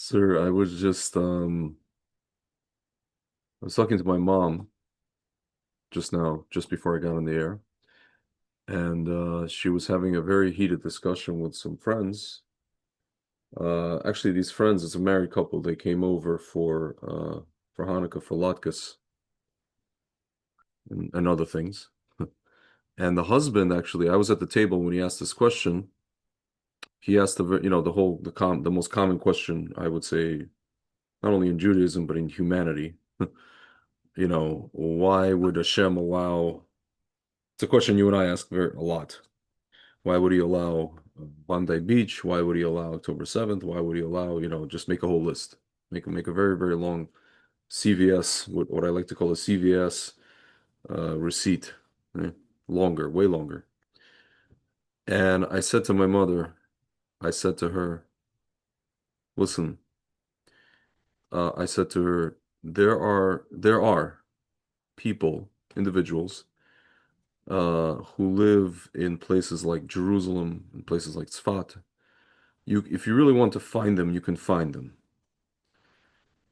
Sir, I was talking to my mom just now, just before I got on the air, and she was having a very heated discussion with some friends. Actually, these friends, it's a married couple. They came over for Hanukkah for latkes and other things. And the husband, actually, I was at the table when he asked this question. He asked the most common question, I would say, not only in Judaism but in humanity. Why would Hashem allow? It's a question you and I ask a lot. Why would he allow Bondi Beach? Why would he allow October 7th? Why would he allow, just make a whole list. Make a very, very long CVS, what I like to call a CVS receipt. Right? Longer, way longer. And I said to my mother, I said to her, listen, I said to her, there are people, individuals, who live in places like Jerusalem, in places like Tzfat. If you really want to find them, you can find them.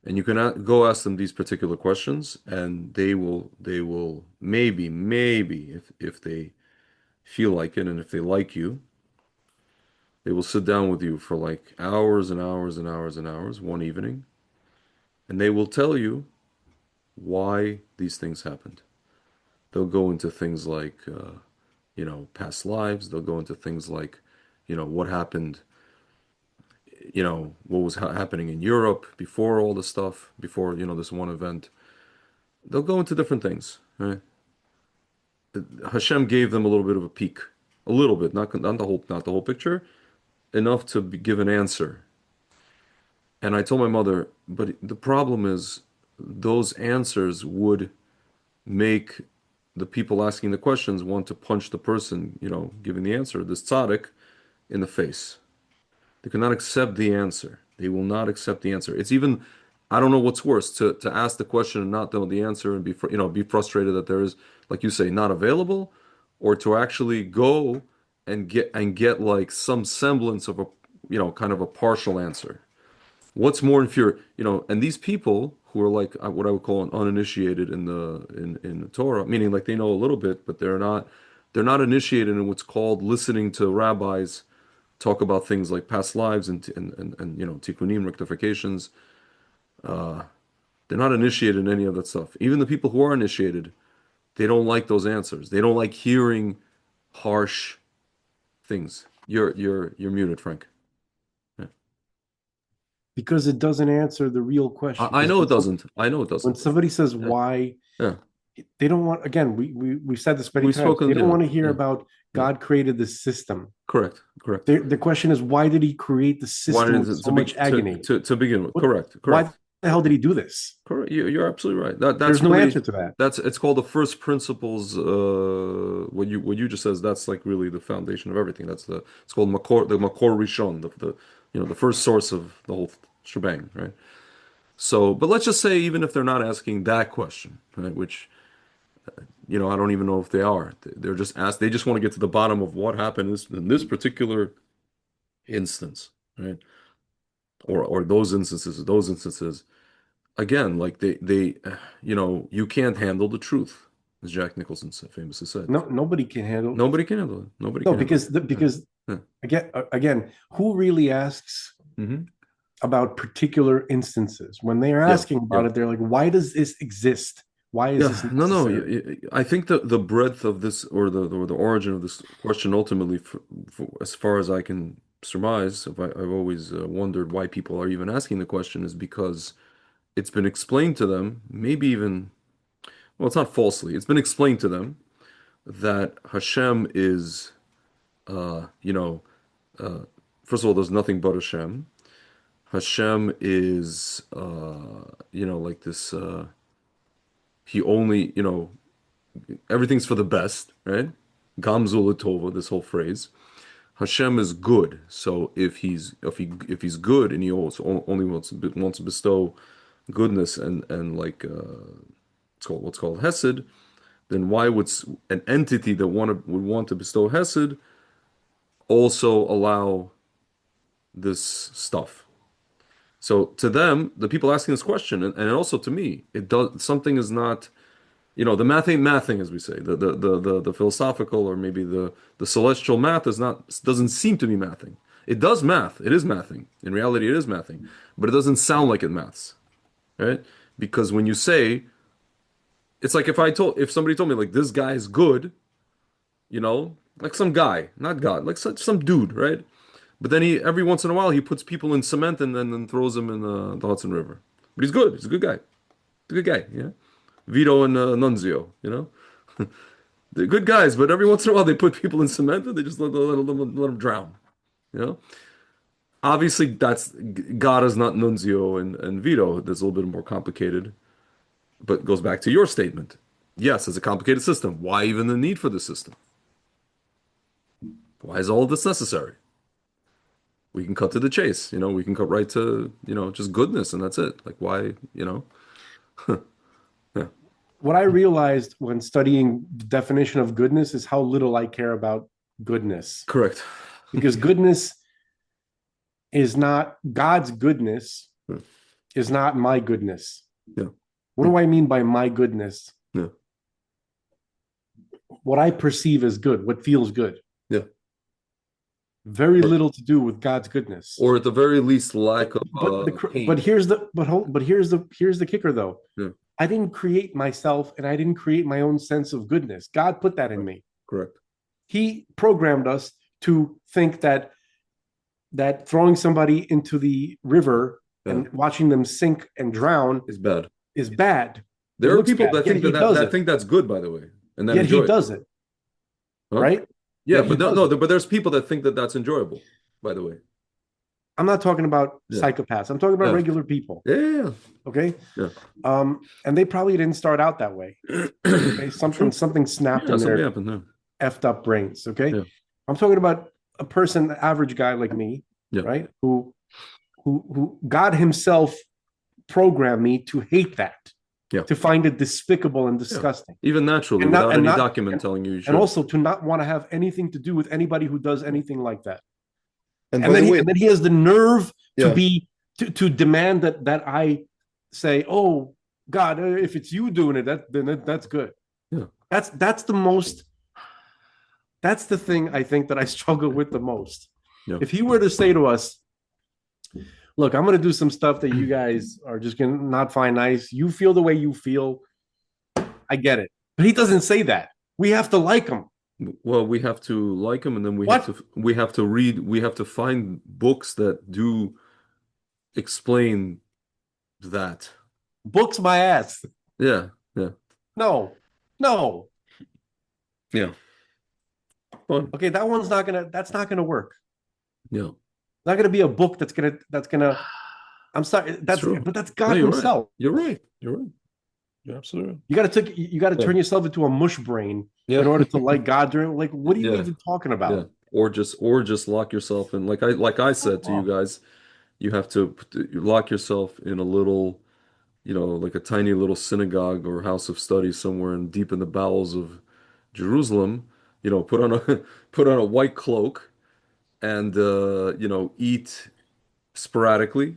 And you can go ask them these particular questions, and they will maybe, if they feel like it and if they like you, they will sit down with you for like hours and hours and hours and hours one evening, and they will tell you why these things happened. They'll go into things like past lives. They'll go into things like what happened, what was happening in Europe before all this stuff, before this one event. They'll go into different things, right? Hashem gave them a little bit of a peek, a little bit, not the whole picture, enough to give an answer. And I told my mother, but the problem is those answers would make the people asking the questions want to punch the person, giving the answer, this tzaddik, in the face. They cannot accept the answer. They will not accept the answer. It's even, I don't know what's worse, to ask the question and not know the answer and be frustrated that there is, like you say, not available, or to actually go and get like some semblance of a, kind of a partial answer. What's more infuriating, and these people who are like what I would call an uninitiated in the Torah, meaning like they know a little bit, but they're not initiated in what's called listening to rabbis talk about things like past lives and tikkunim, rectifications. They're not initiated in any of that stuff. Even the people who are initiated, they don't like those answers. They don't like hearing harsh things. You're muted, Frank. Yeah. because it doesn't answer the real question. I Because know it doesn't. I know it when doesn't. somebody says Yeah. why, Yeah. they don't want, again, we've said this many We've times, they spoken. don't Yeah. want to hear Yeah. about Yeah. God created the system. Correct. Correct. The question is, why did he create the Why system did with it so much agony? to begin with? What, Correct. why Correct. the hell did Yeah. he do this? Correct. You're absolutely right. That's There's no really answer to that. it's called the first principles. What you just says, that's like really the foundation of everything. It's called the Makor Rishon, the first source of the whole shebang, right? So, but let's just say even if they're not asking that question, right, which I don't even know if they are. They're just asked. They just want to get to the bottom of what happened in this particular instance, right? Or those instances. Again, like you can't handle the truth, as Jack Nicholson famously said. No, nobody can handle. Nobody can handle it. Nobody No, can handle because it. Yeah. Yeah. again, who really asks Hmm. about particular instances? When they are Yeah. asking Yeah. about it, they're like, why does this exist? Why is this Yeah. No, no. necessary? I think the breadth of this, or the origin of this question, ultimately, as far as I can surmise, I've always wondered why people are even asking the question, is because it's been explained to them, maybe even, well, it's not falsely. It's been explained to them that Hashem is, uh, you know, uh, first of all, there's nothing but Hashem. Hashem is, like this. He only, everything's for the best, right? Gamzul Tova, this whole phrase. Hashem is good. So if he's good and he also only wants to bestow goodness and like it's called what's called Hesed, then why would an entity that would want to bestow Hesed also allow this stuff? So to them, the people asking this question, and also to me, it does something is not, the math ain't mathing, as we say. The philosophical or maybe the celestial math doesn't seem to be mathing. It does math. It is mathing. In reality, it is mathing, but it doesn't sound like it maths, right? Because when you say, it's like if somebody told me like this guy is good, like some guy, not God, like some dude, right? But then he every once in a while he puts people in cement and then throws them in the Hudson River. But he's good. He's a good guy. He's a good guy. Yeah. Vito and Nunzio. They're good guys, but every once in a while they put people in cement and they just let them drown. You know. Obviously, that's God is not Nunzio and Vito. That's a little bit more complicated, but it goes back to your statement. Yes, it's a complicated system. Why even the need for the system? Why is all of this necessary? We can cut to the chase. We can cut right to, just goodness and that's it. Like why. Yeah, What I realized when studying the definition of goodness is how little I care about goodness. correct. Because goodness is not God's goodness, Yeah, is not my goodness. yeah, What do I mean by my goodness? yeah, What I perceive as good, what feels good. yeah. Very Or, little to do with God's goodness. or at the very least, lack of But pain. here's the kicker though. Yeah, I didn't create myself and I didn't create my own sense of goodness. God put that in correct. me. Correct. He programmed us to think that throwing somebody into the river Yeah, and watching them sink and drown it's bad. is bad. It There are looks people bad. that Yet think that, he that does that it. think that's good, by the way, and that Yet he enjoy it. does it, Huh? right? Yeah, Yet he but no, does no, it. but there's people that think that that's enjoyable, by the way. I'm not talking about Yeah, psychopaths. I'm talking about yeah, regular people. yeah, Okay. yeah. And they probably didn't start out that way. Yeah. Okay. True. Something snapped Yeah, in something their happened. Yeah, effed up brains. Okay. yeah, I'm talking about a person, the average guy like me, yeah, right? Who God Himself programmed me to hate that, yeah, to find it despicable and yeah. disgusting, Even naturally, and not without and any not document telling you and should. also to not want to have anything to do with anybody who does anything like that. And And by then the he way, and then he has the nerve to yeah, be to demand that I say, "Oh God, if it's you doing it, that's good." yeah, That's the most. That's the thing I think that I struggle with the most. yeah. If he were to say to us, "Look, I'm going to do some stuff that you guys are just going to not find nice. You feel the way you feel. I get it." But he doesn't say that. We have to like him. Well, we have to like them, and then What? we have to read, we have to find books that do explain that. Books my ass. Yeah, yeah, No, no. yeah. Fun. Okay, that's not gonna work. Yeah, Not gonna be a book that's gonna. I'm sorry. it's true. But that's No, God you're right. Himself. You're right. You're right. You're absolutely right. You got to Yeah, turn yourself into a mush brain yeah, in order to like God. During like, what are you yeah, even talking yeah. about? Or just lock yourself in. Like I said to you Oh, guys, you have to lock yourself in a little, like a tiny little synagogue or house of study somewhere in deep in the bowels of Jerusalem. Put on a put on a white cloak and eat sporadically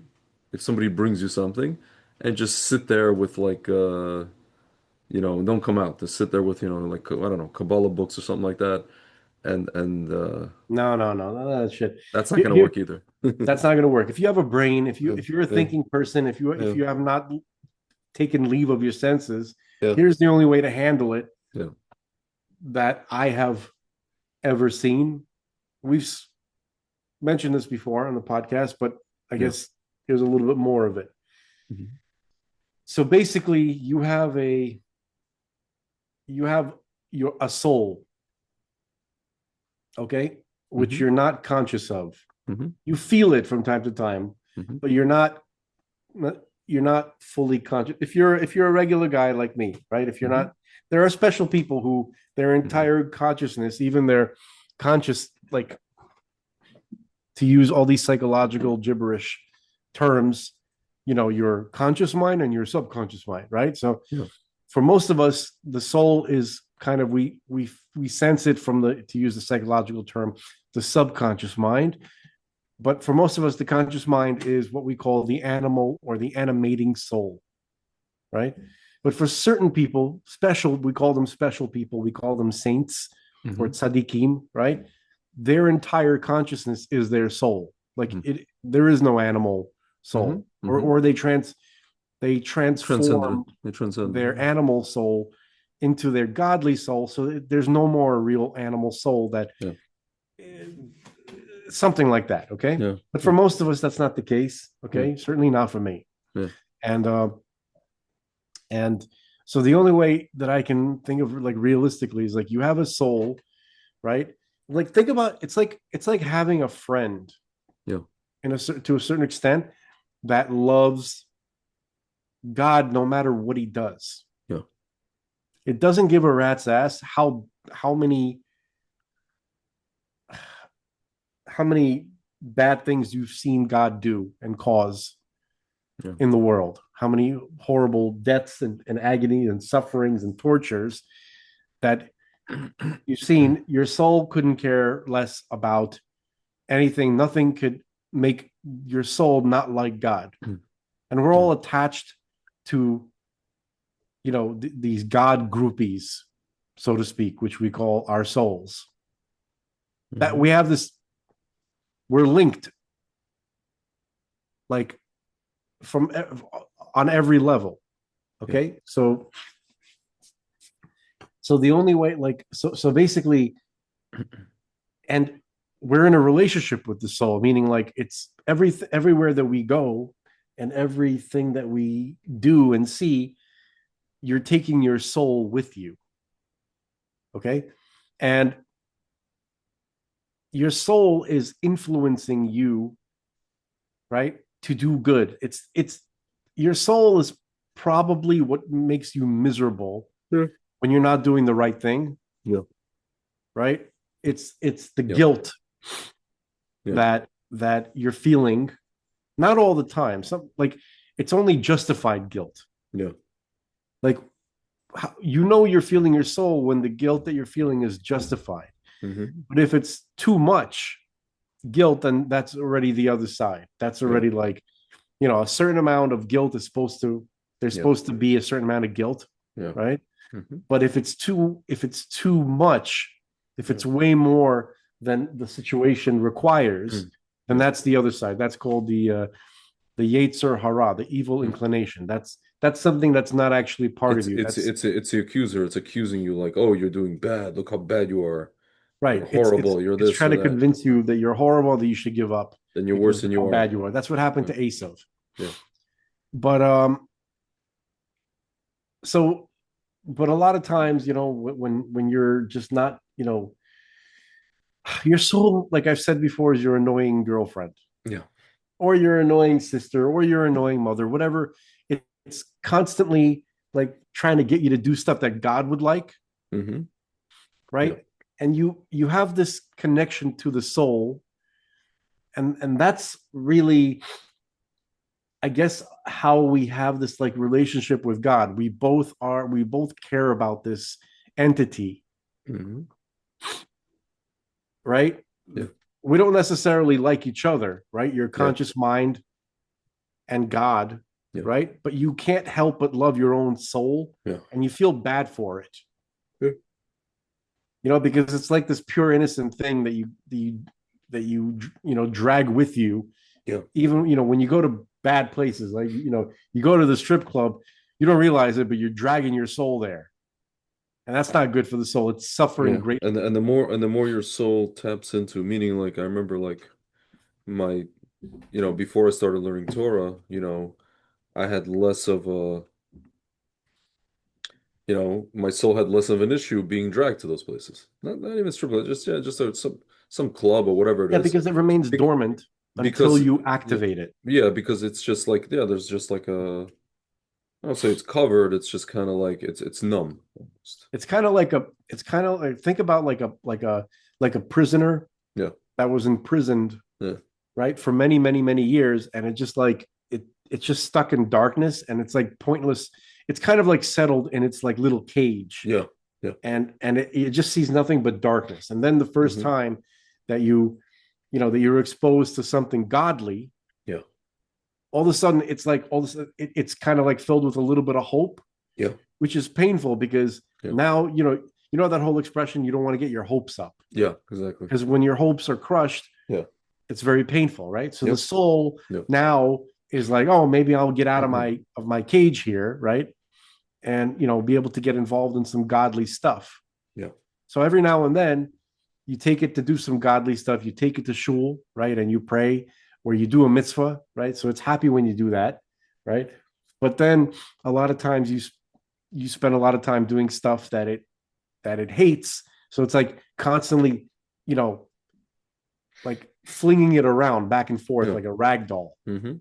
if somebody brings you something, and just sit there with like don't come out. Just sit there with like I don't know Kabbalah books or something like that, and no, that shit. that's not Here, gonna here, work either. that's not going to work. If you have a brain, Yeah, if you're a yeah, thinking person, if yeah, you have not taken leave of your senses, yeah, here's the only way to handle it yeah, that I have ever seen. We've mentioned this before on the podcast, but I yeah. guess here's a little bit more of it. Mhm, So basically, you have your a soul, okay, which mhm, you're not conscious of. mhm, You feel it from time to time, mhm, but you're not fully conscious. If you're a regular guy like me, right? If you're mhm, not, there are special people who their mhm, entire consciousness, even their conscious, like to use all these psychological gibberish terms, your conscious mind and your subconscious mind, right? So yeah, for most of us, the soul is kind of we sense it from the, to use the psychological term, the subconscious mind. but for most of us, the conscious mind is what we call the animal or the animating soul, right? But for certain people, special, we call them special people, we call them saints or Hmm. tzaddikim, right? Their entire consciousness is their soul. Like Hmm. it, there is no animal Hmm. soul, Hmm. or they Transcended it. transform They transcended their animal soul into their godly soul. So there's no more real animal soul that it. something like that. Okay. Yeah. But for Yeah. most of us, that's not the case. Yeah. Okay. Certainly not for me. Yeah. And, and so the only way that I can think of like realistically is like you have a soul, right? Like think about it's like having a friend Yeah. to a certain extent that loves God no matter what he does. Yeah. It doesn't give a rat's ass how many how many bad things you've seen God do and cause Yeah. in the world, how many horrible deaths and agony and sufferings and tortures that you've seen. Your soul couldn't care less about anything. Nothing could make your soul not like God. And we're Yeah. all attached to, these God groupies, so to speak, which we call our souls. That Hmm. we have this, we're linked like from on every level. Yeah. Okay. So the only way, like, so basically, and we're in a relationship with the soul, meaning like it's everywhere that we go and everything that we do and see, you're taking your soul with you. Okay. And your soul is influencing you, right? To do good. It's your soul is probably what makes you miserable Yeah. when you're not doing the right thing, Yeah. right? It's the Yeah. guilt Yeah. that you're feeling, not all the time. Some like it's only justified guilt. Yeah. Like you're feeling your soul when the guilt that you're feeling is justified. Hmm. But if it's too much guilt, then that's already the other side. That's Yeah. already like, a certain amount of guilt is there's Yeah. supposed to be a certain amount of guilt, Yeah. right? Hmm. But if it's too much, if Yeah. it's way more than the situation requires, then Yeah. that's the other side. That's called the Yetzer Hara, the evil Mm. inclination. That's something that's not actually part of It's you. it's That's it's it's the accuser. It's accusing you like, oh, you're doing bad. Look how bad you are. You're right. It's horrible. You're it's this. trying You're to that. convince you that you're horrible, that you should give up Then you're because worse of than you how are. bad you are. That's what happened Yeah. to Asav. Yeah. But so but a lot of times, when you're just not, your soul, like I've said before, is your annoying girlfriend Yeah. or your annoying sister or your annoying mother, whatever. It's constantly like trying to get you to do stuff that God would like, Hmm. Yeah. right? And you have this connection to the soul, and that's really, I guess, how we have this like relationship with God. We both care about this entity, Hmm. right? Yeah. We don't necessarily like each other, right? Your Yeah. conscious mind and God, Yeah. right? But you can't help but love your own soul, Yeah. and you feel bad for it, Yeah. because it's like this pure innocent thing that you drag with you, Yeah. even when you go to bad places, like you go to the strip club, you don't realize it, but you're dragging your soul there, and that's not good for the soul. It's suffering Yeah. greatly. And the more your soul taps into, meaning like I remember like my, before I started learning Torah, I had less of a, my soul had less of an issue being dragged to those places. Not even strip club, just, yeah, just some club or whatever it Yeah, is. because it remains Be- dormant until Because you yeah, activate it. yeah, because it's just like, yeah, there's just like I don't say it's covered, it's just kind of like it's numb almost. It's kind of like, think about like a prisoner Yeah. that was imprisoned, Yeah. right, for many, many, many years, and it's just stuck in darkness, and it's like pointless. It's kind of like settled in its like little cage, Yeah. Yeah. and it just sees nothing but darkness. And then the first Hmm. time that you that you're exposed to something godly, Yeah. all of a sudden it's like all this it's kind of like filled with a little bit of hope, Yeah. which is painful because Yeah. now that whole expression, you don't want to get your hopes up, Yeah. Exactly. because when your hopes are crushed, Yeah. it's very painful, right? So the Yep. soul Yep. now is like, oh, maybe I'll get out of my cage here, right? And be able to get involved in some godly stuff. Yeah. So every now and then you take it to do some godly stuff. You take it to shul, right? And you pray, or you do a mitzvah, right? So it's happy when you do that, right? But then a lot of times you spend a lot of time doing stuff that it hates. So it's like constantly, you know, like flinging it around back and forth Yeah. like a rag doll. Mm-hmm.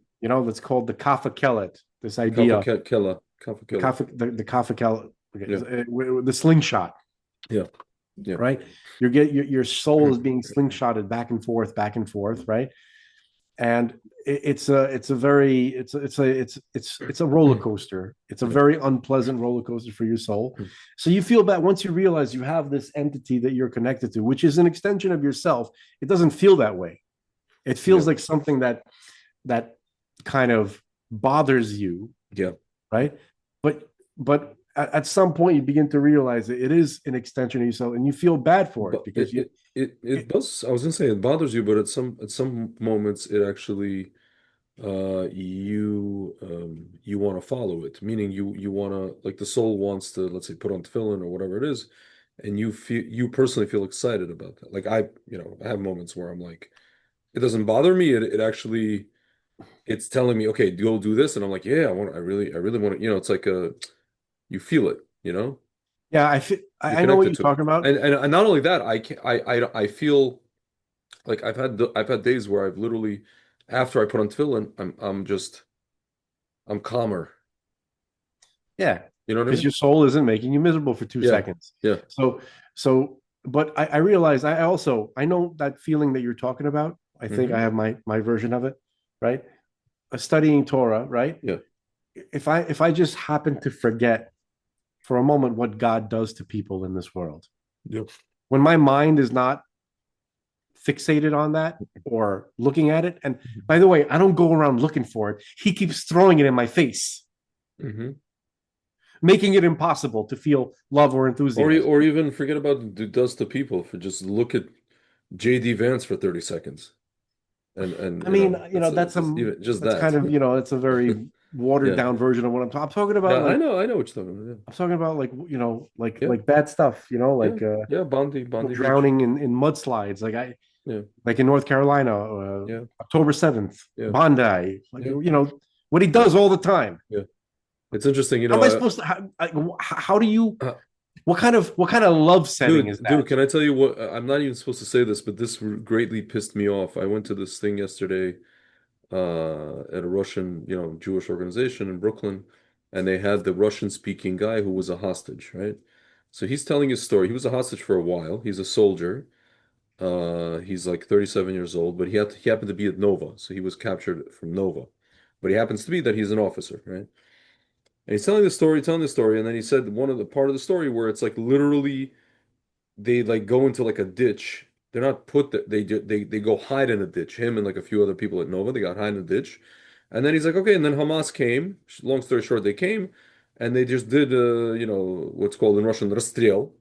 That's called the kafa kelet. This Kappa idea, Kella. Kappa the Kella. kafa, the kafa kelet, Yeah. the slingshot, Yeah. Yeah. right? Your soul is being slingshotted back and forth, right? And it's a roller coaster. It's a Yeah. very unpleasant roller coaster for your soul. So you feel bad once you realize you have this entity that you're connected to, which is an extension of yourself. It doesn't feel that way. It Yeah. feels like something that kind of bothers you, Yeah. right? But at some point you begin to realize that it is an extension of yourself, and you feel bad for it But because it it does. I was gonna say it bothers you, but at some moments it actually you want to follow it, meaning you want to, like, the soul wants to, let's say, put on tefillin or whatever it is, and you personally feel excited about that. Like I have moments where I'm like, it doesn't bother me. It actually, it's telling me, okay, go do this, and I'm like, yeah, I really want to. It's like a, you feel it. yeah, You're I know what connected you're to it, talking about. and not only that, I can I feel like I've had days where I've literally, after I put on tefillin, I'm calmer. Yeah, You know what I because mean? your soul isn't making you miserable for two Yeah. seconds. Yeah. So, but I realize I know that feeling that you're talking about. I think I Hmm. have my version of it, right? Studying Torah, right? Yeah. If I just happen to forget for a moment what God does to people in this world, Yep. when my mind is not fixated on that or looking at it, and by the way, I don't go around looking for it. He keeps throwing it in my face, Hmm. making it impossible to feel love or enthusiasm. Or even forget about the does to people, for just look at JD Vance for 30 seconds. And I mean, that's just even just that's kind that. of, it's a very watered Yeah. down version of what I'm talking about. Yeah, Like I know what you're talking about. I'm talking about, like, Yeah. like bad stuff, Yeah. like Yeah. Yeah. Bondi people Beach. drowning in mudslides, Yeah. like in North Carolina, Yeah. October 7th, Yeah. Bondi, like, Yeah. what he Yeah. does all the time. Yeah. It's interesting, How am I supposed to? How do you? uh, What kind of love setting is dude, that? can I tell you what? I'm not even supposed to say this, but this greatly pissed me off. I went to this thing yesterday at a Russian, Jewish organization in Brooklyn, and they had the Russian-speaking guy who was a hostage, right? So he's telling his story. He was a hostage for a while. He's a soldier. He's like 37 years old, but he happened to be at Nova, so he was captured from Nova. But he happens to be that he's an officer, right? And he's telling the story, and then he said one of the part of the story where it's like literally they like go into like a ditch. They're not put that they go hide in a ditch. Him and like a few other people at Nova, they got hide in a ditch. And then he's like, okay. And then Hamas came. Long story short, they came and they just did what's called in Russian rastriel,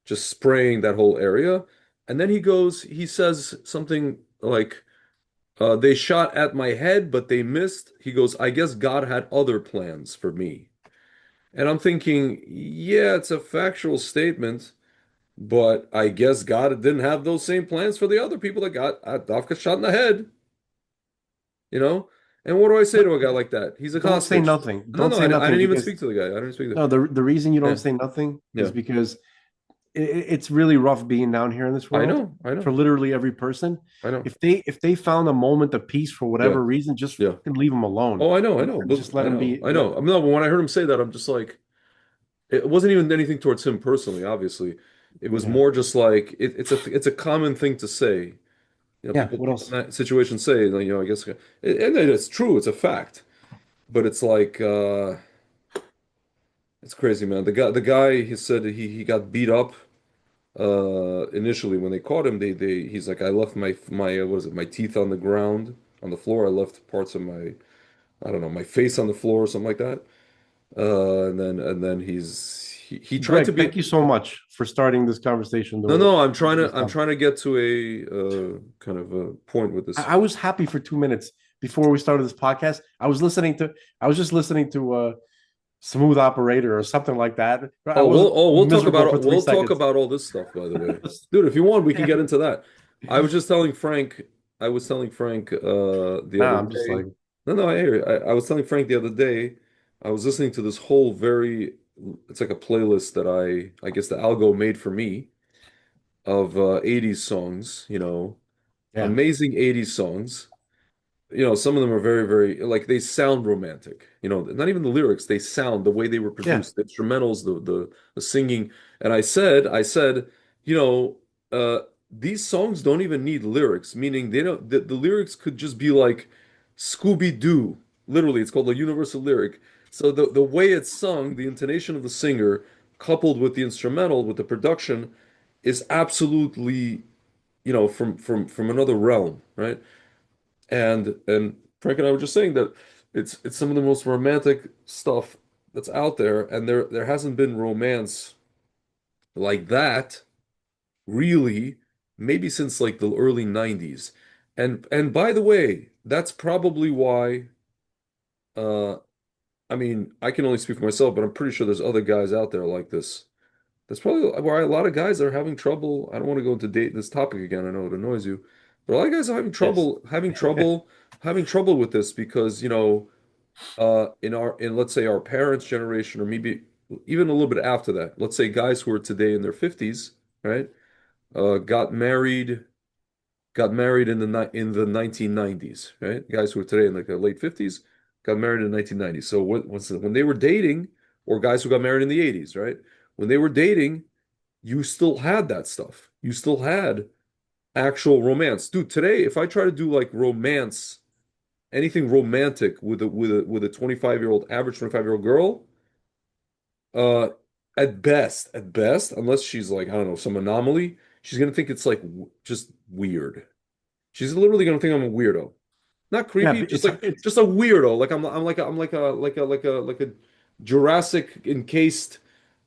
just spraying that whole area. And then he says something like, they shot at my head, but they missed. He goes, I guess God had other plans for me. And I'm thinking, yeah, it's a factual statement. But I guess God didn't have those same plans for the other people that got Dafka shot in the head, you know? And what do I say to a guy like that? He's a Don't say hostage. nothing. No, Don't no, say I nothing didn't even because speak to the guy. I didn't even speak to no, the reason you don't Yeah, say nothing is yeah. because it's really rough being down here in this world I for know, literally every person. I know. If they found a moment of peace for Yeah, whatever reason, just yeah. fucking leave them alone. Oh, I And know, but just let them be. I know. No, but when I heard him say that, I'm just like, it wasn't even anything towards him personally, obviously. It was Yeah, more just like it's a common thing to say. yeah. What People in else? that situation say, like, I guess, and it's true, it's a fact. But it's like, it's crazy, man. The guy, he said he got beat up initially when they caught him, he's like, I left my what is it, my teeth on the ground on the floor. I left parts of my, I don't know, my face on the floor or something like that. And then he tried to Greg, be. thank you so much for starting this conversation the No, way no, this I'm time. trying to get to a kind of a point with this. I was happy for 2 minutes before we started this podcast. I was just listening to Smooth Operator or something like that. I wasn't miserable for three We'll talk seconds. about all this stuff, by the way. Dude, if you want, we can get into that. I was just telling Frank, I was telling Frank the other Nah, I'm just like, day. No, no, I hear you. I was telling Frank the other day, I was listening to this whole very, it's like a playlist that I guess the algo made for me of 80s songs, yeah, amazing 80s songs. Some of them are very, very, like they sound romantic. Not even the lyrics, they sound the way they were yeah, produced, the instrumentals, the singing. And I said, you know, these songs don't even need lyrics, meaning they don't, the lyrics could just be like Scooby-Doo. Literally, it's called a universal lyric. So the way it's sung, the intonation of the singer, coupled with the instrumental, with the production, is absolutely, from another realm, right? And Frank and I were just saying that it's some of the most romantic stuff that's out there, and there hasn't been romance like that really, maybe since like the early 90s. And by the way, that's probably why uh I mean, I can only speak for myself, but I'm pretty sure there's other guys out there like this. That's probably why a lot of guys are having trouble. I don't want to go into date this topic again. I know it annoys you, but a lot of guys are having yes, trouble, having trouble with this because, in let's say our parents' generation, or maybe even a little bit after that, let's say guys who are today in their 50s, right? Got married in the 1990s, right? Guys who are today in like their late 50s got married in the 1990s. So when they were dating, or guys who got married in the 80s, right? When they were dating, you still had that stuff. You still had actual romance. Dude, today, if I try to do like romance, anything romantic with a 25-year-old, average 25-year-old girl, uh, at best, unless she's like, I don't know, some anomaly, she's gonna think it's like just weird. She's literally gonna think I'm a weirdo. Not yeah. creepy, But just like just a weirdo. Like I'm like a Jurassic encased,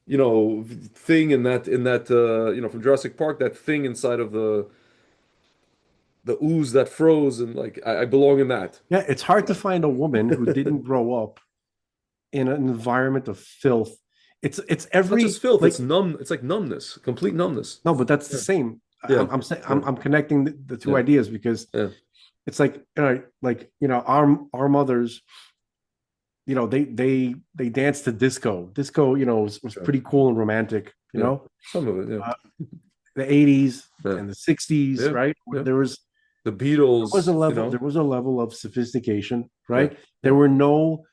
thing in that from Jurassic Park, that thing inside of the ooze that froze, and like I belong in that. yeah, it's hard to find a woman who didn't grow up in an environment of filth. It's Not just every filth, like it's numb, it's like numbness, complete numbness. no, but that's the Yeah. same. Yeah. I'm saying Yeah. I'm connecting the two Yeah. ideas because Yeah. it's like our mothers, they danced to disco. Disco, was Sure. pretty cool and romantic. Yeah. Some of it, Uh, the 80s yeah. Yeah. and the 60s, Yeah. right? Yeah. There was The there was a Beatles, level there was a level of sophistication, Yeah. right? Yeah. There were no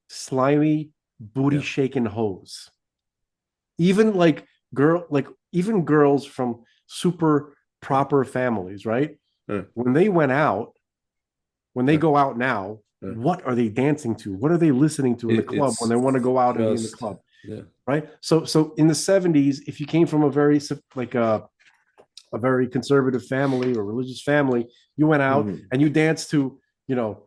slimy booty Yeah. shaking hoes. Even like even girls from super Yeah. proper families, right? Yeah. When they went out, when they Yeah. go out now, Yeah. what are they dancing to? What are they listening to in the club when It's they want to go out and be in the just, club, yeah. right? So in the 70s, if you came from a very like a very conservative family or religious family, you went out Mhm. and you danced to, you know,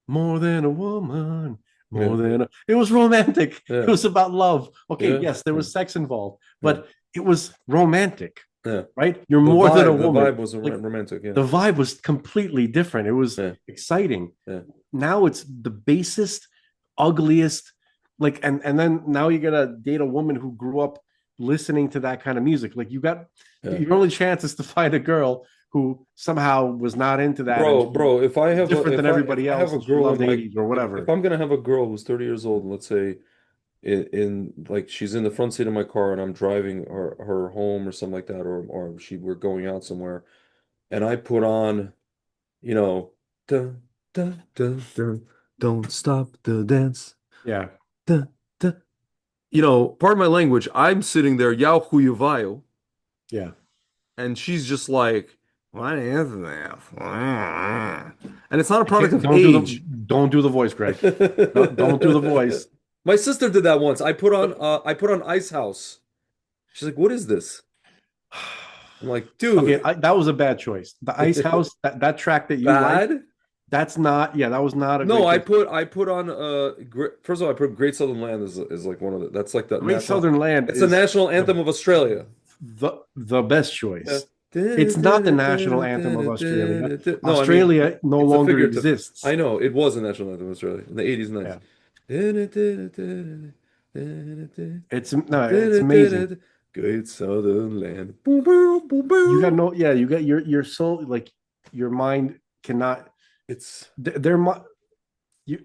more than a woman, Yeah. it was romantic. It Yeah. was about love. Okay, Yeah. yes, there Yeah. was sex involved, Yeah. but it was romantic, Yeah. right? You're The more than a vibe, the woman. vibe was Like romantic. Yeah. the vibe was completely different. It was Yeah. exciting. Yeah. Now it's the basest, ugliest, like and then now you're gonna date a woman who grew up listening to that kind of music. Like Yeah. your only chance is to find a girl who somehow was not into that and she Bro, if I was have a different than if everybody I have else a and she girl loved in my 80s or if whatever. I'm gonna have a girl who's 30 years old, and let's say in like she's in the front seat of my car and I'm driving her home or something like that, or we're going out somewhere, and I put on, you know, dun, dun, dun, dun, don't stop the dance. Yeah. Dun, dun. Pardon my language, I'm sitting there, Yao Huivayo, Yeah. and she's just like, what is this? And it's not a I product can't of age. don't do the voice, Greg. Don't do the voice. My sister did that once. I put on Ice House. She's like, "What is this?" I'm like, "Dude, Okay, that was a bad choice. The Ice House, that track that you like, bad." that's not. Yeah, that was not a No, great choice. I put on first of all I put Great Southern Land is like one of the that's like the Great national Southern Land it's the is national the anthem of Australia. the best Yeah. choice. It's not the national anthem of Australia. No, I mean Australia no it's a longer figurative. I exists. know it was a national anthem of Australia in the 80s and Yeah, 90s. it's no, it's amazing. Great Southern Land. Boom, boom, boom, You got boom. no, yeah, you got your soul, like your mind cannot. It's Their you.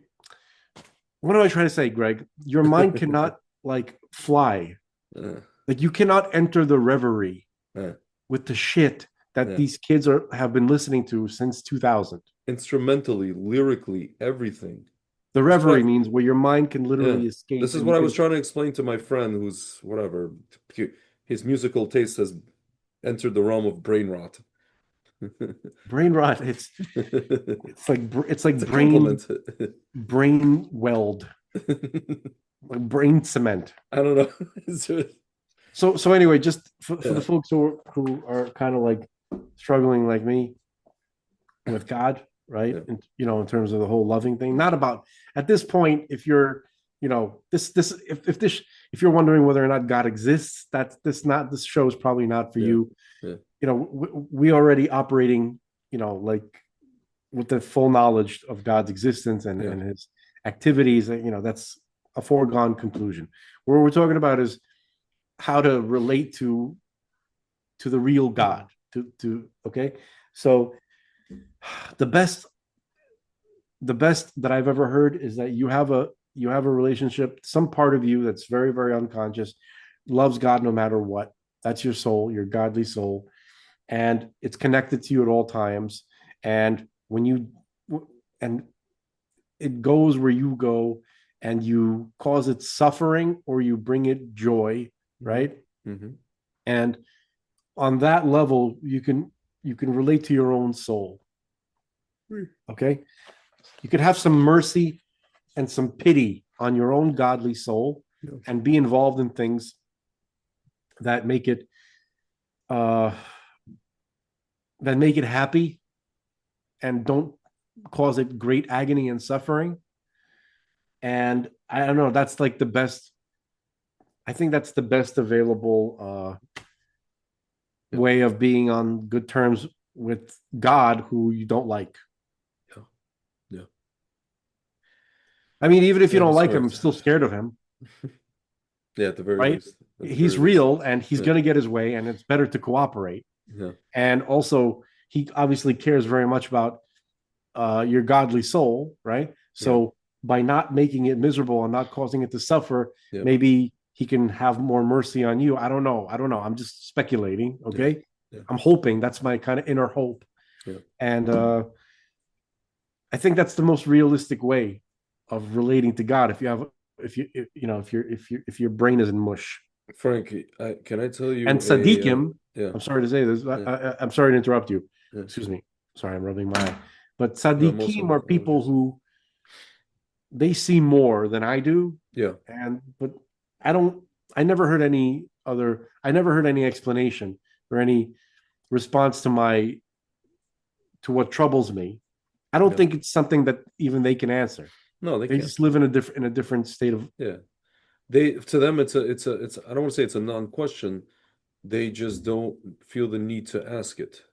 What am I trying to say, Greg? Your mind cannot like fly. uh, Like you cannot enter the reverie uh, with the shit that yeah. these kids are have been listening to since 2000. Instrumentally, lyrically, everything. The This is reverie what means where your mind can Yeah. literally This escape is and what you I was can trying to explain to my friend who's whatever. His musical taste has entered the realm of brain rot. brain rot. It's like It's a compliment. brain weld, like brain cement. I don't know. So anyway, just for the Yeah, folks who are kind of like struggling like me with God, right? yeah, And in terms of the whole loving thing, not about at this point, if you're, this if you're wondering whether or not God exists, this show is probably not for yeah, you. yeah, We already operating, like with the full knowledge of God's existence yeah. and his activities, that's a foregone conclusion. What we're talking about is how to relate to the real God. To okay, so the best the best that I've ever heard is that you have a relationship, some part of you that's very, very unconscious, loves God no matter what. That's your soul, your godly soul, and it's connected to you at all times. And when you and it goes where you go, and you cause it suffering or you bring it joy, Hmm. right? Hmm. And on that level, you can relate to your own soul. Okay, you could have some mercy and some pity on your own godly soul Yeah, and be involved in things that make it uh happy and don't cause it great agony and suffering. And I don't know, that's like the best. I think that's the best available yeah, way of being on good terms with God, who you don't like. yeah, yeah. I mean, even if you That don't is like him, I'm correct. still scared of him, Yeah, at the very right? least. At the very He's least. real and he's Yeah, going to get his way, and it's better to cooperate. yeah, And also, he obviously cares very much about your godly soul, right? yeah, So by not making it miserable and not causing it to suffer, yeah, maybe he can have more mercy on you. I don't know. I don't know. I'm just speculating. yeah, Okay. yeah, I'm hoping. That's my kind of inner hope. yeah. And I think that's the most realistic way of relating to God. If your brain is in mush. Frank, can I tell And you Sadiqim, yeah, I'm sorry to say this. yeah, I'm sorry to interrupt you. yeah. Excuse me. Sorry, I'm rubbing my eye. But No, most Sadiqim of are people apologies. who they see more than I do. Yeah. But I don't I never heard any explanation or any response to what troubles me. I don't Yeah. think it's something that even they can answer. No, they They can't. just live in a different state of. Yeah. They to them it's I don't want to say it's a non-question. They just don't feel the need to ask it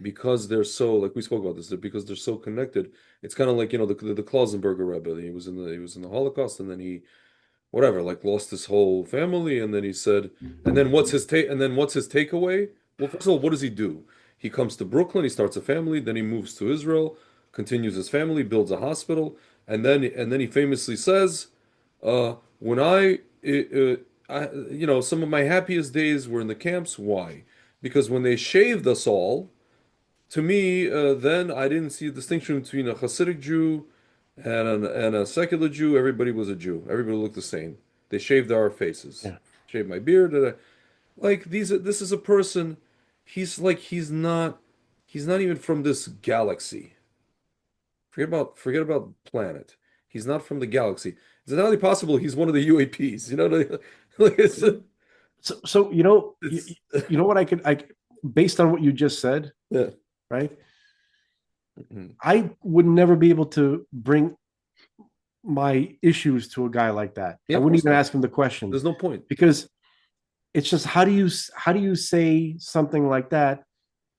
because they're so like we spoke about this, because they're so connected. It's kind of like, the Klausenberger Rebbe. He was in the Holocaust, and then he whatever, like lost his whole family, and then he said, and then what's his takeaway? Well, first of all, what does he do? He comes to Brooklyn, he starts a family, then he moves to Israel, continues his family, builds a hospital, and then he famously says, when some of my happiest days were in the camps. Why? Because when they shaved us all, to me, then I didn't see a distinction between a Hasidic Jew and a secular Jew. Everybody was a Jew. Everybody looked the same. They shaved our faces, Yeah. shaved my beard. Like these. This is a person. He's not even from this galaxy. Forget about planet. He's not from the galaxy. It's entirely possible he's one of the UAPs. You know, like, So It's you know what based on what you just said, yeah. right? Mhm. I would never be able to bring my issues to a guy like that. Yeah, I of wouldn't course even not. ask him the question There's no point. because it's just how do you say something like that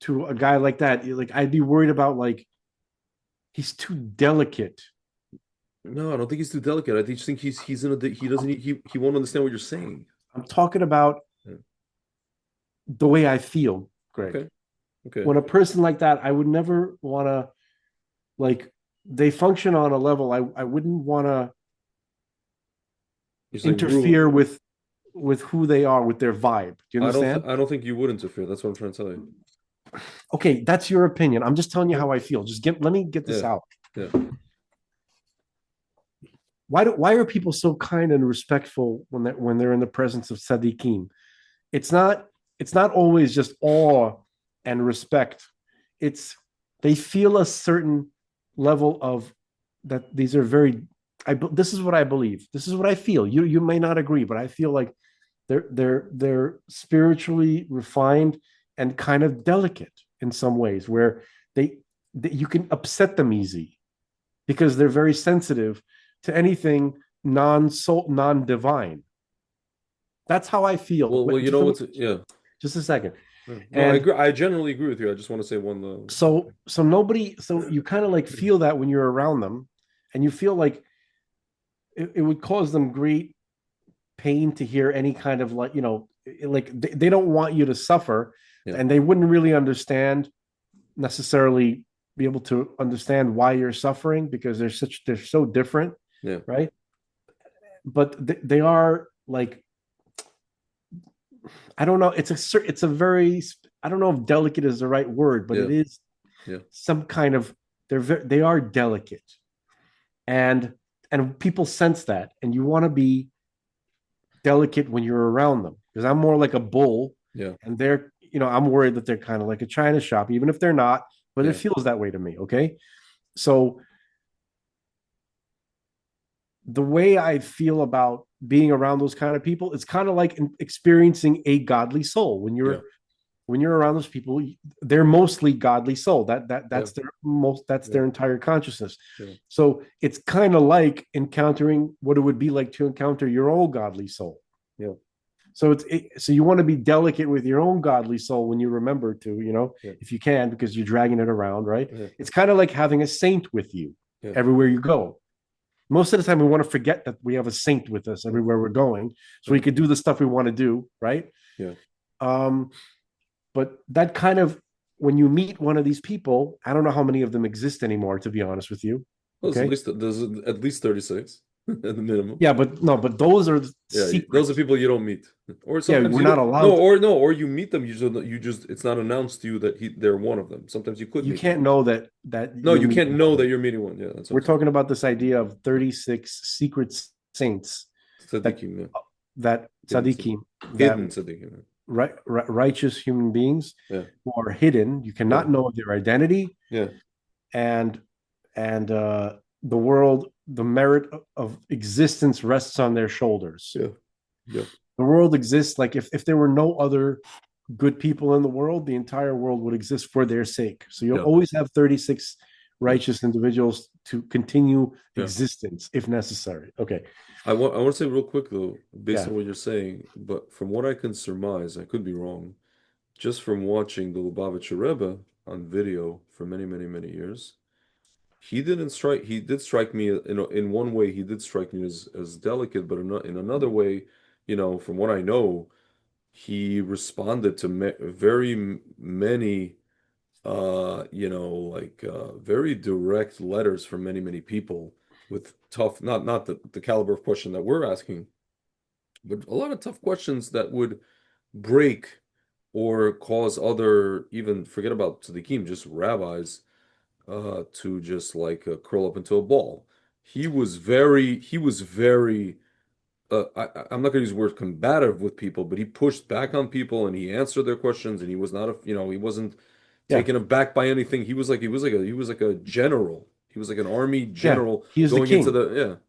to a guy like that? Like I'd be worried about like he's too delicate. No, I don't think he's too delicate. I just think he's in a he doesn't he won't understand what you're saying. I'm talking about Yeah. the way I feel, Greg. Okay. Okay. When a person like that, I would never want to like they function on a level I wouldn't want to He's like interfere rule. with who they are, with their vibe. Do you understand? I don't think you would interfere. That's what I'm trying to tell you. Okay, that's your opinion. I'm just telling you Yeah. how I feel. Just get let me get this Yeah. out. Yeah. Why are people so kind and respectful when they're in the presence of tzaddikim? It's not it's not always just awe and respect. It's they feel a certain level of that these are very this is what I believe. This is what I feel. You may not agree, but I feel like they're spiritually refined and kind of delicate in some ways where they you can upset them easy because they're very sensitive to anything non-soul non-divine. That's how I feel. Well, Wait, you just know let me what's yeah. just a second. Yeah. No, I And agree. I generally agree with you. I just want to say one so you kind of like feel that when you're around them, and you feel like it would cause them great pain to hear any kind of like like they don't want you to suffer, yeah. and they wouldn't really understand necessarily be able to understand why you're suffering because they're so different, Yeah. right? But they are like I don't know. It's a very I don't know if delicate is the right word, but Yeah. it is Yeah. some kind of they are delicate, and people sense that, and you want to be delicate when you're around them because I'm more like a bull, Yeah. and they're I'm worried that they're kind of like a china shop, even if they're not, but it Yeah. feels that way to me. Okay, so the way I feel about being around those kind of people, it's kind of like experiencing a godly soul Yeah. when you're around those people, they're mostly godly soul. Yeah. That's Yeah. their entire consciousness. Yeah. So it's kind of like encountering what it would be like to encounter your own godly soul. Yeah. So so you want to be delicate with your own godly soul when you remember to, Yeah. if you can, because you're dragging it around, right? Yeah. It's kind of like having a saint with you Yeah. everywhere you go. Most of the time, we want to forget that we have a saint with us Yeah. everywhere we're going, so we Yeah. could do the stuff we want to do, right? Yeah. Um, but that kind of when you meet one of these people, I don't know how many of them exist anymore, to be honest with you. Well, Okay. there's at least 36 at the minimum. Yeah, but no, but those are Yeah, those are secrets. people you don't meet, or Yeah, sometimes we're you not don't. No, allowed to. or no, or you meet them. You just it's not announced to you that they're one of them. Sometimes you could You meet them. can't know that No, you're you can't meeting know one. that you're meeting one. Yeah, that's what We're I'm saying. talking about this idea of 36 secret saints that Tzaddikim, yeah. that Hidden tzaddik. tzaddikim, that Hidden tzaddikim. righteous human beings Yeah, who are hidden. You yeah, cannot know their identity, yeah, and the world, the merit of existence rests on their shoulders. yeah, yeah, The world exists like if there were no other good people in the world, the entire world would exist for their sake. So you'll yeah, always have 36 yeah, righteous individuals to continue yeah. existence if necessary. Okay. I want to say real quick though, based Yeah. on what you're saying, but from what I can surmise, I could be wrong, just from watching the Lubavitcher Rebbe on video for many, many, many years. He did strike me in one way he did strike me as delicate, but in another way, from what I know, he responded to many like very direct letters from many, many people with tough, not the caliber of question that we're asking, but a lot of tough questions that would break or cause other, even forget about tzaddikim, just rabbis to just like curl up into a ball. He was very, I'm not going to use the word combative with people, but he pushed back on people and he answered their questions and he was not he wasn't Yeah. taken aback by anything. He was like a general. He was like an army Yeah. general He's the going into king. the,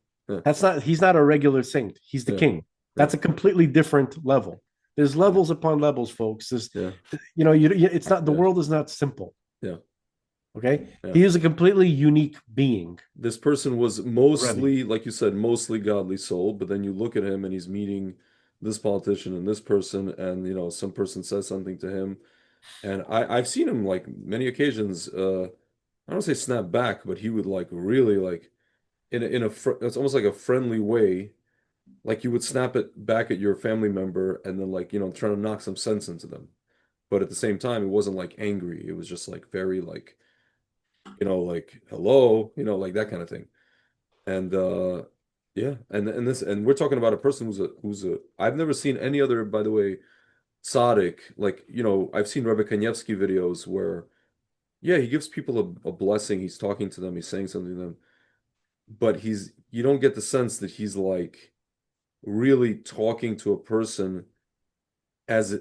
yeah, He's not a regular saint. He's the yeah, king. yeah, That's a completely different level. There's Yeah. levels upon levels, folks. There's, Yeah. it's not, the Yeah. world is not simple. Yeah. Okay. Yeah. He is a completely unique being This person was already. mostly, like you said, mostly godly soul, but then you look at him and he's meeting this politician and this person, and some person says something to him. And I've seen him like many occasions, I don't say snap back, but he would like really like it's almost like a friendly way, like you would snap it back at your family member and then like, trying to knock some sense into them. But at the same time, it wasn't like angry. It was just like very like, like hello, like that kind of thing. And yeah, and we're talking about a person who's a I've never seen any other, by the way, tzaddik, like, I've seen Rebbe Kanievsky videos where yeah, he gives people a blessing, he's talking to them, he's saying something to them, but you don't get the sense that he's like really talking to a person as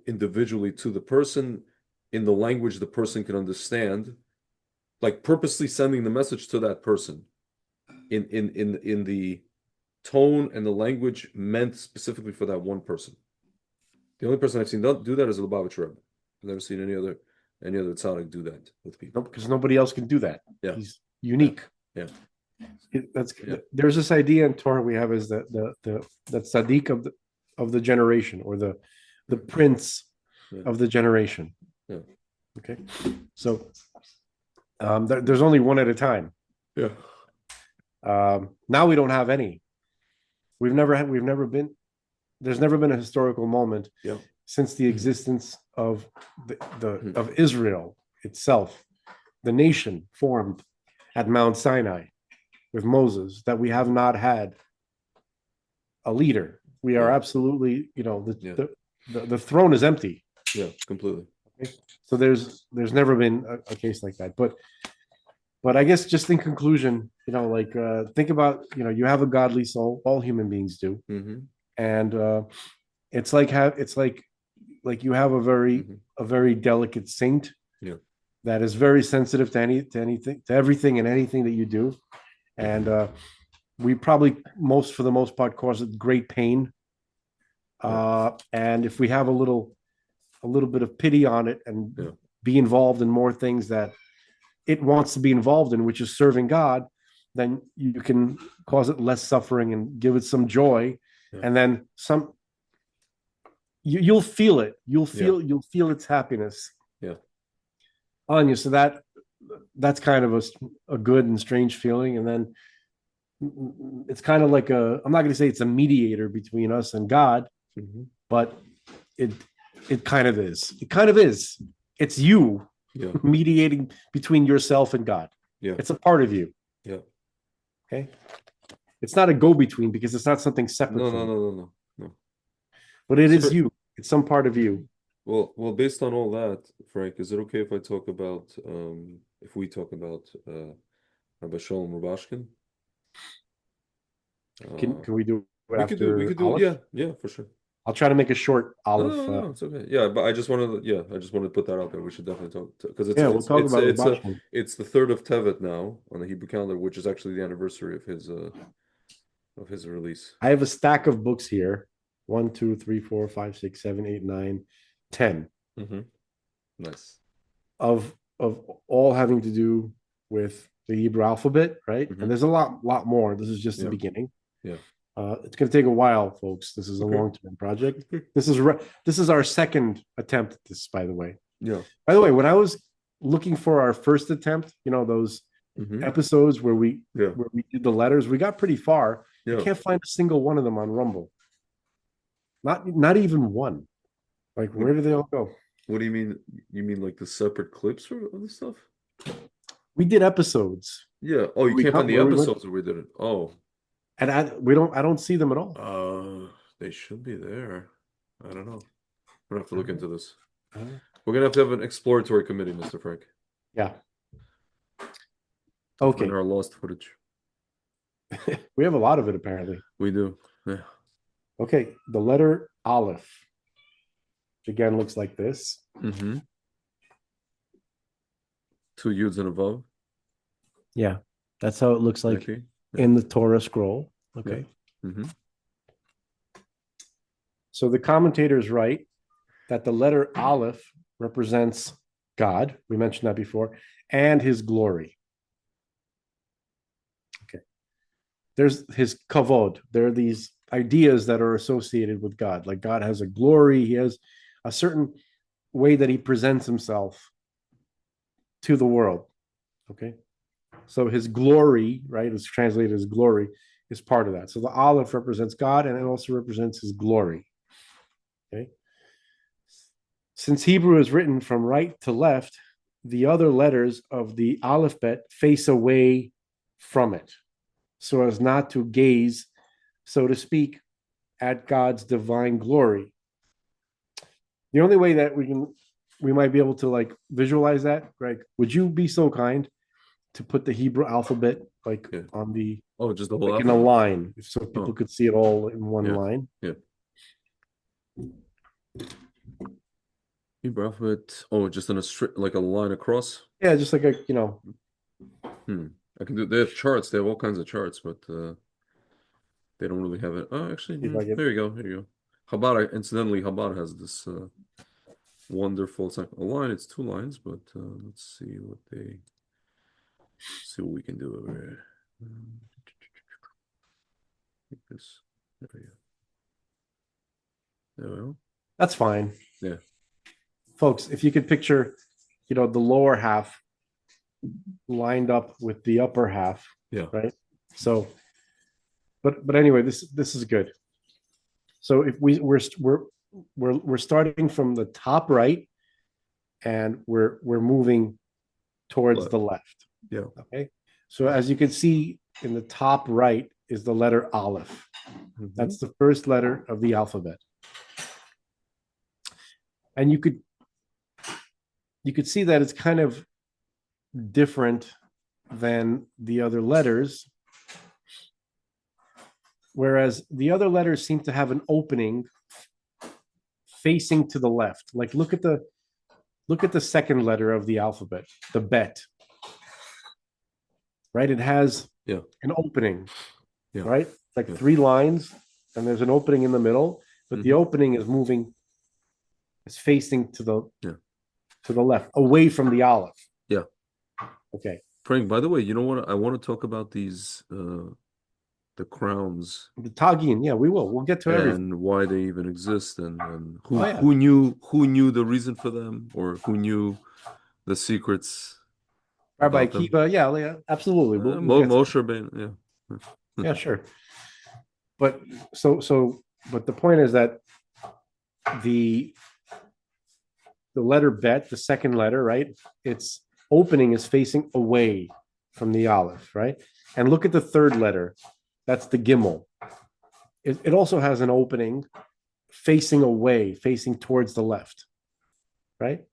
individually to the person in the language the person can understand, like purposely sending the message to that person in the tone and the language meant specifically for that one person. The only person I've seen do that is the Lubavitch Rebbe. I've never seen any other tzaddik do that with people. Nope, because nobody else can do that. Yeah, He's yeah, unique. yeah, That's yeah, there's this idea in Torah we have is that the tzaddik of the generation, or the prince yeah, of the generation. yeah, Okay, so there's only one at a time. yeah, Now we don't have any. We've never been. There's never been a historical moment yeah. since the existence of Hmm. of Israel itself, the nation formed at Mount Sinai with Moses, that we have not had a leader. We are Yeah, absolutely, yeah, the throne is empty. yeah, completely. Okay? So there's never been a case like that. But I guess just in conclusion, like think about, you have a godly soul. All human beings do, Hmm. and it's like you have Hmm. a very delicate saint Yeah, that is very sensitive to anything, to everything and anything that you do, and we probably for the most part cause it great pain. yeah, And if we have a little bit of pity on it and yeah, be involved in more things that it wants to be involved in, which is serving God, then you can cause it less suffering and give it some joy, yeah, and then you'll feel it. yeah, You'll feel its happiness yeah, on you. So that's kind of a good and strange feeling. And then it's kind of like I'm not going to say it's a mediator between us and God, hmm, but it it kind of is. It kind of is. It's you yeah, mediating between yourself and God. yeah, It's a part of you. yeah. Okay. It's not a go between because it's not something separate No, from no, you, no, no, no, no. but it is Sir, you. It's some part of you. well, based on all that, Frank, is it okay if if we talk about Rabbi Shalom Rubashkin? Uh, Can we do it we after could do, Aleph? yeah, yeah, for sure. I'll try to make a short No, Aleph. no, no, it's okay. Yeah, but I just wanted to put that out there. We should definitely talk because Yeah, we'll talk about Rubashkin. it's the third of Tevet now on the Hebrew calendar, which is actually the anniversary of his release. I have a stack of books here. One, two, three, four, five, six, seven, eight, nine, 10 Hmm. Nice. of all having to do with the Hebrew alphabet, right? And Hmm. there's a lot more. This is just the Yeah, beginning. yeah. It's going to take a while, folks. This is a Okay. long-term project. This is our second attempt at this, by the way. Yeah. By the way, when I was looking for our first attempt, those Hmm. episodes Yeah. where we did the letters, we got pretty far. I Yeah. can't find a single one of them on Rumble. Not even one. Like, What where did they all go? What do you mean? You mean like the separate clips for other stuff? We did episodes. Yeah. Oh, you We can't cut find the where we went, episodes where we did it. Oh, and I don't see them at all. they should be there. I don't know. We're gonna have to look into this. Uh, We're gonna have to have an exploratory committee, Mr. Frank, yeah. to find Okay. our lost footage. We have a lot of it apparently. We do. Yeah. Okay. The letter Aleph, which again looks like this. Mm-hmm. Two U's and a Vav. Yeah. That's how it looks like Okay. Yeah. in the Torah scroll. Yeah. Okay. Mm-hmm. So the commentators write that the letter Aleph represents God. We mentioned that before, and his glory. Okay. There's his kavod. There are these ideas that are associated with God. Like God has a glory, he has a certain way that he presents himself to the world. Okay. So his glory, right, is translated as glory, is part of that. So the Aleph represents God and it also represents his glory. Okay. Since Hebrew is written from right to left, the other letters of the alphabet face away from it so as not to gaze, so to speak, at God's divine glory. The only way that we might be able to like visualize that, Greg, would you be so kind to put the Hebrew alphabet like Yeah. on the Oh, just the whole like in a alphabet? line so people Oh, could see it all in one yeah. line? Yeah. Hebrew alphabet. Oh, just in a straight, like a line across. Yeah, just like a Hmm. I can do. They have charts. They have all kinds of charts, but they don't really have it. Oh, actually, see if I get there you go. Here you go. Chabad, incidentally, Chabad has this wonderful. It's like a line. It's two lines, but let's see what we can do over here. Like this. There we go. There we go. that's fine. Yeah. Folks, if you could picture, the lower half lined up with the upper half, Yeah. right? So, but anyway, this is good. So if we're starting from the top right, and we're moving towards Left. the left. Yeah. Okay. So as you can see in the top right is the letter Aleph. Hmm. That's the first letter of the alphabet. And you could see that it's kind of different than the other letters, whereas the other letters seem to have an opening facing to the left. Like look at the second letter of the alphabet, the bet, right? It has Yeah. an opening, Yeah. right? Like Yeah. three lines, and there's an opening in the middle, but the Hmm. opening is facing Yeah. to the left, away from the olive. Yeah. Okay. Frank, by the way, you know what? I want to talk about these the crowns The tagine, yeah, we will. We'll get to everything. and why they even exist and Oh who yeah. who knew the reason for them or who knew the secrets Rabbi about them. Akiva, yeah, yeah, absolutely. We'll get to Moshe Rabbeinu, yeah. yeah, sure. But but the point is that the the letter bet, the second letter, right? Its opening is facing away from the olive, right? And look at the third letter. That's the gimel. It also has an opening facing away, facing towards the left, right?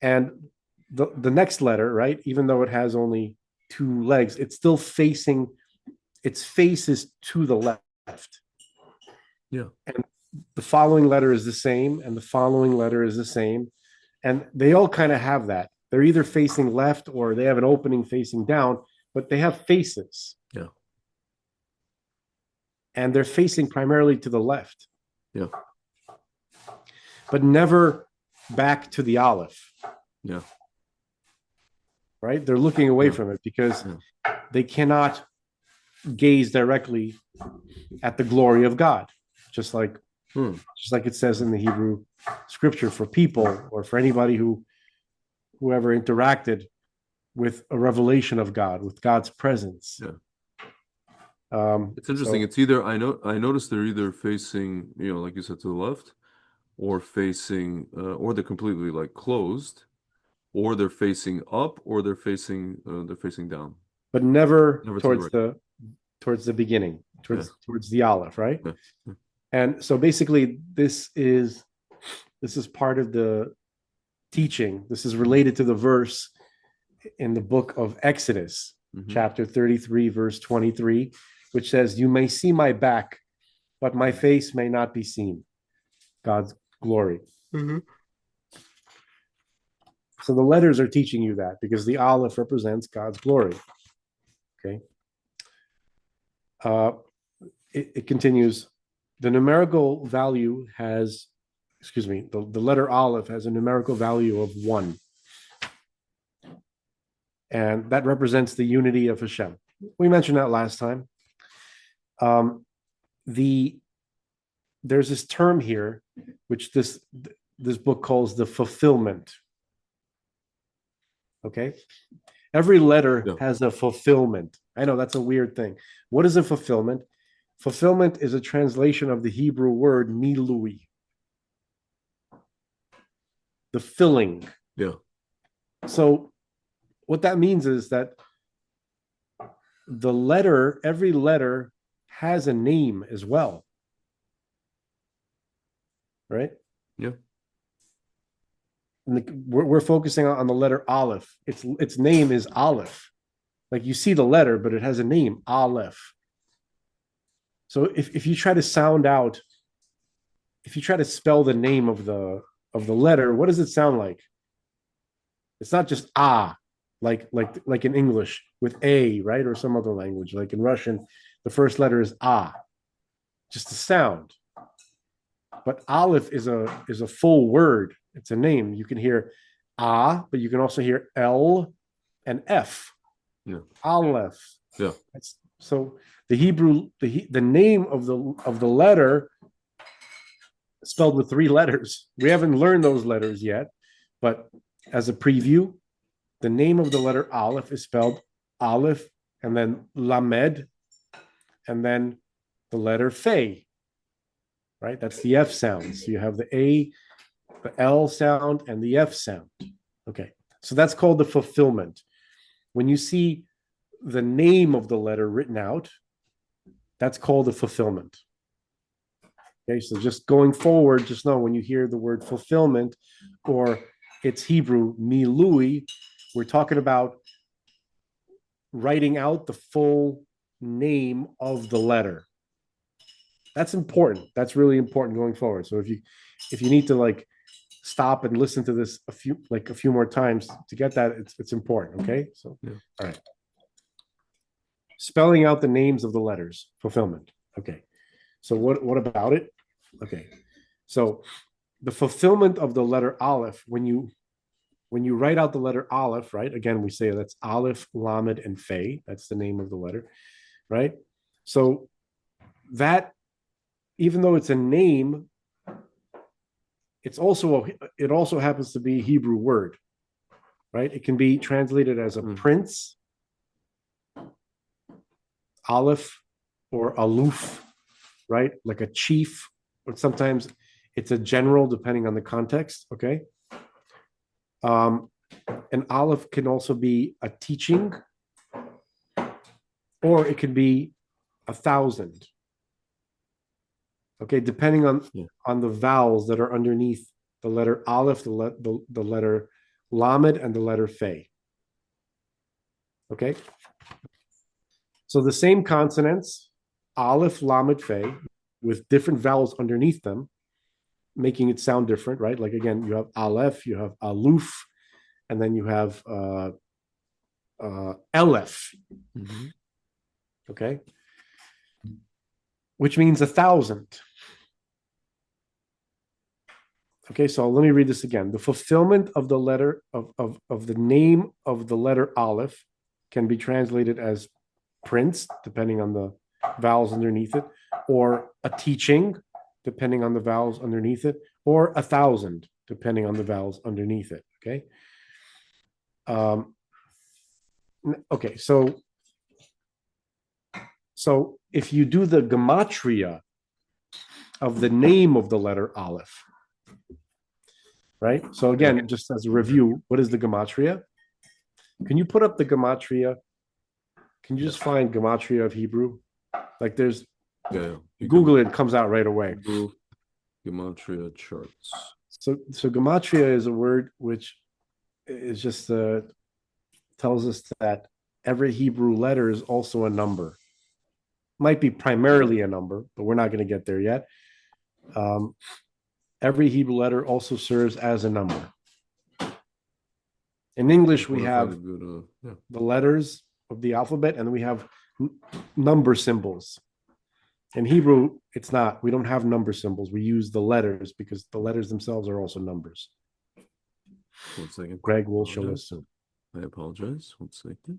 And the next letter, right? Even though it has only two legs, it's still facing, its face is to the left. Yeah. And the following letter is the same, and the following letter is the same. And they all kind of have that. They're either facing left or they have an opening facing down, but they have faces. Yeah. And they're facing primarily to the left, Yeah. but never back to the olive. Yeah. Right? They're looking away Yeah. from it because Yeah. they cannot gaze directly at the glory of God, just like Hmm. just like it says in the Hebrew scripture for people or for anybody whoever interacted with a revelation of God, with God's presence. Yeah. It's interesting. So, It's either I noticed they're either facing, like you said, to the left, or facing, or they're completely like closed, or they're facing up, or they're facing down. but never Never to the towards right. the beginning, Yeah. towards the olive, right? Yeah. Yeah. And so basically, this is part of the teaching. This is related to the verse in the book of Exodus, Hmm. chapter 33, verse 23, which says, "You may see my back, but my face may not be seen." God's glory. Hmm. So the letters are teaching you that because the olive represents God's glory. Okay. Uh, it continues. the numerical value has, excuse me, the letter Aleph has a numerical value of 1. And that represents the unity of Hashem. We mentioned that last time. There's this term here, which this book calls the fulfillment. Okay, every letter Yeah. has a fulfillment. I know that's a weird thing. What is a fulfillment? Fulfillment is a translation of the Hebrew word milui, the filling. Yeah. So what that means is that every letter has a name as well, right? Yeah. And we're focusing on the letter Aleph. Its name is Aleph. Like you see the letter, but it has a name, Aleph. So if you try to sound out, if you try to spell the name of the letter, what does it sound like? It's not just like in English with a, right, or some other language. Like in Russian, the first letter is just a sound. But Aleph is a full word. It's a name. You can hear but you can also hear L and F. Yeah. Aleph. Yeah. So the Hebrew, the name of the letter spelled with 3 letters. We haven't learned those letters yet, but as a preview, the name of the letter Aleph is spelled Aleph and then Lamed and then the letter Fe. Right? That's the F sound. So you have the A, the L sound, and the F sound. Okay. So that's called the fulfillment. When you see the name of the letter written out, that's called the fulfillment. Okay. So just going forward, just know when you hear the word fulfillment or it's Hebrew, milui, we're talking about writing out the full name of the letter. That's important. That's really important going forward. So if you need to like stop and listen to this a few more times to get that, it's important. Okay. So Yeah. all right. Spelling out the names of the letters, fulfillment. Okay. So what about it? Okay. So the fulfillment of the letter Aleph, when you write out the letter Aleph, right? Again, we say that's Aleph, Lamed, and Fe. That's the name of the letter, right? So that, even though it's a name, it also happens to be a Hebrew word, right? It can be translated as a prince, Aleph, or Aluf, right? Like a chief, or sometimes it's a general, depending on the context. Okay. An Aleph can also be a teaching, or it could be 1,000. Okay, depending on the vowels that are underneath the letter Aleph, the letter Lamed, and the letter Fe. Okay, so the same consonants, Aleph, Lamed, Fe, with different vowels underneath them, making it sound different, right? Like again, you have Aleph, you have Aluf, and then you have Elef. Mm-hmm. Okay, which means 1,000. Okay, so let me read this again. The fulfillment of the letter of the name of the letter Aleph can be translated as prince, depending on the vowels underneath it, or a teaching, depending on the vowels underneath it, or 1,000, depending on the vowels underneath it. Okay. Okay, so if you do the gematria of the name of the letter Aleph, right? So again, just as a review, what is the gematria? Can you put up the gematria? Can you just find gematria of Hebrew? Like there's, Google it, comes out right away. Hebrew gematria charts. So gematria is a word which is just tells us that every Hebrew letter is also a number. Might be primarily a number, but we're not going to get there yet. Every Hebrew letter also serves as a number. In English, we have the letters of the alphabet, and we have number symbols. In Hebrew, it's not. We don't have number symbols. We use the letters because the letters themselves are also numbers. 1 second. Greg will show us Apologize. soon. I apologize. 1 second.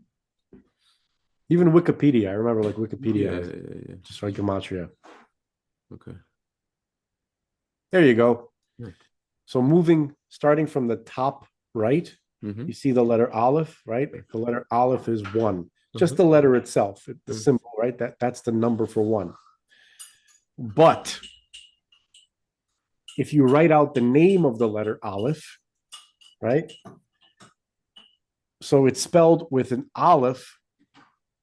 Even Wikipedia, I remember like Yeah, Wikipedia has yeah, yeah, yeah. just like gematria. Okay. There you go. Yeah. So starting from the top right, Mm-hmm. you see the letter Aleph, right? Yeah. The letter Aleph is one. Just Uh-huh. the letter itself, the Yeah. symbol, right? That's the number for one. But if you write out the name of the letter Aleph, right? So it's spelled with an Aleph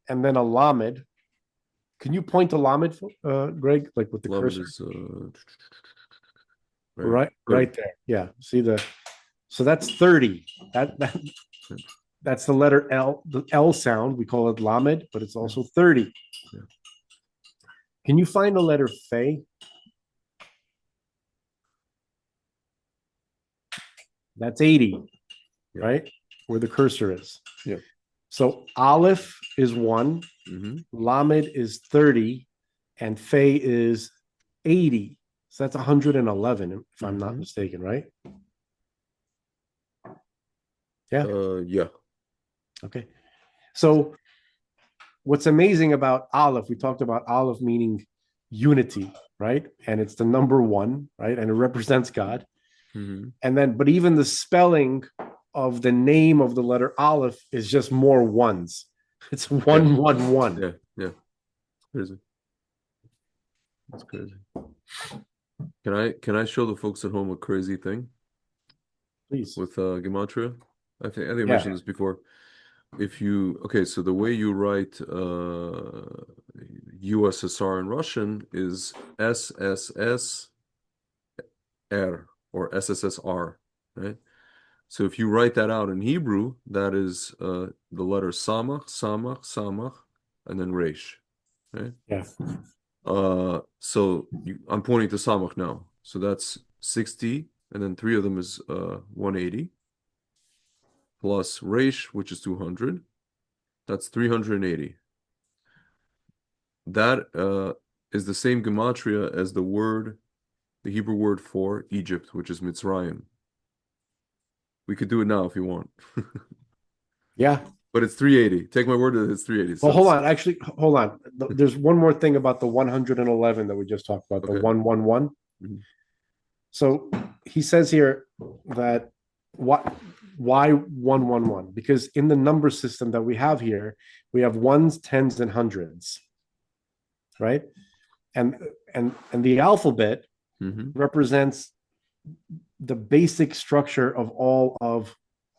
and then a Lamed. Can you point to Lamed, Greg, like with the Love it cursor? is right here. Right, 30. right there. Yeah. See so that's 30. That Yeah. that's the letter L, the L sound. We call it Lamed, but it's Yeah. also 30. Yeah. Can you find the letter Fe? That's 80, Yeah. right? Where the cursor is. Yeah. So Aleph is one, Mm-hmm. Lamed is 30, and Fe is 80. So that's 111, if I'm not Mm-hmm. mistaken, right? Yeah. Yeah. Okay. So what's amazing about Aleph, we talked about Aleph meaning unity, right? And it's the number one, right? And it represents God. Mm-hmm. And then, but even the spelling of the name of the letter Aleph is just more ones. It's Yeah. 111. Yeah. Yeah. Crazy. That's crazy. Can I show the folks at home a crazy thing Please. with gematria? I think I Yeah. mentioned this before. If you okay, so the way you write USSR in Russian is SSSR or SSSR, right? So if you write that out in Hebrew, that is the letter Samach, Samach, Samach, and then Resh, right? Yeah. I'm pointing to Samach now. So that's 60, and then three of them is 180 plus Resh, which is 200. That's 380. That is the same gematria as the Hebrew word for Egypt, which is Mitzrayim. We could do it now if you want. Yeah. But it's 380. Take my word that it's 380. Well, So hold it's on. Actually, hold on. There's one more thing about the 111 that we just talked about, the okay. 111. Mhm. So he says here that what why 111? Because in the number system that we have here, we have ones, tens, and hundreds, right? And and the alphabet Mhm. represents the basic structure of all of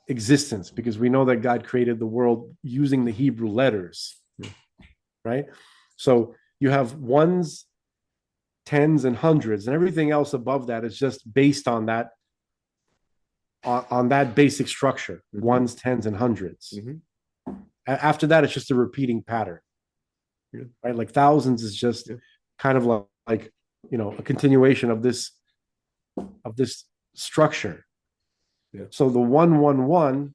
existence because we know that God created the world using the Hebrew letters, Yeah. right? So you have ones, tens, and hundreds, and everything else above that is just based on that basic structure: Mhm. ones, tens, and hundreds. Mhm. After that, it's just a repeating pattern, Yeah. right? Like thousands is just Yeah. kind of like a continuation of this structure. Yeah. So the 111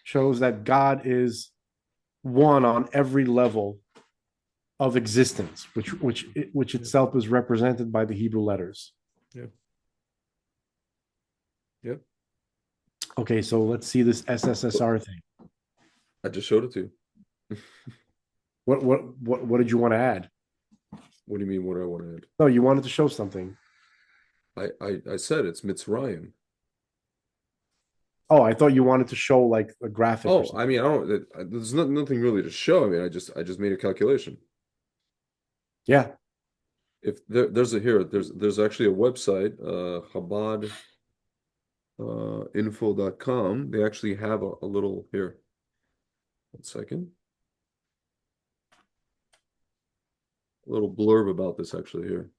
shows that God is one on every level of existence, which Yeah. itself is represented by the Hebrew letters. Yeah. Yeah. Okay, so let's see this But SSSR thing. I just showed it to you. What did you want to add? What do you mean? What do I want to add? No, you wanted to show something. I said it's Mitzrayim. Oh, I thought you wanted to show like a graphic or Oh, something. I mean, I don't. There's nothing really to show. I mean, I just made a calculation. Yeah, If there's a here, there's actually a website, Chabad info.com. They actually have a little here. 1 second. A little blurb about this actually here.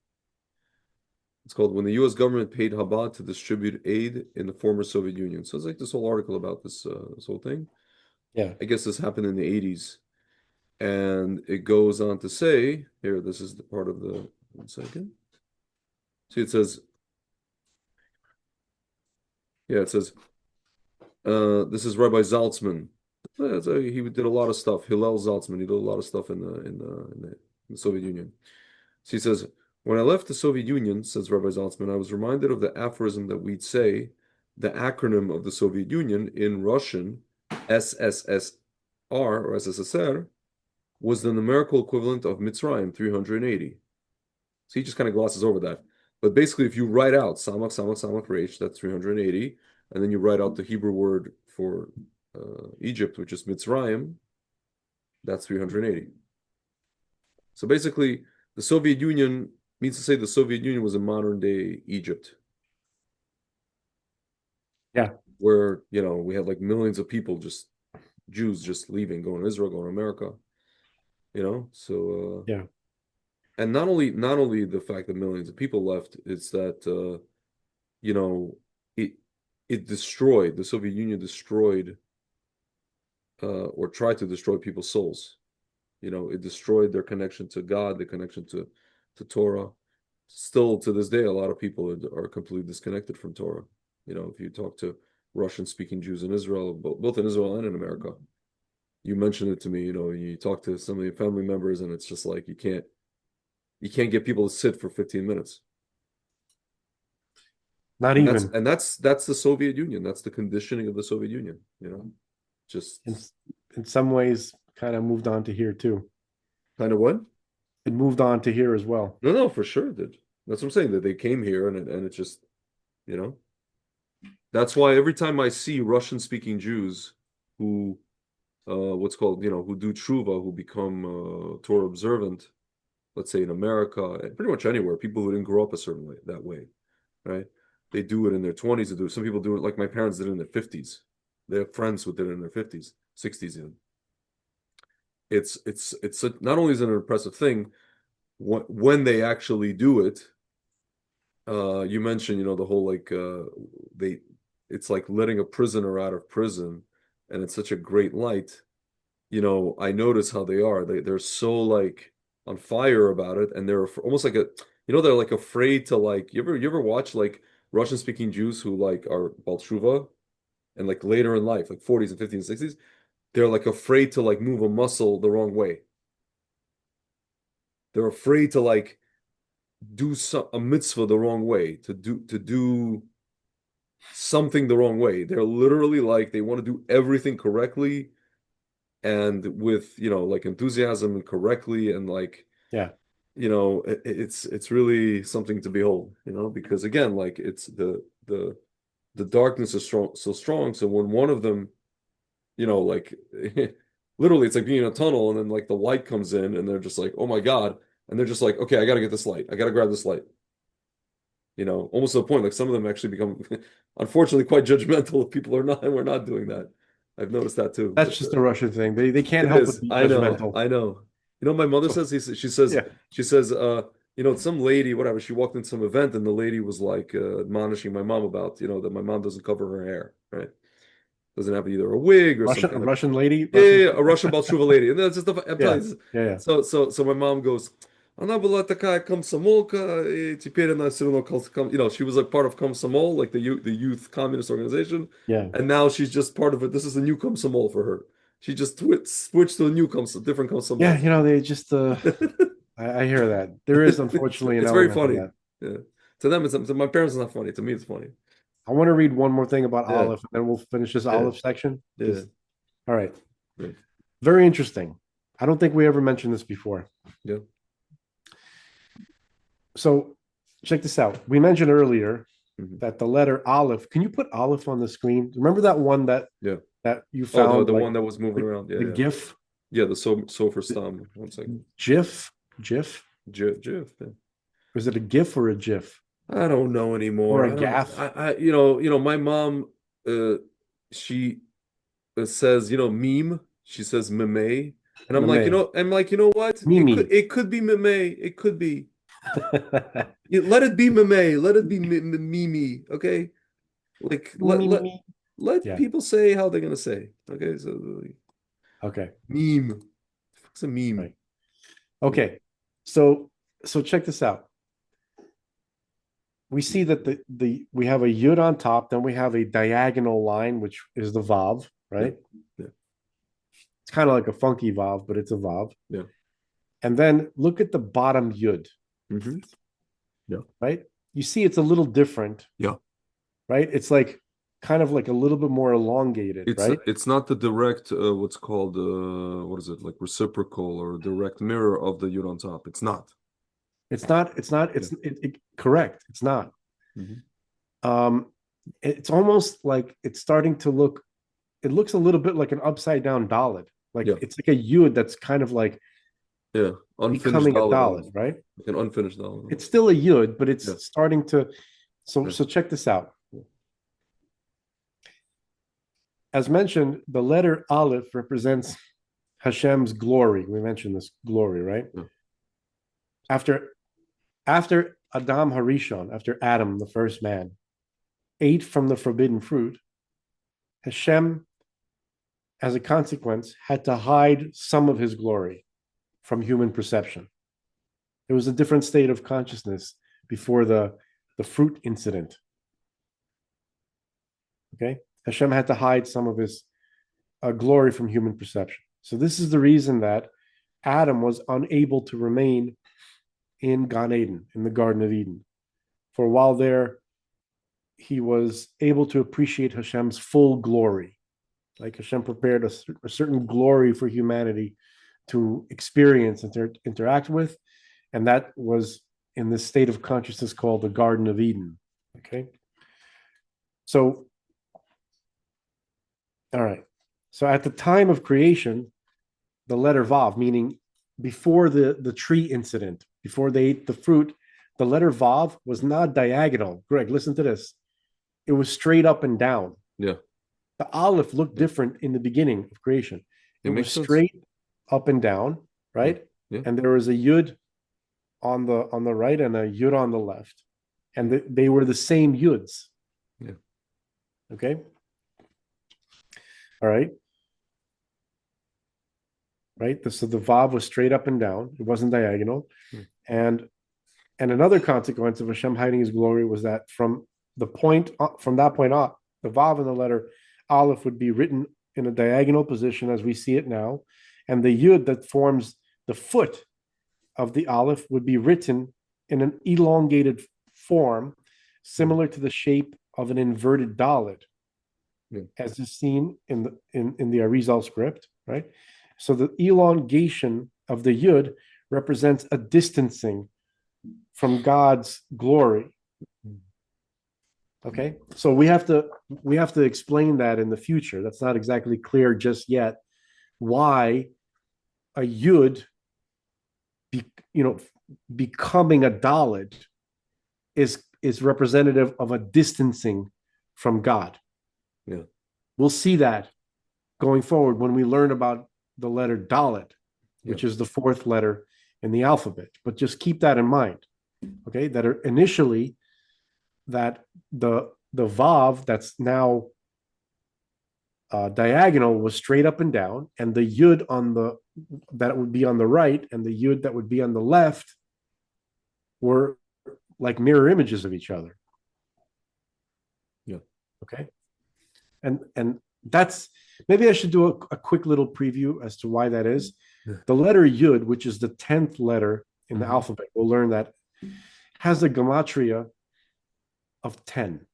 It's called When the US Government Paid Chabad to Distribute Aid in the Former Soviet Union. So it's like this whole article about this whole thing. yeah, I guess this happened in the 80s. And it goes on to say, here, this is the part of the 1 second. See, it says, yeah, it says, this is Rabbi Zaltzman. He did a lot of stuff. Hillel Zaltzman. He did a lot of stuff in the Soviet Union. She says, when I left the Soviet Union, says Rabbi Zaltzman, I was reminded of the aphorism that we'd say the acronym of the Soviet Union in Russian, SSSR or SSSR, was the numerical equivalent of Mitzrayim, 380. So he just kind of glosses over that. But basically, if you write out Samach, Samach, Samach, Resh, that's 380, and then you write out the Hebrew word for Egypt, which is Mitzrayim, that's 380. So basically, the Soviet Union means to say the Soviet Union was a modern day Egypt, Yeah. where, we had like millions of people, just Jews just leaving, going to Israel, going to America, So, Yeah. and not only the fact that millions of people left, it's that you know, it it destroyed, the Soviet Union destroyed or tried to destroy people's souls. It destroyed their connection to God, the connection to Torah. Still to this day, a lot of people are completely disconnected from Torah. If you talk to Russian speaking Jews in Israel, both in Israel and in America, you mentioned it to me, you talk to some of your family members and it's just like you can't get people to sit for 15 minutes. Not And that's even and that's the Soviet Union. That's the conditioning of the Soviet Union, just in in some ways kind of moved on to here too. kind of what? It moved on to here as well. No, no, for sure, dude. That's what I'm saying. That they came here and it just, you know, that's why every time I see Russian speaking Jews who what's called, who do tshuva, who become Torah observant, let's say in America, and pretty much anywhere, people who didn't grow up a certain way, that way, right? They do it in their 20s. They do it. Some people do it like my parents did it in their 50s. They have friends who did it in their 50s, 60s even. Not only is it an impressive thing when they actually do it. You mentioned, the whole like they it's like letting a prisoner out of prison, and it's such a great light. I notice how they are. They're so like on fire about it, and they're almost like they're like afraid to like. You ever watch like Russian speaking Jews who like are Bal Tshuva, and like later in life, like 40s and 50s and 60s, they're like afraid to like move a muscle the wrong way. They're afraid to like do a mitzvah the wrong way, to do something the wrong way. They're literally like they want to do everything correctly and with, like enthusiasm and correctly and like, Yeah. it's really something to behold, because again, like it's the darkness is strong, so strong. So when one of them, like literally it's like being in a tunnel and then like the light comes in and they're just like, oh my God. And they're just like, okay, I got to get this light. I got to grab this light. Almost to the point like some of them actually become unfortunately quite judgmental if people are not we're not doing that. I've noticed that too, That's but just a Russian thing. They can't it help but is. be I know, judgmental. I know. My mother So says she says yeah. some lady, whatever, she walked into some event and the lady was like admonishing my mom about, that my mom doesn't cover her hair, right? Doesn't have either a wig or some Russian a kind of Russian lady, yeah, yeah, Russian. yeah, a Russian Balshuva lady. And that's just I'm Yeah. telling you. Yeah, yeah. So my mom goes, она была такая комсомолка, и теперь она все равно, she was like part of Komsomol, like the youth communist organization, Yeah. and now she's just part of it. This is a new Komsomol for her. She just switched to a new different Yeah, Komsomol. they just I hear that. There is unfortunately an It's very element of funny. that. Yeah. To them, to my parents, it's not funny. To me, it's funny. I want to read one more thing about Yeah, Olive, and then we'll finish this yeah, Olive section. yeah, Because all right. yeah, Very interesting. I don't think we ever mentioned this before. yeah. So check this out. We mentioned earlier Mhm. that the letter Aleph, can you put Aleph on the screen? Remember that one Yeah. that you Oh, the found the like one that was moving around. Yeah, the yeah. GIF, Yeah, the Sofer Stam. One second. GIF? GIF. Yeah. Was it a GIF or a GIF? I don't know Or anymore. a I don't. gaff? My mom. Uh, she says, meme. She says meme, and Meme. I'm like, you know what? Mimi. It could be meme. It could be. Let it be meme. Let it be meme. Okay. Like Mimi. let Yeah. people say how they're gonna say. Okay. So like, Okay. meme. It's a meme. Right. Okay. So check this out. We see that the we have a yud on top, then we have a diagonal line, which is the vav, Yeah. right? Yeah. It's kind of like a funky vav, but it's a vav. Yeah. And then look at the bottom yud. Hmm. Yeah. right? You see, it's a little different, Yeah. right? It's like kind of like a little bit more elongated, right? It's not the direct what's called what is it like reciprocal or direct mirror of the yud on top. It's not. It's Yeah. correct. It's not. Hmm. Um, it's almost like it's starting to look, it looks a little bit like an upside down Dalet. Like Yeah. it's like a yud that's kind of like Yeah. Unfinished becoming a dollar Dalet, almost. right? Like an unfinished dollar It's almost. still a yud, but Yeah. it's starting to. So Yeah. so check this out. Yeah. As mentioned, the letter Aleph represents Hashem's glory. We mentioned this glory, right? Yeah. After after Adam Harishon, after Adam, the first man, ate from the forbidden fruit, Hashem, as a consequence, had to hide some of his glory from human perception. It was a different state of consciousness before the fruit incident. Okay. Hashem had to hide some of his glory from human perception. So, this is the reason that Adam was unable to remain in Gan Eden, in the Garden of Eden. For a while there, he was able to appreciate Hashem's full glory. Like Hashem prepared a certain glory for humanity to experience and to interact with. And that was in this state of consciousness called the Garden of Eden. Okay. So, all right. So at the time of creation, the letter Vav, meaning before the tree incident, before they ate the fruit, the letter Vav was not diagonal. Greg, listen to this. It was straight up and down. Yeah. The Aleph looked Yeah. different in the beginning of creation. It It was makes sense. straight up and down, Yeah. right? Yeah. And there was a Yud on the right and a Yud on the left. And Yeah. they were the same Yuds. Yeah. Okay. All right. Right. So the Vav was straight up and down. It wasn't diagonal. Yeah. And another consequence of Hashem hiding his glory was that from that point on, the Vav in the letter Aleph would be written in a diagonal position as we see it now. And the Yud that forms the foot of the Aleph would be written in an elongated form, Mm. similar to the shape of an inverted Dalet, Yeah. as is seen in the Arizal script, right? So the elongation of the Yud represents a distancing from God's glory. Mm. Okay, so we have to explain that in the future. That's not exactly clear just yet. Why a Yud, be, you know, becoming a Dalet is representative of a distancing from God. Yeah. We'll see that going forward when we learn about the letter Dalet, Yeah. which is the fourth letter in the alphabet. But just keep that in mind, okay? That are initially that the Vav that's now diagonal was straight up and down, and the Yud on the that would be on the right and the Yud that would be on the left were like mirror images of each other. Yeah. Okay. And that's, maybe I should do a quick little preview as to why that is. Yeah. The letter Yud, which is the 10th letter in the Mhm. alphabet, we'll learn that, has a gematria of 10.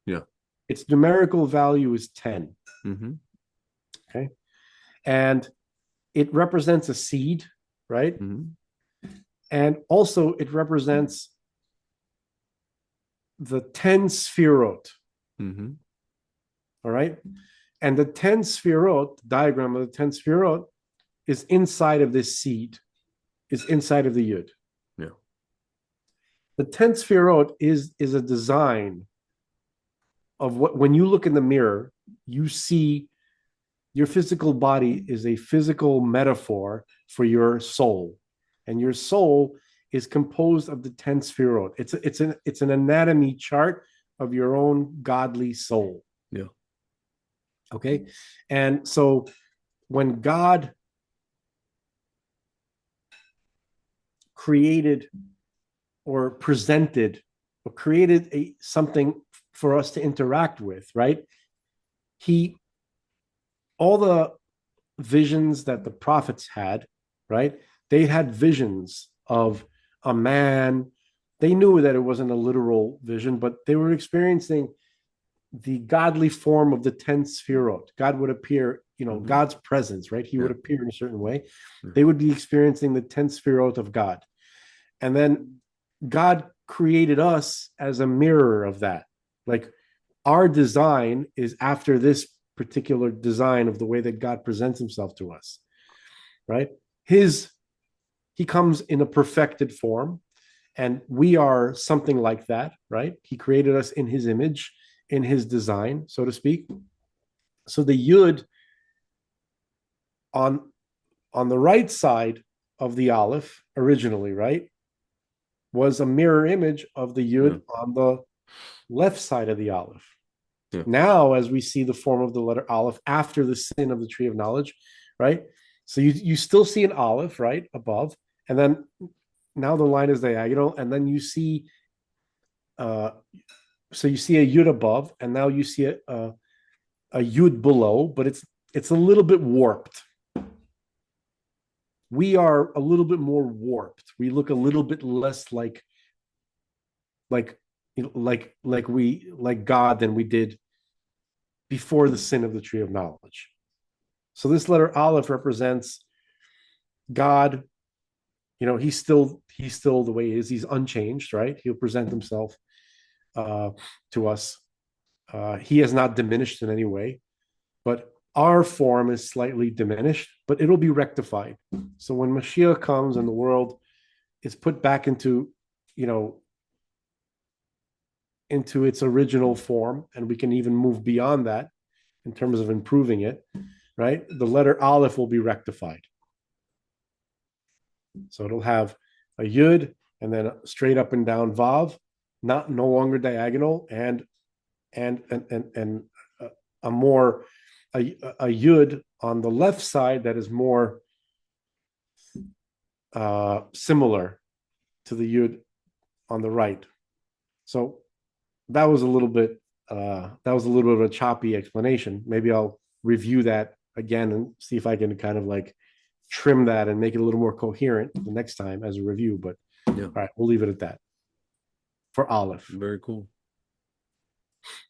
Yeah. Its numerical value is 10. Hmm. Okay. And it represents a seed, right? Hmm. And also it represents the 10 sphirot. Hmm. All right. And the 10 sphirot, diagram of the 10 sphirot, is inside of this seed, is inside of the Yud. Yeah. The 10 sphirot is a design of what, when you look in the mirror, you see your physical body is a physical metaphor for your soul. And your soul is composed of the 10 sphirot. It's an anatomy chart of your own godly soul. Yeah. Okay. And so when God created or presented or created something for us to interact with, right? All the visions that the prophets had, right? They had visions of a man. They knew that it wasn't a literal vision, but they were experiencing the godly form of the 10 sphirot. God would appear, Hmm. God's presence, right? He would Yeah. appear in a certain way. Yeah. They would be experiencing the 10 sphirot of God. And then God created us as a mirror of that. Like our design is after this particular design of the way that God presents himself to us, right? His he comes in a perfected form, and we are something like that, right? He created us in his image, in his design, so to speak. So the yud on the right side of the aleph originally, right, was a mirror image of the Yeah. yud on the left side of the aleph. Yeah. Now, as we see the form of the letter aleph after the sin of the tree of knowledge, right? So you still see an aleph, right, above, and then now the line is diagonal, and then you see uh, so you see a yud above, and now you see a yud below, but it's a little bit warped. We are a little bit more warped. We look a little bit less like like God than we did before the sin of the tree of knowledge. So this letter Aleph represents God. He's still the way he is. He's unchanged, right? He'll present himself uh, to us. He has not diminished in any way, but our form is slightly diminished, but it'll be rectified. So when Mashiach comes and the world is put back you know, into its original form, and we can even move beyond that in terms of improving it, right? The letter Aleph will be rectified. So it'll have a Yud and then straight up and down Vav, not no longer diagonal, and a more a Yud on the left side that is more similar to the Yud on the right. So that was a little bit of a choppy explanation. Maybe I'll review that again and see if I can kind of like trim that and make it a little more coherent the next time as a review. But Yeah. all right, we'll leave it at that for Aleph. Very cool.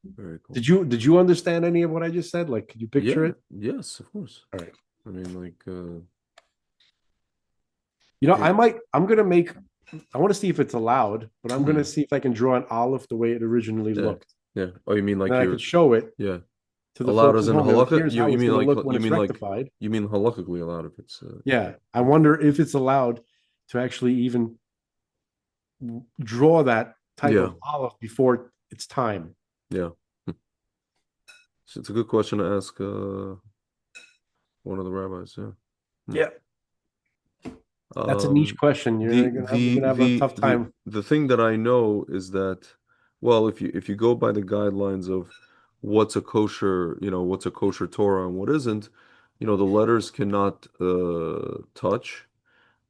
Very cool. Did you understand any of what I just said? Like, could you picture Yeah. it? Yes, of course. All right. I mean, like, I it, might. I'm gonna make. I want to see if it's allowed, but I'm gonna hmm, see if I can draw an Aleph the way it originally yeah. looked, Yeah. Oh, you mean and like then I you're, could show it yeah. to the Allowed folks as at in home. Be like, halakha? here's how You it's mean gonna like, look when it's rectified. you mean halakhically allowed if it's, Yeah, I wonder if it's allowed to actually even draw that type yeah. of Aleph before it's time. Yeah. So it's a good question to ask, one of the rabbis. Yeah. Hmm. Yeah, that's a niche question. You're gonna have a tough time. The thing that I know is that, well, if you go by the guidelines of what's a kosher, what's a kosher Torah and what isn't, the letters cannot touch,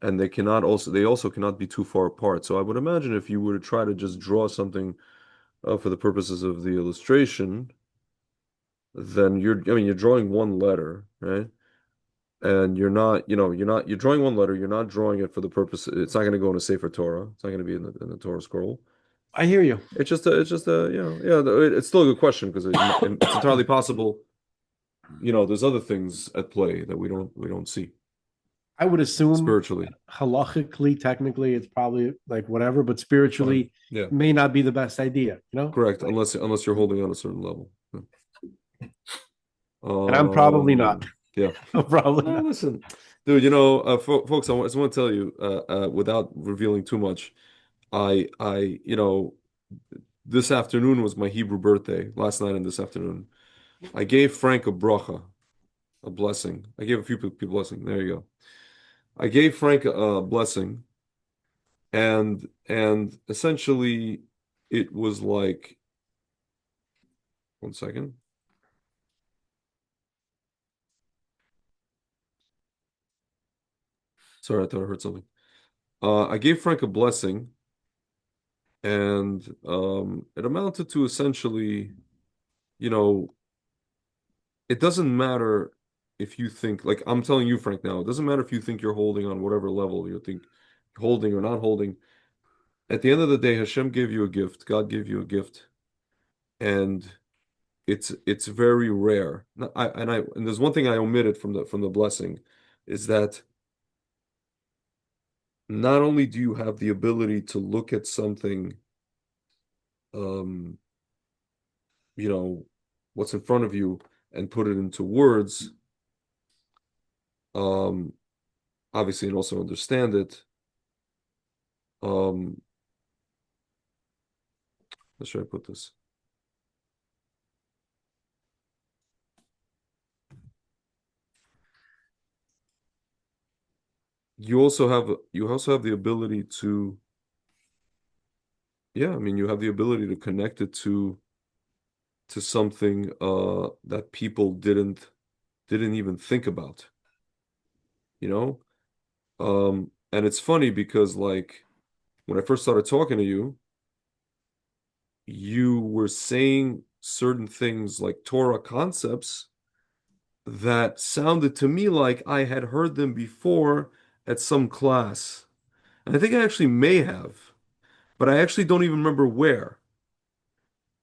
and they also cannot be too far apart. So I would imagine if you were to try to just draw something for the purposes of the illustration, then I mean, you're drawing one letter, right? And you're drawing one letter, you're not drawing it for the purpose, it's not going to go in a Sefer Torah, it's not going to be in the Torah scroll. I hear you. It's still a good question because it's entirely possible, there's other things at play that we don't see I would assume spiritually. halachically, technically, it's probably like whatever, but Fine. spiritually Yeah, may not be the best idea. correct. Like, Unless you're holding on a certain level. Yeah. and I'm probably not. Yeah. I'm probably No, not. listen, dude, folks, I just want to tell you, without revealing too much, this afternoon was my Hebrew birthday, last night and this afternoon. I gave Frank a bracha, a blessing. I gave a few people blessing. There you go. I gave Frank a blessing, and essentially it was like, one second. Sorry, I thought I heard something. I gave Frank a blessing, and it amounted to essentially, you know, it doesn't matter if you think, like I'm telling you, Frank, now, it doesn't matter if you think you're holding on whatever level you think holding or not holding. At the end of the day, Hashem gave you a gift. God gave you a gift, and it's very rare. And there's one thing I omitted from the blessing, is that not only do you have the ability to look at something, um, you know, what's in front of you and put it into words, um, obviously, and also understand it. Um, how should I put this? You also have the ability to, yeah, I mean, you have the ability to connect it to something that people didn't even think about, you know? And it's funny because like when I first started talking to you, you were saying certain things like Torah concepts that sounded to me like I had heard them before at some class. And I think I actually may have, but I actually don't even remember where.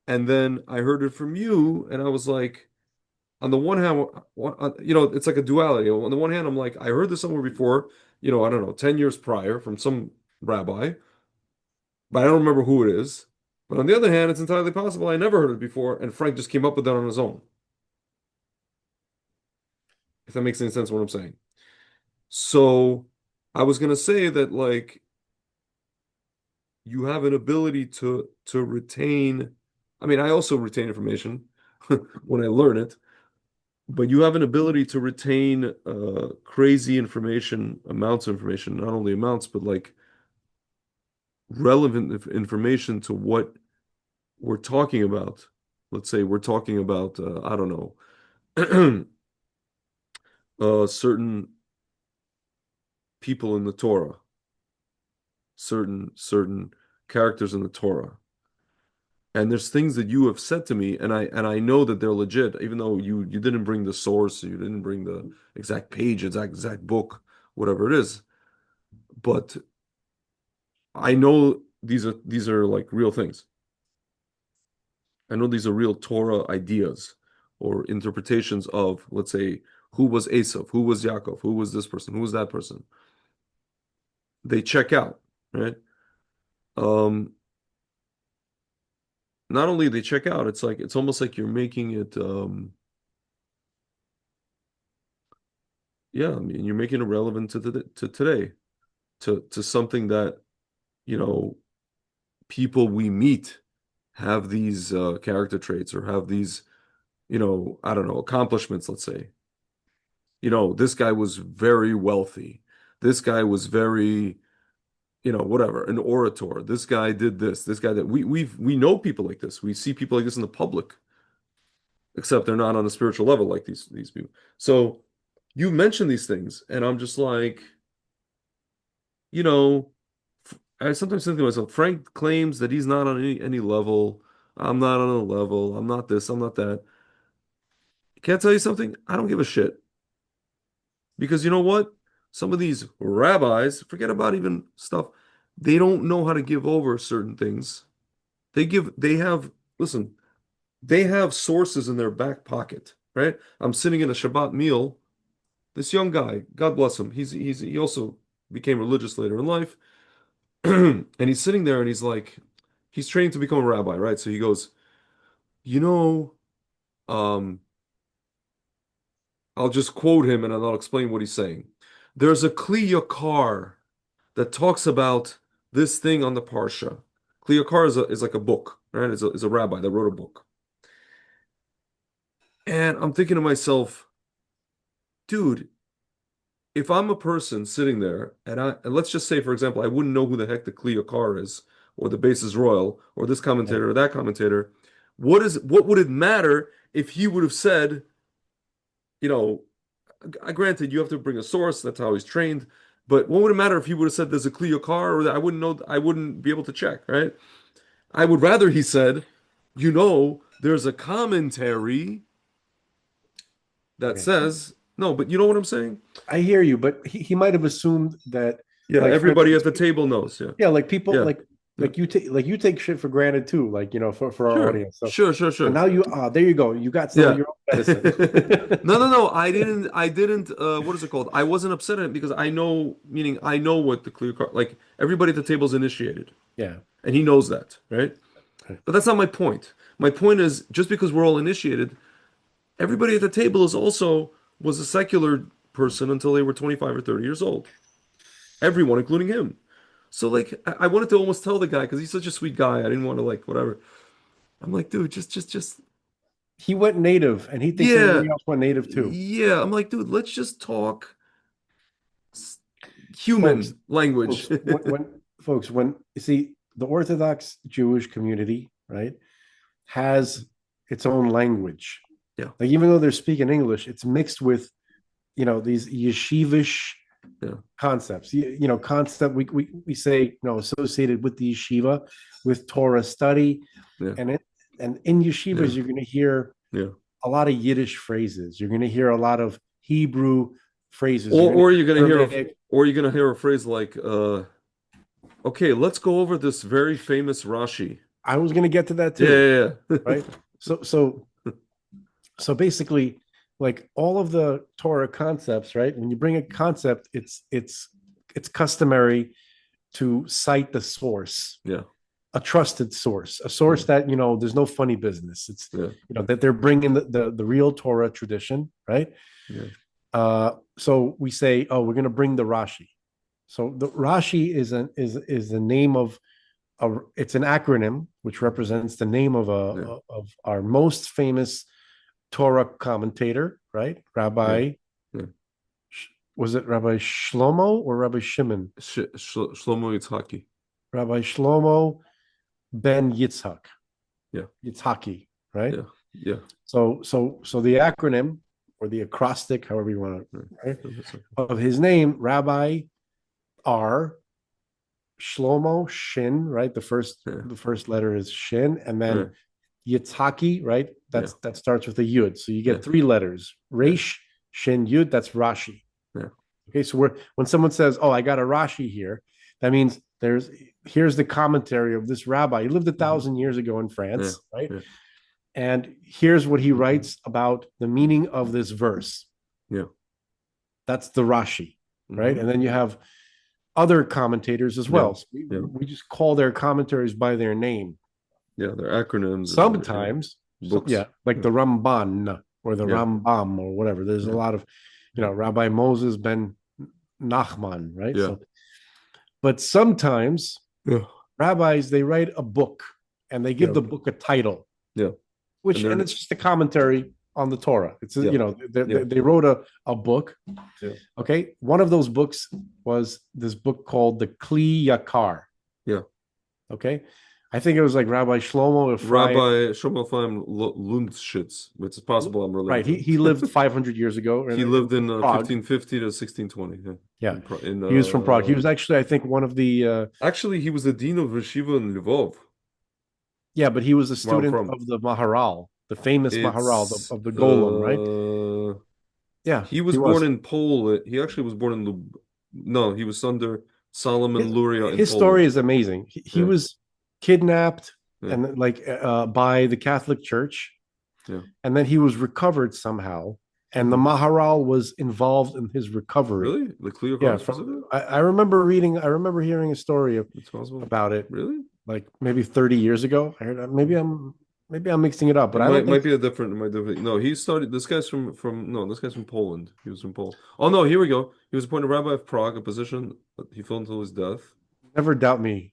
And then I heard it from you, and I was like, on the one hand, it's like a duality. On the one hand, I'm like, I heard this somewhere before, I don't know, 10 years prior from some rabbi, but I don't remember who it is. But on the other hand, it's entirely possible I never heard it before, and Frank just came up with that on his own, if that makes any sense what I'm saying. So I was gonna say that like you have an ability to retain. I mean, I also retain information when I learn it, but you have an ability to retain crazy information, amounts of information, not only amounts, but like relevant information to what we're talking about. Let's say we're talking about, I don't know, certain people in the Torah, certain characters in the Torah. And there's things that you have said to me, and I know that they're legit, even though you didn't bring the source, you didn't bring the exact page, exact book, whatever it is. But I know these are like real things. I know these are real Torah ideas or interpretations of, let's say, who was Esav, who was Yaakov, who was this person, who was that person. They check out, right? Um, Not only they check out, it's like it's almost like you're making it, yeah, I mean, you're making it relevant to today, to something that, you know, people we meet have these character traits or have these, I don't know, accomplishments, let's say. This guy was very wealthy. This guy was very, whatever, an orator. This guy did this. This guy that we know people like this. We see people like this in the public, except they're not on a spiritual level like these people. So you mention these things, and I'm just like, you know, I sometimes think to myself, Frank claims that he's not on any level. I'm not on a level. I'm not this. I'm not that. Can't I tell you something? I don't give a shit. Because you know what? Some of these rabbis, forget about even stuff, they don't know how to give over certain things. Listen, they have sources in their back pocket, right? I'm sitting in a Shabbat meal. This young guy, God bless him, he also became religious later in life. And he's sitting there and he's training to become a rabbi, right? So he goes, you know, um, I'll just quote him and then I'll explain what he's saying. There's a Kli Yakar that talks about this thing on the Parsha. Kli Yakar is like a book, right? It's a rabbi that wrote a book. And I'm thinking to myself, dude, if I'm a person sitting there and let's just say, for example, I wouldn't know who the heck the Kli Yakar is, or the Basis Royal, or this Right. commentator or that commentator, what would it matter if he would have said, you know, granted, you have to bring a source. That's how he's trained. But what would it matter if he would have said there's a Clio car or that I wouldn't know, I wouldn't be able to check, right? I would rather he said, there's a commentary that Okay. says, no, but you know what I'm saying? I hear you, but he might have assumed that Yeah, Like for everybody instance, at the table knows. Yeah. yeah, like people Yeah. Yeah. like you take shit for granted too, like for our Sure. audience. So Sure. now you there you go. You got some of Yeah. your own medicine. No. I didn't what is it called? I wasn't upset at it because I know, meaning I know what the clear card, like everybody at the table is initiated Yeah. and he knows that, right? But that's not my point. My point is just because we're all initiated, everybody at the table is also was a secular person until they were 25 or 30 years old. Everyone, including him. So like I wanted to almost tell the guy because he's such a sweet guy. I didn't want to like whatever. I'm like, dude, just He went native and he thinks yeah, everybody else went native too. yeah. I'm like, dude, let's just talk s- Folks, human language. when you see the Orthodox Jewish community, right, has its own language. Yeah, Like even though they're speaking English, it's mixed with these yeshivish yeah, concepts. Concept we say associated with the yeshiva, with Torah study, yeah, and in yeshivas yeah, you're going to hear yeah. a lot of Yiddish phrases. You're going to hear a lot of Hebrew phrases. You're Or going to or you're hear gonna hear a Aramaic. or you're gonna hear a phrase like, okay, let's go over this very famous Rashi. I was going to get to that Yeah, too, yeah, right? So basically, like all of the Torah concepts, right? When you bring a concept, it's customary to cite the source, yeah, a trusted source, a yeah, source that there's no funny business. It's yeah, that they're bringing the real Torah tradition, right? yeah, So we say, oh, we're going to bring the Rashi. So the Rashi is the name of it's an acronym which represents the name of yeah, of our most famous Torah commentator, right? yeah, Rabbi, yeah. was it Rabbi Shlomo or Rabbi Shimon? Shlomo Yitzhaki. Rabbi Shlomo ben Yitzhak, Yeah, Yitzhaki, right? yeah, yeah. So the acronym or the acrostic, however you want to, Yeah. right, That's okay. of his name, Rabbi R. Shlomo Shin, right? Yeah, The first letter is Shin, and yeah, then Yitzhaki, right? yeah, That starts with a Yud. So you yeah, get three letters: yeah, Resh, Shin, Yud. That's Rashi. yeah, Okay, so when someone says, "Oh, I got a Rashi here," that means here's the commentary of this rabbi. He lived a hmm, thousand years ago in yeah, France, right? yeah, And here's what he writes about the meaning of this verse. yeah. That's the Rashi, right? Hmm. And then you have other commentators as Yeah, well. So yeah, we just call their commentaries by their name. yeah. They're acronyms and yeah, Sometimes, books. yeah, like Yeah, the Ramban or the yeah, Rambam or whatever. There's a yeah, lot of, yeah, Rabbi Moses ben Nachman, right? yeah, But sometimes yeah, rabbis they write a book and they give yeah, the book a title, yeah. And and they're it's just a commentary on the Torah. It's yeah, yeah, they wrote a book. yeah, Okay, one of those books was this book called the Kli Yakar. yeah. Okay, I think it was like Rabbi Shlomo Ephraim. Rabbi Shlomo Lundschitz. It's possible I'm Right, related to he him. lived 500 years ago He lived in in Prague. 1550 to 1620. Yeah, Yeah, in, Pro- in he was from Prague. He was actually, I think, one of the actually he was the dean of Yeshiva in Lvov, yeah, but he was a where I'm student from. of the Maharal, the famous Maharal It's of the Golem, right? Yeah, he was he born was. in Poland. He actually was born in no, he was under Solomon His, Luria in his story Poland. is amazing. He Yeah, was kidnapped yeah, and by the Catholic Church, yeah. and then he was recovered somehow, and the Hmm. Maharal was involved in his recovery. Really? The clear Yeah, card specifically? I remember reading, I remember hearing a story It's possible. about it Really? like maybe 30 years ago. I heard maybe I'm mixing it up, but It I don't think might be a different. It might be, no, he started. This guy's from no. This guy's from Poland. He was from Poland. Oh no, here we go. He was appointed rabbi of Prague, a position that he filled until his death. never doubt me.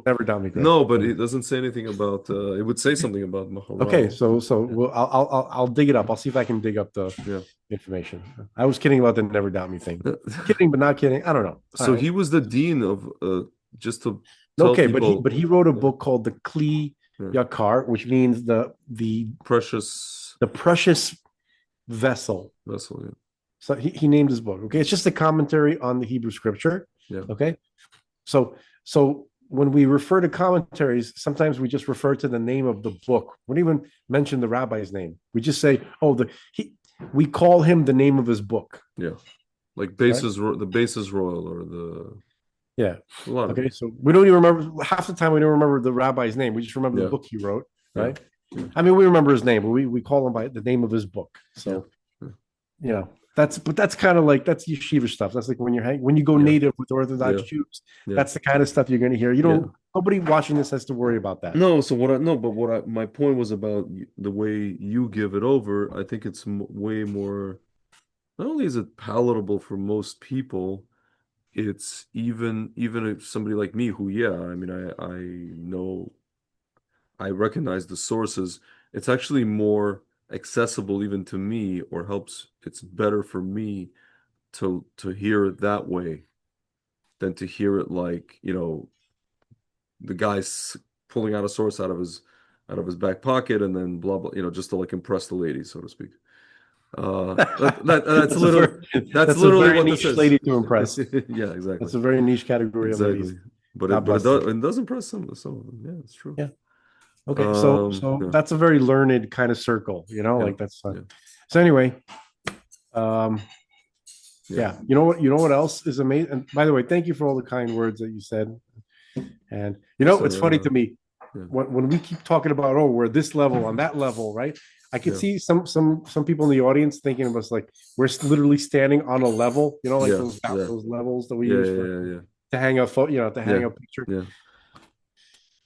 Never doubt me, Greg. No, but it doesn't say anything about. It would say something about Okay, Maharal. so Yeah, I'll dig it up. I'll see if I can dig up the yeah. information. I was kidding about the never doubt me thing. Kidding, but not kidding. I don't know. All So right. he was the dean of just to tell Okay, people, but he wrote a yeah, book called the Kli yeah, Yakar, which means precious the precious vessel. vessel. Yeah, So he named his book. Okay, it's just a commentary on the Hebrew scripture. yeah, Okay, so when we refer to commentaries, sometimes we just refer to the name of the book. We don't even mention the rabbi's name. We just say, "Oh, we call him the name of his book." yeah. Like Right? the basis royal or the. Yeah. A lot of Okay. them. So we don't even remember half the time. We don't remember the rabbi's name. We just remember the Yeah, book he wrote, yeah, right? yeah, I mean, we remember his name, but we call him by the name of his book. yeah, So that's kind of like that's yeshiva stuff. That's like when you go yeah, native with Orthodox yeah, Jews, yeah, that's the kind of stuff you're going to hear. You yeah. don't nobody watching this has to worry about that. No, so what I no, but what I my point was about the way you give it over. I think it's m way more. Not only is it palatable for most people, it's even if somebody like me who, yeah, I mean, I know I recognize the sources. It's actually more accessible even to me, or helps. It's better for me to hear it that way than to hear it like, the guy's pulling out a source out of his back pocket and then blah blah, just to like impress the ladies, so to speak. that's a very That's that's a literally very what this niche is. lady to impress. Yeah, exactly. That's a very niche category of ladies. Exactly. But God bless them. it does impress some of them. Yeah, it's true. Yeah. Okay. So Yeah, that's a very learned kind of circle. yeah, Like that's yeah, so anyway. Um, yeah. yeah. You know what else is amazing? And by the way, thank you for all the kind words that you said. And it's funny Listen, to me yeah, when we keep talking about, oh, we're this level on that level, right? I could yeah, see some people in the audience thinking of us like we're literally standing on a level, like yeah, those yeah, those levels that we yeah, use yeah, for yeah, yeah, to hang a photo, to hang yeah, a picture. yeah.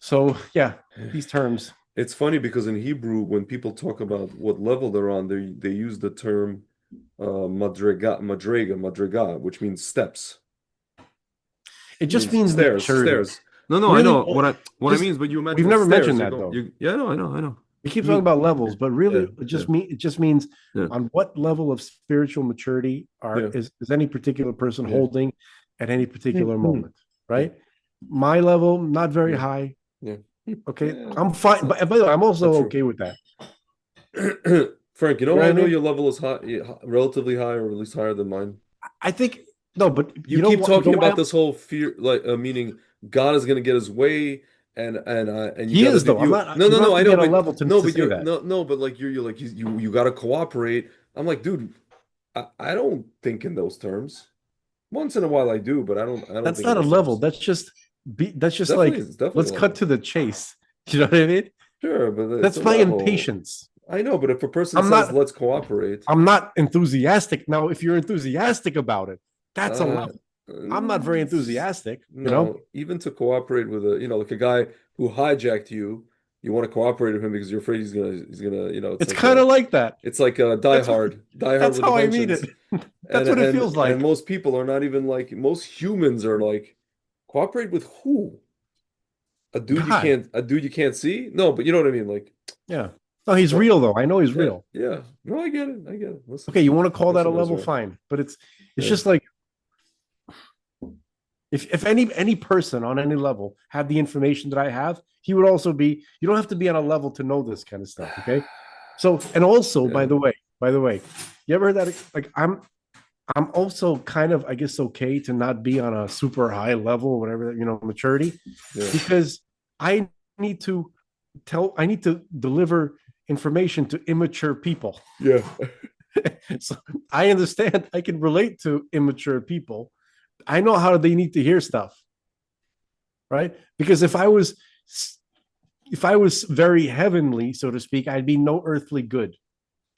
So yeah, Yeah. these terms. It's funny because in Hebrew, when people talk about what level they're on, they use the term madrega, which means steps. It It just means means stairs, maturity. stairs. No, no, I Really, know what I just mean, but you we've imagine like never mentioned stairs. that though. Yeah, I know. We keep You talking mean, about levels, but really yeah, yeah, it just means yeah, on what level of spiritual maturity yeah, is any particular person yeah, holding at any particular yeah, moment, yeah, right? My level, not very yeah, high. yeah. Okay. Yeah, I'm it's fine. But by the way, I'm not also true. okay with that. Frank, you know You know how what I I know mean? your level is high, yeah, relatively high, or at least higher than mine? I think no, but You keep you know talking why about this whole fear, like meaning God is going to get his way, and you he got to is do though. I'm you. not No, you no, don't no. have to I be know, on a but level no, to but say you're that. no, but like you're like you got to cooperate. I'm like, dude, I don't think in those terms. Once in a while I do, but I don't That's think in not a those level. terms. That's just Definitely, like it's definitely let's a cut level. to the chase. You know what I mean? Sure, but it's a That's my level. impatience. I know, but if a person I'm says not let's cooperate, I'm not enthusiastic. Now, if you're enthusiastic about it, that's a uh, level. I'm not very enthusiastic. no, even to cooperate with like a guy who hijacked you, you want to cooperate with him because you're afraid he's gonna, It's kind of like that. it's like a That's Die Hard that's with a how I mean it. vengeance. That's And what it and feels and like. most people are not even like most humans are like cooperate with who? God. A dude you can't see? No, but you know what I mean, like Yeah. No, he's well, real though. I know he's yeah, real. yeah. No, I get it. I get it. Okay, Listen, you want to call that a person knows level, her. fine. But it's Yeah. just like if any person on any level had the information that I have, he would also be. You don't have to be on a level to know this kind of stuff. Okay. So and also, Yeah. by the way, you ever heard that? Like I'm also kind of, I guess, okay to not be on a super high level, whatever, maturity, Yeah. because I need to I need to deliver information to immature people. Yeah. So I understand, I can relate to immature people. I know how they need to hear stuff, right? Because if I was very heavenly, so to speak, I'd be no earthly good.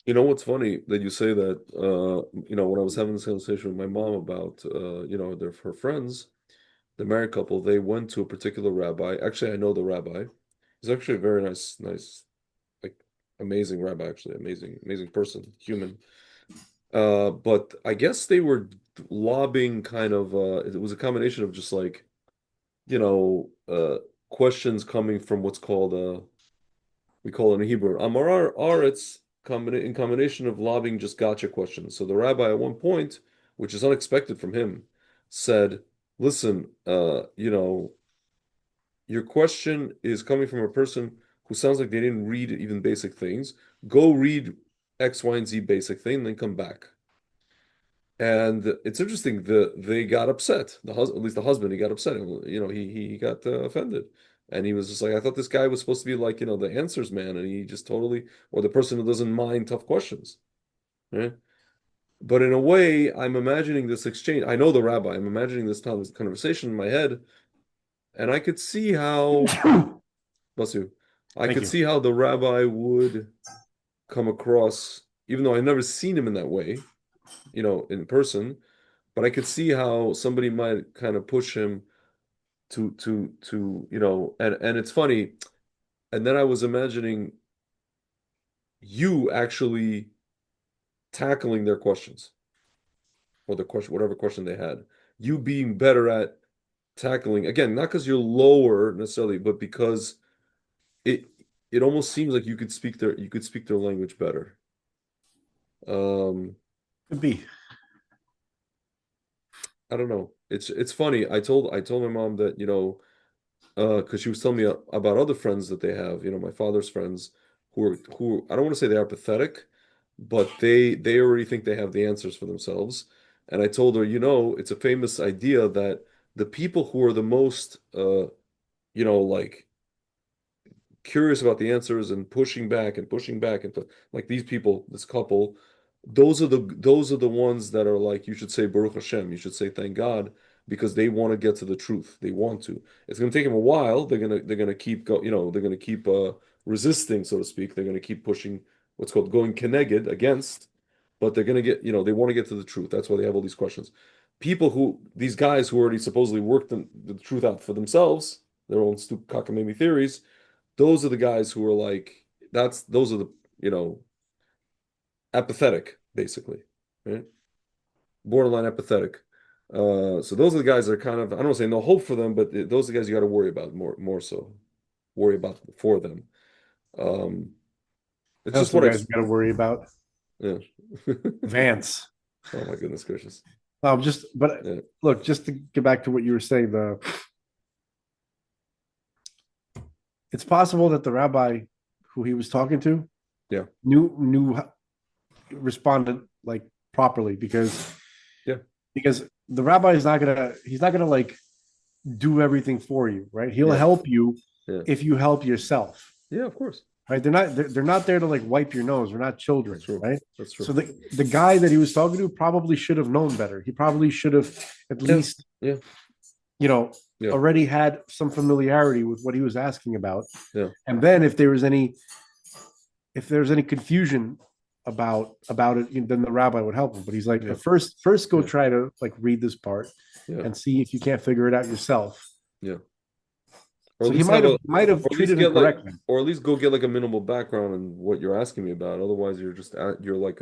You know what's funny that you say that, when I was having this conversation with my mom about, her friends, the married couple, they went to a particular rabbi. Actually, I know the rabbi. He's actually a very nice, like amazing rabbi, actually, amazing person, human. But I guess they were lobbing kind of, it was a combination of just like, you know, uh, questions coming from what's called, we call it in Hebrew, Amar Aretz, in combination of lobbing just gotcha questions. So the rabbi at one point, which is unexpected from him, said, listen, your question is coming from a person who sounds like they didn't read even basic things. Go read X, Y, and Z basic thing, then come back. And it's interesting, they got upset. At least the husband, he got upset. He got offended, and he was just like, I thought this guy was supposed to be like, the answers man, and he just totally, or the person who doesn't mind tough questions, right? But in a way, I'm imagining this exchange. I know the rabbi. I'm imagining this conversation in my head, and I could see how, bless you, I Thank could you. see how the rabbi would come across, even though I've never seen him in that way, in person, but I could see how somebody might kind of push him and it's funny. And then I was imagining you actually tackling their questions or the question, whatever question they had, you being better at tackling again, not because you're lower necessarily, but because it it almost seems like you could speak their language better. Um, Could be. I don't know. It's funny. I told my mom that, because she was telling me about other friends that they have, my father's friends who I don't want to say they are pathetic, but they already think they have the answers for themselves. And I told her, it's a famous idea that the people who are the most like curious about the answers and pushing back and like these people, this couple, those are the ones that are like you should say Baruch Hashem, you should say thank God because they want to get to the truth. They want to. It's going to take them a while. They're going to keep they're going to keep resisting, so to speak. They're going to keep pushing what's called going keneged against, but they're going to get, they want to get to the truth. That's why they have all these questions. These guys who already supposedly worked the truth out for themselves, their own stupid cockamamie theories, those are the guys who are like those are the you know apathetic basically, right? Borderline apathetic. So those are the guys that are kind of, I don't want to say no hope for them, but those are the guys you got to worry about more so, worry about for them. Um, it's That's just the what I guys we got to worry about. yeah. Vance. Oh my goodness gracious. But Yeah, look, just to get back to what you were saying, it's possible that the rabbi who he was talking to yeah, knew responded like properly yeah, because the rabbi is not gonna he's not gonna like do everything for you, right? He'll yeah, help you yeah, if you help yourself, yeah. Of course, right? They're not there to like wipe your nose. We're not that's children, true. right? That's true. So the guy that he was talking to probably should have known better. He probably should have at Yeah, least, yeah, you know, yeah, already had some familiarity with what he was asking about. yeah, And then if there's any confusion about it, then the rabbi would help him. But he's like, yeah, first go yeah, try to like read this part yeah, and see if you can't figure it out yourself. yeah. Or at So he least might have might have or at least treated him correctly. or at least go get like a minimal background in what you're asking me about. Otherwise, you're like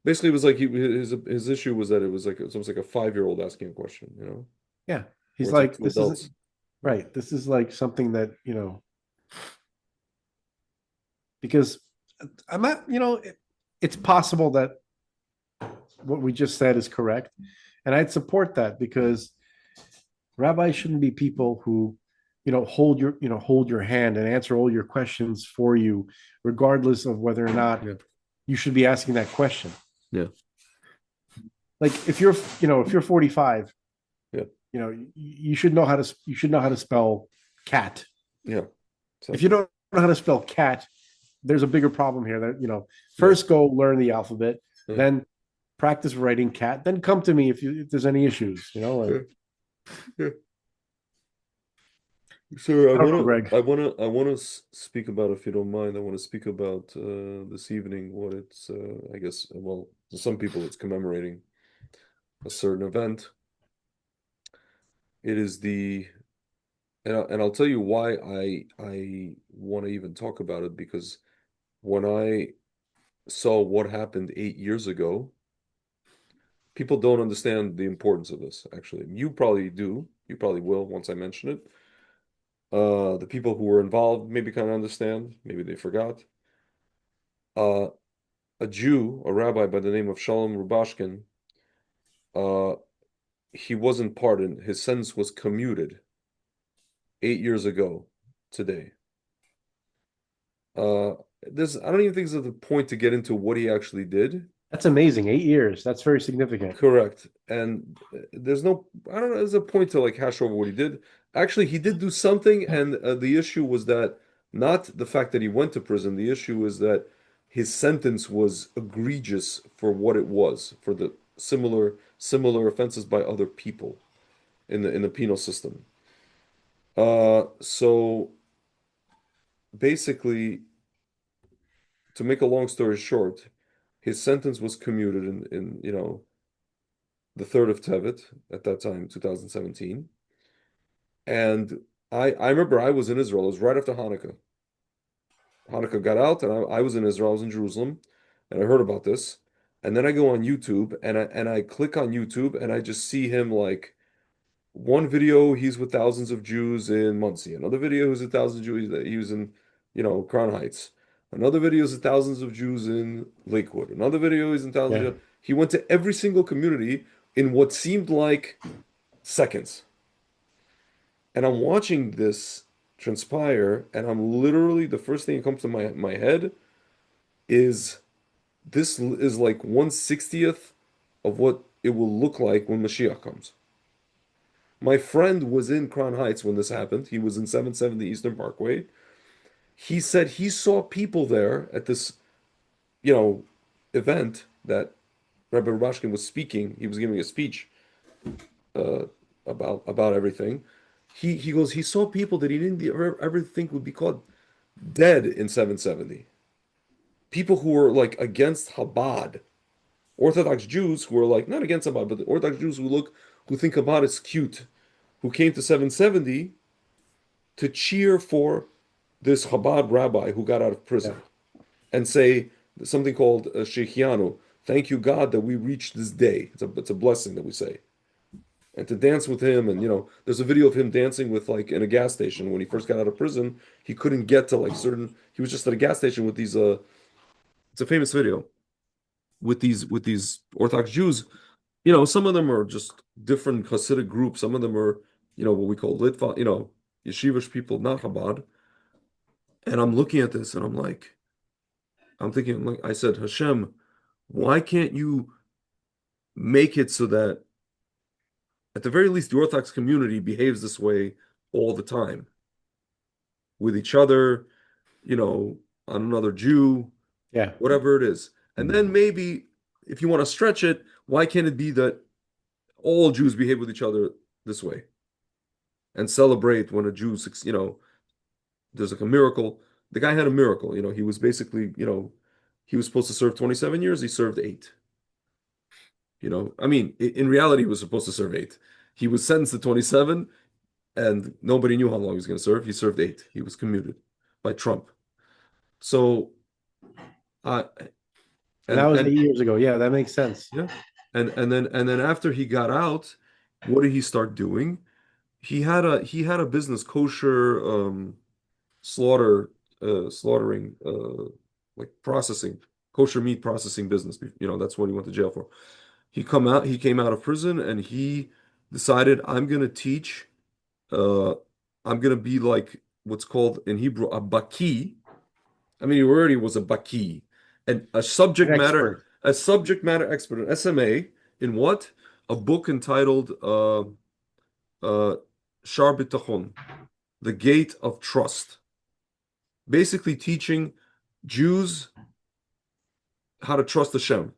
basically it was like his issue was that it was like it's almost like a 5-year-old asking a question, Yeah, where he's it's like like, two this is adults. Yeah, right. This is like something that because I'm not, it's possible that what we just said is correct, and I'd support that because rabbis shouldn't be people who hold your hand and answer all your questions for you regardless of whether or not yeah, you should be asking that question. yeah, Like if you're 45, yeah, you should know how to spell cat. yeah. If you Exactly. don't know how to spell cat, there's a bigger problem here that Yeah, first go learn the alphabet, yeah, then practice writing cat, then come to me if there's any issues, like yeah, yeah. So I I don't wanna know, Greg. I wanna I wanna speak about, if you don't mind, I want to speak about this evening what it's I guess, well, to some people it's commemorating a certain event. It is the and I'll tell you why I want to even talk about it, because when I saw what happened 8 years ago, people don't understand the importance of this, actually. You probably do. You probably will once I mention it. The people who were involved maybe kind of understand, maybe they forgot. Uh, a Jew, a rabbi by the name of Shalom Rubashkin, uh, he wasn't pardoned. His sentence was commuted 8 years ago today. Uh, I don't even think there's the point to get into what he actually did. That's amazing. 8 years. That's very significant. Correct. And there's no, I don't know, there's a point to like hash over what he did. Actually, he did do something, and the issue was that not the fact that he went to prison. The issue is that his sentence was egregious for what it was, for the similar offenses by other people in the penal system. So basically, to make a long story short, his sentence was commuted in the 3rd of Tevet at that time, 2017. And I remember I was in Israel. It was right after Hanukkah. Hanukkah got out, and I was in Israel. I was in Jerusalem, and I heard about this. And then I go on YouTube, and I click on YouTube, and I just see him like one video. He's with thousands of Jews in Muncie. Another video is with thousands of Jews. He was in, Crown Heights. Another video is with thousands of Jews in Lakewood. Another video is in thousands Yeah. of. He went to every single community in what seemed like seconds. And I'm watching this transpire, and I'm literally the first thing that comes to my head is this is like 1/60th of what it will look like when Mashiach comes. My friend was in Crown Heights when this happened. He was in 770 Eastern Parkway. He said he saw people there at this, you know, event that Rabbi Rubashkin was speaking. He was giving a speech uh, about everything. He goes, he saw people that he didn't ever think would be caught dead in 770. People who were like against Chabad, Orthodox Jews who were like not against Chabad, but the Orthodox Jews who think Chabad is cute, who came to 770 to cheer for this Chabad rabbi who got out of Yeah. prison and say something called Shechianu. Thank you, God, that we reached this day. It's a blessing that we say. And to dance with him, and there's a video of him dancing with like in a gas station when he first got out of prison. He couldn't get to like certain. He was just at a gas station with these. It's a famous video with these Orthodox Jews. Some of them are just different Hasidic groups. Some of them are, what we call Litva, yeshivish people, not Chabad. And I'm looking at this and I'm thinking, like I said, Hashem, why can't you make it so that at the very least the Orthodox community behaves this way all the time with each other, on another Jew, Yeah. whatever it is. And then maybe if you want to stretch it, why can't it be that all Jews behave with each other this way and celebrate when a Jew, there's like a miracle. The guy had a miracle. He was basically, he was supposed to serve 27 years. He served 8. I mean, in reality, he was supposed to serve 8. He was sentenced to 27, and nobody knew how long he was going to serve. He served 8. He was commuted by Trump. So, uh, And that and was and 8 years ago. Yeah, that makes sense. yeah, and then after he got out, what did he start doing? He had a business, kosher slaughtering, like processing, kosher meat processing business. That's what he went to jail for. He came out of prison and he decided, uh, I'm gonna be like what's called in Hebrew a baki. I mean, he already was a baki, and An expert. a subject matter expert, an SMA in what? A book entitled Shar B'Tachon, The Gate of Trust, basically teaching Jews how to trust Hashem,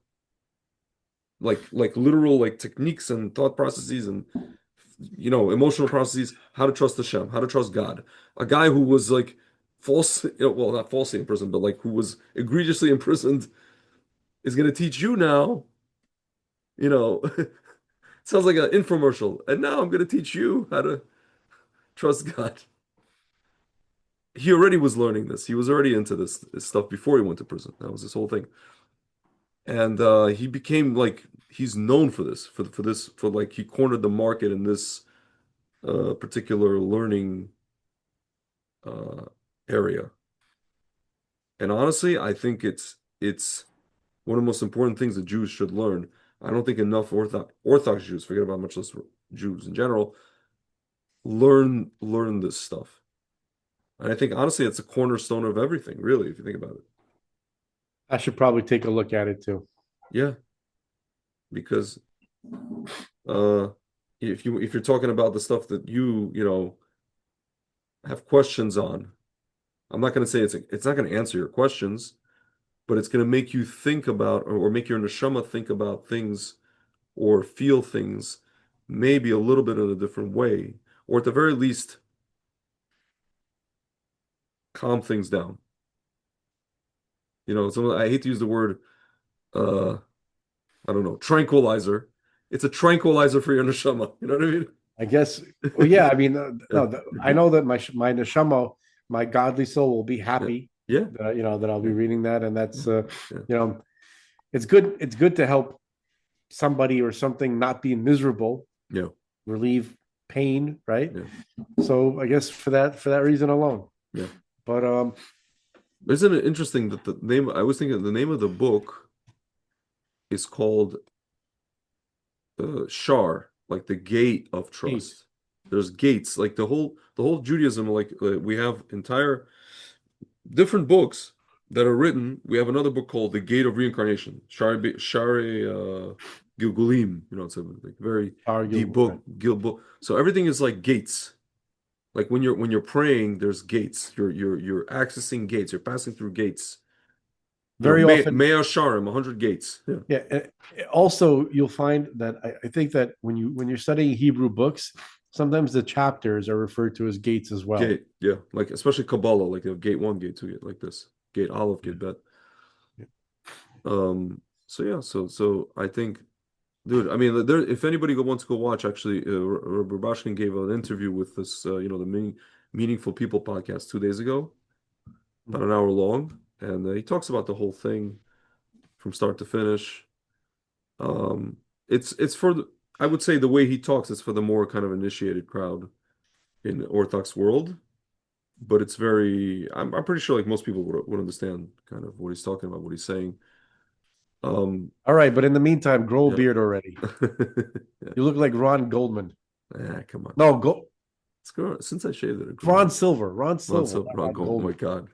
like literal like techniques and thought processes and emotional processes, how to trust Hashem, how to trust God. A guy who was like well, not falsely in prison, but like who was egregiously imprisoned is going to teach you now, you know, sounds like an infomercial. And now I'm going to teach you how to trust God. He already was learning this. He was already into this stuff before he went to prison. That was his whole thing. And he became like he's known for this, for like he cornered the market in this particular learning uh, area. And honestly, I think it's one of the most important things that Jews should learn. I don't think enough Orthodox Jews, forget about much less Jews in general, learn this stuff. And I think honestly, it's a cornerstone of everything, really, if you think about it. I should probably take a look at it too. Yeah, because uh, if you're talking about the stuff that you have questions on, I'm not going to say it's not going to answer your questions, but it's going to make you think about or make your neshama think about things or feel things maybe a little bit in a different way, or at the very least, calm things down. I hate to use the word, uh, I don't know, tranquilizer. It's a tranquilizer for your neshama. You know what I guess. I Well, yeah. mean? I mean, Yeah, no, I know that my neshama, my godly soul, will be yeah, happy yeah, that that I'll be yeah, reading that, and yeah, that's yeah, you know, it's good. It's good to help somebody or something not be miserable, yeah, relieve pain, right? yeah, So I guess for that reason alone. yeah. But Isn't it interesting that the name, I was thinking the name of the book is called Shar, like the gate of Eight. trust. There's gates, like the whole Judaism, like we have entire different books that are written. We have another book called The Gate of Reincarnation, Share Gilgulim. It's a like very deep Arguable, right? book, Gil book. So everything is like gates. Like when you're praying, there's gates. You're accessing gates. You're passing through gates. Very often, Mea Sharim, 100 gates. Yeah. yeah. Also, you'll find that I think that when you're studying Hebrew books, sometimes the chapters are referred to as gates as well. Gate, yeah, like especially Kabbalah, like gate one, gate two, gate like this, gate Aleph, Yeah. gate Bet. So yeah, so I think, dude, I mean, if anybody wants to go watch, actually, Rabbi Bashkin gave an interview with this, the Meaningful People podcast 2 days ago, about an hour long, and he talks about the whole thing from start to finish. Um, it's for the, I would say the way he talks is for the more kind of initiated crowd in the Orthodox world. But it's very I'm pretty sure like most people would understand kind of what he's talking about, what he's saying. All right, but in the meantime, grow a Yeah. beard already. Yeah. You look like Ron Goldman. Come on. No, go It's grown since I shaved it, it grew Ron out. Silver. Ron Ron Silver, so not Ron Ron Gold. Oh my Goldman. God.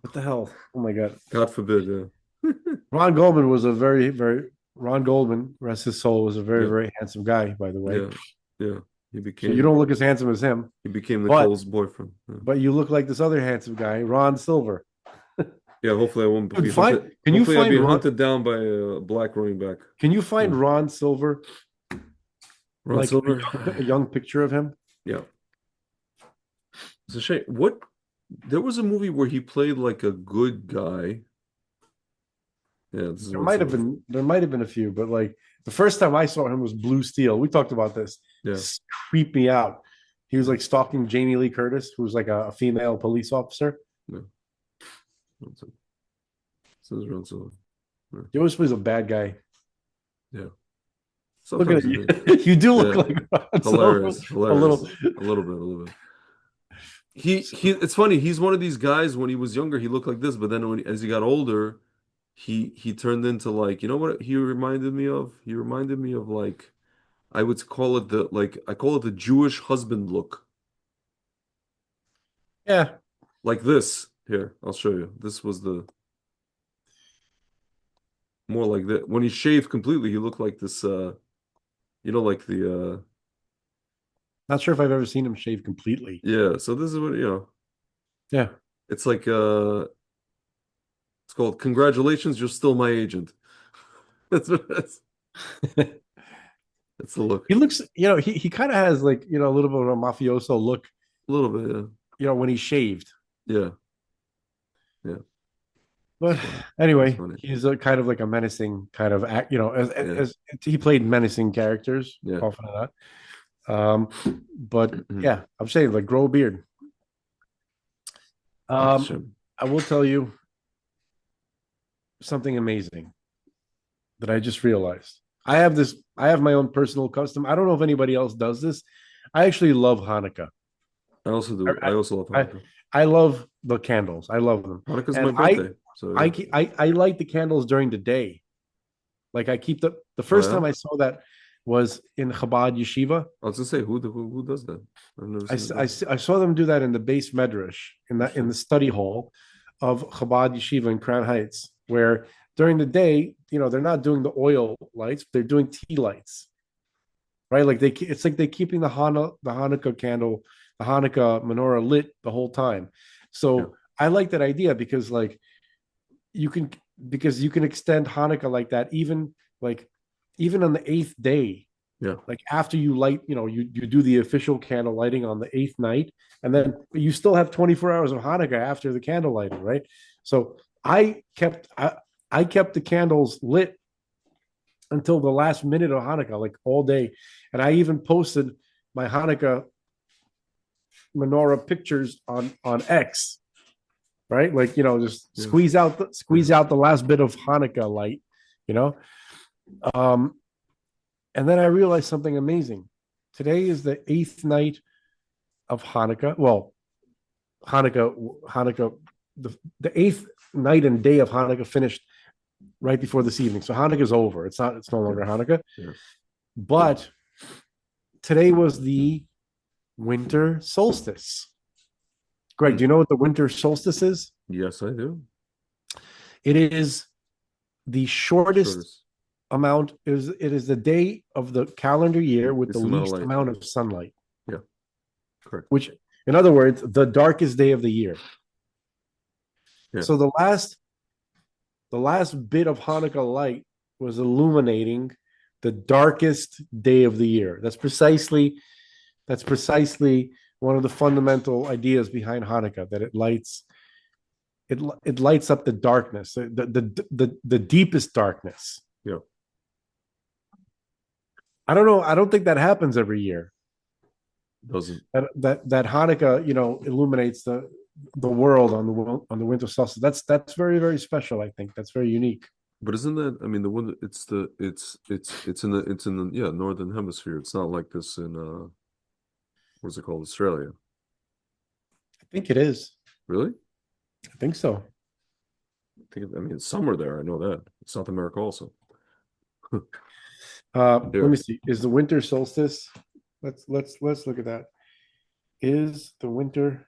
What the hell? Oh my God. God forbid. Ron Goldman was a very, very Ron Goldman, rest his soul, was a very, Yeah. very handsome guy, by the way. Yeah. Yeah. He So you became don't look as handsome as him, he became but Nicole's boyfriend. Yeah. but you look like this other handsome guy, Ron Silver. Yeah, hopefully I won't be Dude, hunted. can you Hopefully I'll find be Ron? hunted down by a black running back Can you find soon. Ron Silver, Ron like Silver. a young picture of him? Yeah. It's a shame. There was a movie where he played like a good guy. Yeah, this is There Ron might have Silver. been there might have been a few, but like the first time I saw him was Blue Steel. We talked about this. Yeah. This creeped me out. He was like stalking Jamie Lee Curtis, who was like a female police officer. Yeah. Ron Silver. This is Ron Silver. Yeah. He always plays a bad guy. Yeah. Look at Sometimes he it. did. You do look Yeah. like Ron Silver Hilarious. a little. Hilarious. A little bit. A little bit. It's funny. He's one of these guys when he was younger, he looked like this, but then as he got older, he turned into like, you know what he reminded me of? He reminded me of like I would call it I call it the Jewish husband look. Yeah. Like this. Here, I'll show you. This was the more like that. When he shaved completely, he looked like this like the Not sure if I've ever seen him shave completely. yeah, so this is what Yeah. it's like it's called Congratulations, You're Still My Agent. That's what that's that's the look. He looks, he kind of has like, a little bit of a mafioso look, A little bit, yeah. when he's shaved. Yeah, yeah. It's But funny. It's anyway, funny. he's a kind of like a menacing kind of act, Yeah, as he played menacing characters yeah. often or not. But yeah, I'm saying like grow a beard. Um, Hashem. I will tell you something amazing that I just realized. I have my own personal custom. I don't know if anybody else does this. I actually love Hanukkah. I also do. I I, also love I, Hanukkah. I love the candles. I love them. Hanukkah's my And I, birthday, so I, yeah. I light the candles during the day. Like I keep the Oh first yeah. time I saw that was in Chabad Yeshiva. I was gonna say who does that? I've never seen it done. I saw them do that in the base medrash in the Interesting. study hall of Chabad Yeshiva in Crown Heights, where during the day, they're not doing the oil lights, they're doing tea lights, right? Like it's like they're keeping the Hanukkah candle, the Hanukkah menorah lit the whole time. Yeah. So I like that idea because like you can because you can extend Hanukkah like that, like even on the eighth day, Yeah. like after you light, you do the official candle lighting on the eighth night, and then you still have 24 hours of Hanukkah after the candle lighting, right? So I kept the candles lit until the last minute of Hanukkah, like all day. And I even posted my Hanukkah menorah pictures on X, right? Like, just Yeah. squeeze out the last bit of Hanukkah light, you know. Um, and then I realized something amazing. Today is the eighth night of Hanukkah. Well, Hanukkah, the eighth night and day of Hanukkah finished right before this evening. So Hanukkah is over. It's no Yeah. longer Hanukkah. Yeah. But today was the winter solstice. Greg, Hmm. do you know what the winter solstice is? Yes, I do. It is the shortest Shortest. amount is it is the day of the calendar year with the It's the amount of least light. amount of sunlight, Yeah. Correct. which in other words, the darkest day of the year. Yeah. So the last bit of Hanukkah light was illuminating the darkest day of the year. That's precisely one of the fundamental ideas behind Hanukkah, that it lights up the darkness, the deepest darkness. Yeah. I don't know. I don't think that happens every year. Doesn't. That Hanukkah, illuminates the world on the winter solstice. That's very very special. I think that's very unique. But isn't that, I mean, the one, it's in the, yeah, northern hemisphere. It's not like this in, what's it called? Australia. I think it is. Really? I think so. I mean, it's summer there. I know that. South America also. Let Here. me see. Is the winter solstice? Let's look at that. Is the winter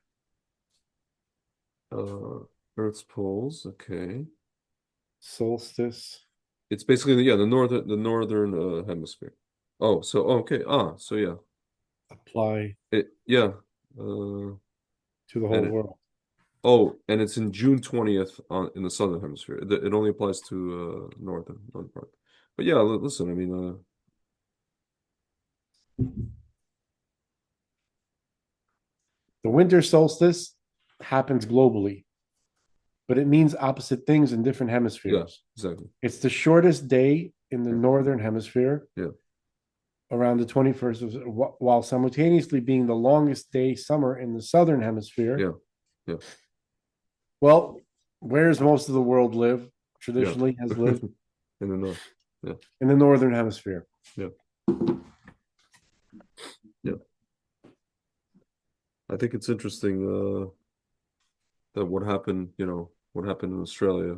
Uh, Earth's poles. Okay. solstice It's basically, yeah, the northern hemisphere. Oh, so okay. So yeah. apply Yeah. Uh, to the and whole world? and it's in June 20th on in the southern hemisphere. It only applies to northern part. But yeah, listen, I mean, The winter solstice happens globally, but it means opposite things in different yeah, hemispheres. exactly. It's the shortest day in the Yeah, northern hemisphere, yeah, around the 21st, while simultaneously being the longest day summer in the southern hemisphere. yeah, yeah, Well, where's most of the world live, yeah. traditionally has lived In the north. Yeah, in the northern hemisphere. yeah, yeah. I think it's interesting that what happened in Australia.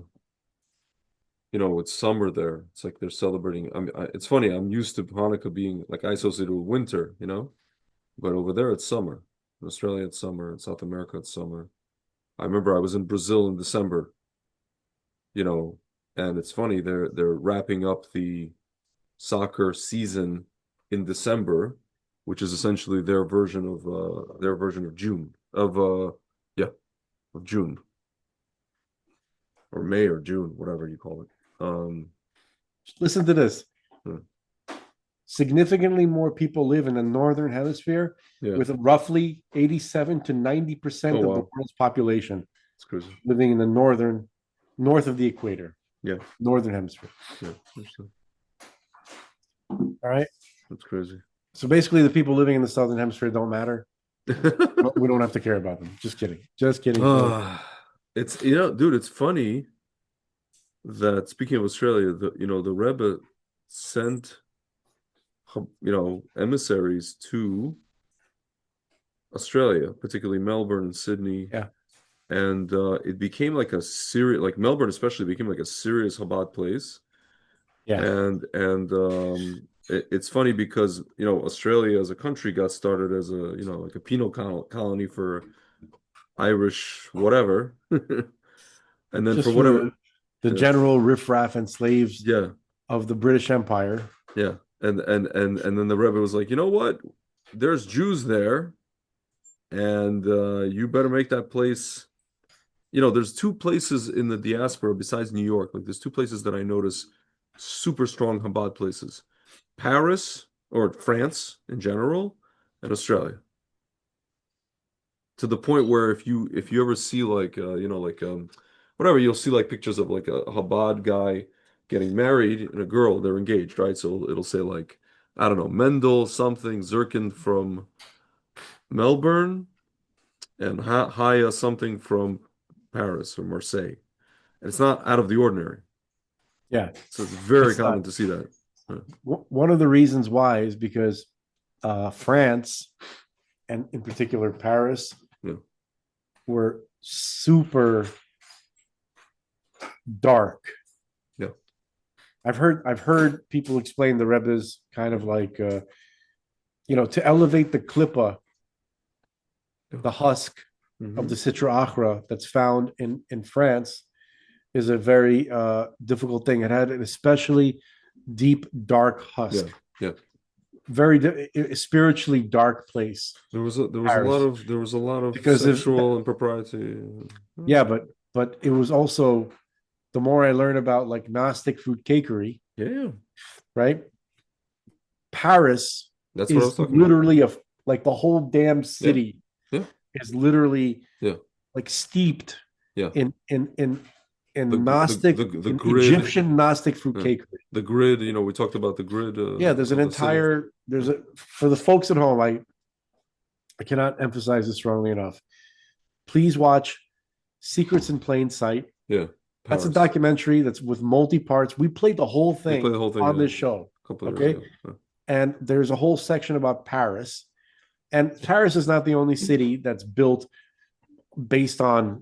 It's summer there. It's like they're celebrating. It's funny. I'm used to Hanukkah being like I associate with winter. But over there it's summer. In Australia it's summer. In South America it's summer. I remember I was in Brazil in December, you know, and it's funny, they're wrapping up the soccer season in December, which is essentially their version of June yeah, of June or May or June, whatever you call it. Listen to this. Hmm. Significantly more people live in the northern hemisphere, Yeah. with roughly 87 to Oh 90% of the wow. world's population It's crazy. living in the north of the equator, Yeah. northern hemisphere. Yeah. Interesting. All right. That's crazy. So basically, the people living in the southern hemisphere don't matter. We don't have to care about them. Just kidding. Just kidding. It's dude, it's funny that speaking of Australia, the Rebbe sent emissaries to Australia, particularly Melbourne and Sydney, Yeah. and it became like a serious, like Melbourne especially became like a serious Chabad place, Yeah. and it's funny because Australia as a country got started as like a penal colony for Irish whatever, and then for Just for the whatever, the yeah, general riffraff and slaves yeah, of the British Empire. yeah, and then the Rebbe was like, you know what? There's Jews there, and you better make that place there's two places in the diaspora besides New York. Like there's two places that I notice super strong Chabad places. Paris or France in general and Australia. To the point where if you ever see like whatever, you'll see like pictures of like a Chabad guy getting married and a girl, they're engaged, right? So it'll say like, I don't know, Mendel something, Zirkin from Melbourne and Haya something from Paris or Marseille. And it's not out of the ordinary. Yeah, So it's very it's not. common to see that. One of the reasons why is because France and in particular Paris Yeah. were super dark. Yeah. I've heard people explain the Rebbe's kind of like to elevate the klippa, Yeah. the husk of the Mhm. Citra Achra that's found in France is a very difficult thing. It had an especially deep, dark husk, Yeah. Yeah. very spiritually dark place, Paris, There was a lot of because of sexual impropriety. yeah, but it was also the more I learn about like Gnostic fruit cakery, Yeah. right? Paris That's what I was is talking about. literally like the whole damn Yeah. city Yeah. is literally Yeah. like steeped Yeah. in Gnostic, The in grid, Egyptian Gnostic fruit uh, cakery. the grid, we talked about the grid Yeah, there's an of the city. entire Yeah. there's a for the folks at home, I cannot emphasize this strongly enough. Please watch Secrets in Plain Sight. Yeah. That's a Paris. documentary that's with multi parts. We played the whole We played thing the whole thing on this show. a couple of years Okay. ago. Yeah. And there's a whole section about Paris. And Paris is not the only city that's built based on,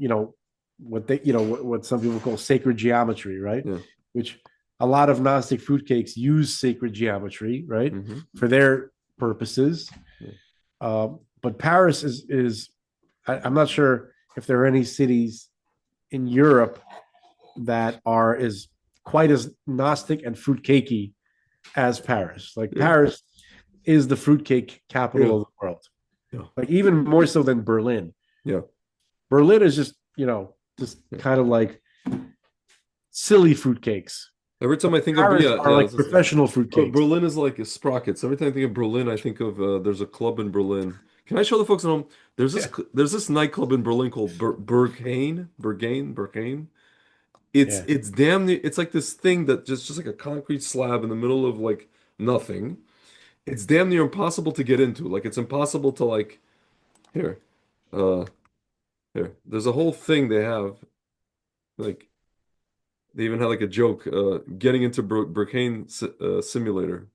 what some people call sacred geometry, right? Yeah. Which a lot of Gnostic fruitcakes use sacred geometry, right? Hmm. For their purposes. Yeah. But Paris is I'm not sure if there are any cities in Europe that are as quite as Gnostic and fruitcakey as Paris. Like Yeah. Paris is the fruitcake capital Yeah. of the world. Yeah. Like even more so than Berlin. Yeah. Berlin is just, just Yeah. kind of like silly fruitcakes. Every time I think of Paris yeah, are yeah, like professional fruitcakes. Berlin is like sprockets. Every time I think of Berlin, I think of there's a club in Berlin. Can I show the folks at home? Yeah. There's this nightclub in Berlin called Berghain. It's Yeah. it's damn near, it's like this thing that just like a concrete slab in the middle of like nothing. It's damn near impossible to get into. Like it's impossible to like here. Uh here. There's a whole thing they have. Like they even had like a joke, getting into Berghain simulator.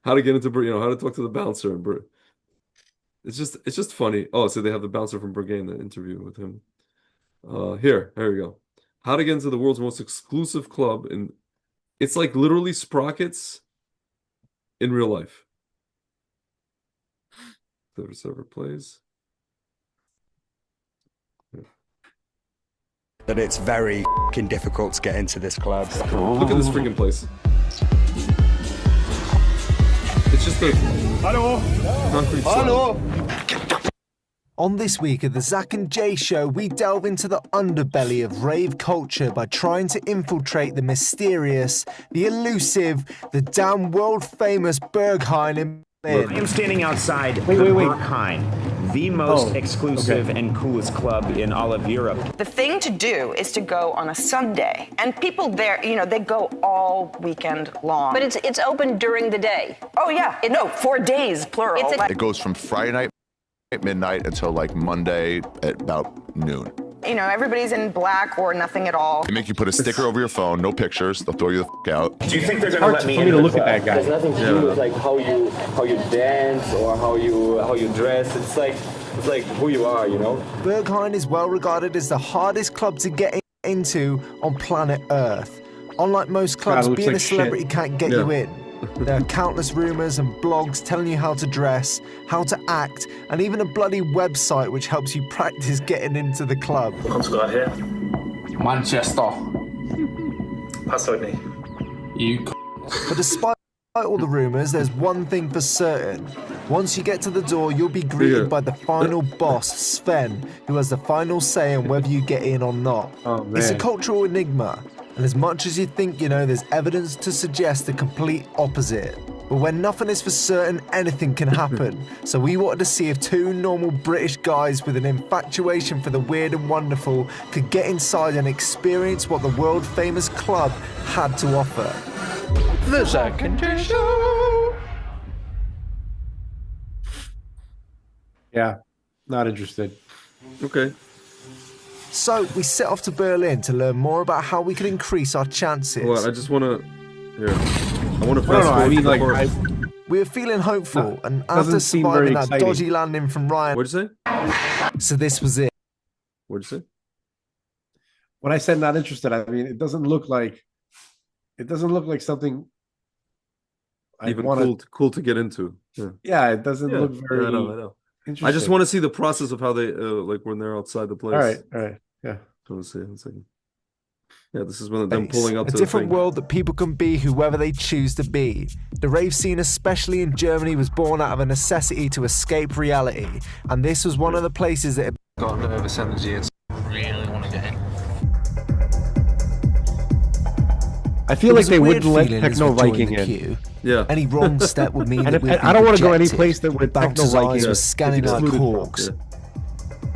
How to get into, how to talk to the bouncer. It's just funny. Oh, so they have the bouncer from Berghain, the interview with him. Here we go. How to get into the world's most exclusive club, and it's like literally sprockets in real life. The server plays. That it's very fucking difficult to get into this club. Look at this freaking place. It's just a concrete slab. On this week of the Zach and Jay Show, we delve into the underbelly of rave culture by trying to infiltrate the mysterious, the elusive, the damn world-famous Berghain in Berlin. I am standing outside the Berghain, the most exclusive and coolest club in all of Europe. The thing to do is to go on a Sunday, and people there, they go all weekend long. But it's open during the day. Oh yeah, no, 4 days plural. It goes from Friday night at midnight until like Monday at about noon. Everybody's in black or nothing at all. They make you put a sticker over your phone, no pictures. They'll throw you the out. Do you think they're gonna Hard let me for in me to the look at club? that guy. It's nothing to do with like how you dance or how you dress. It's like who you are, Berghain is well regarded as the hardest club to get into on planet Earth. Unlike most clubs, it looks being like a celebrity shit. can't get you in. There are countless rumours and blogs telling you how to dress, how to act, and even a bloody website which helps you practice getting into the club. Kommst du gerade her? Manchester. Passt heute nicht. You But despite all the rumors, there's one thing for certain. Once you get to the door, you'll be greeted by the final boss, Sven, who has the final say on whether you get in or not. Oh, man. It's a cultural enigma, and as much as you think you know, there's evidence to suggest the complete opposite. But when nothing is for certain, anything can happen. So we wanted to see if two normal British guys with an infatuation for the weird and wonderful could get inside and experience what the world-famous club had to offer. The Second Show. Yeah, not interested. Okay. So we set off to Berlin to learn more about how we could increase our chances. Well, I just want to. Here. I want to No, fast no, I forward mean, to the like, part. We were feeling hopeful, and doesn't after seem surviving very that exciting. dodgy landing from Ryan, What'd you say? so this was it. What'd you say? When I said not interested, I mean it doesn't look like something I Even want cool to get into. Yeah. Yeah, it doesn't Yeah, look very I know. interesting. I just want to see the process of how they like when they're outside the place. All right, yeah. I want to see it in a second. Yeah, this is when them Space, pulling up a to different the thing. world that people can be whoever they choose to be. The rave scene, especially in Germany, was born out of a necessity to escape reality, and this was one of the places that got nervous energy and really want to get in. I feel like they wouldn't let Techno Viking in. Queue. Yeah. Any wrong step would mean And that we'd I don't want to go any rejected. place that would Techno Bouncer's Viking eyes in. were scanning like hawks.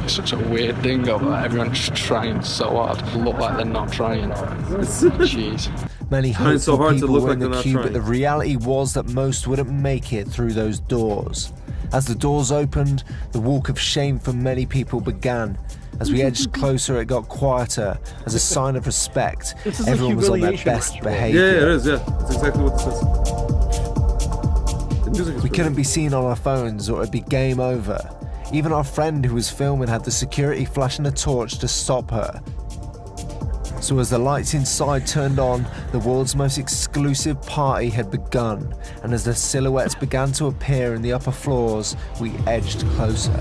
It's such a weird thing of everyone's trying so hard to look like they're not trying. Jeez. Many Trying so hopeful hard to people look were like in the they're not queue, but trying. the reality was that most wouldn't make it through those doors. As the doors opened, the walk of shame for many people began. As we edged closer, it got quieter. As a sign of respect, This is a everyone was on their humiliation best ritual. Yeah, behavior. it is. Yeah, that's exactly what this is. The music is We pretty couldn't good. be seen on our phones or it'd be game over. Even our friend who was filming had the security flashing a torch to stop her. So as the lights inside turned on, the world's most exclusive party had begun, and as the silhouettes began to appear in the upper floors, we edged closer.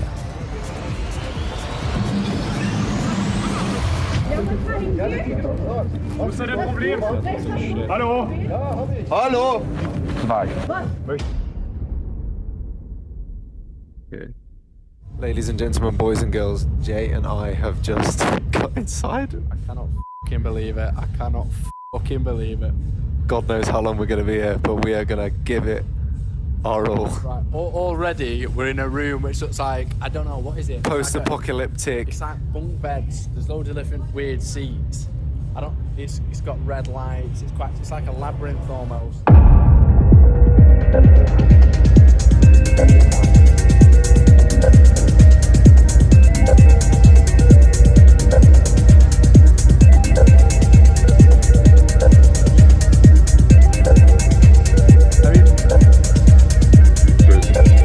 Okay. Ladies and gentlemen, boys and girls, Jay and I have just got inside. I cannot fucking believe it. I cannot fucking believe it. God knows how long we're going to be here, but we are going to give it our all. Right. Already, we're in a room which looks like, I don't know, what is it? Post-apocalyptic. It's like bunk beds. There's loads of different weird seats. It's got red lights. It's like a labyrinth almost.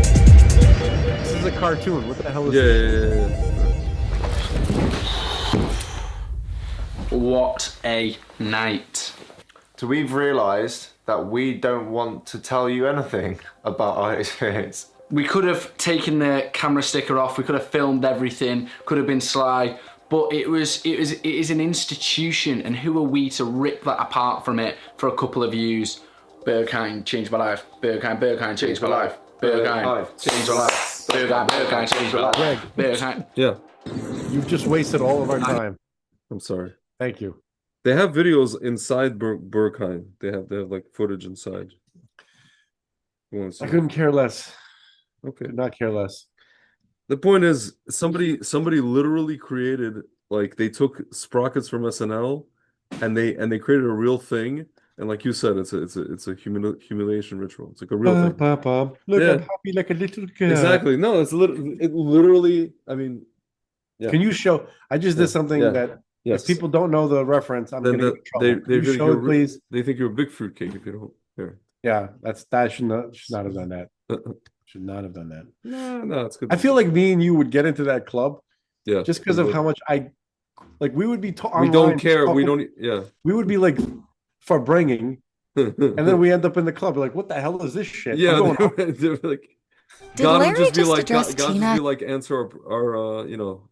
This is a cartoon. What the hell is Yeah, this? yeah. What a night. So we've realised that we don't want to tell you anything about our experience. We could have taken the camera sticker off, we could have filmed everything, could have been sly, but it is an institution, and who are we to rip that apart from it for a couple of views? Berghain changed my life. Berghain changed my life. Berghain changed my life. Berghain changed my life. Berghain. Yeah. You've just wasted all of our time. I'm sorry. Thank you. They have videos inside Berghain. They have like footage inside. You want to see I couldn't care less. Okay. Could not care less. The point is, somebody literally created, like, they took sprockets from SNL, and they created a real thing. And like you said, it's a humiliation ritual. It's like a real thing. Look, Yeah. I'm happy like a little girl. Exactly. No, it literally. I mean, yeah. Can you show? I just did something that Yes. if people don't know the reference, I'm Then going to get in trouble. Can you show it, please? They think you're a big fruitcake if you don't. Here. Yeah, that should not have done that. Should not have done that. No, it's good. I feel like me and you would get into that club Yeah. just because of how much we would be we don't care. We don't. Yeah. We would be like for bringing, and then we end up in the club. We're like, what the hell is this shit? Yeah. I'm going They're like. Did God would Larry just be just like, address God Tina? just be like, answer our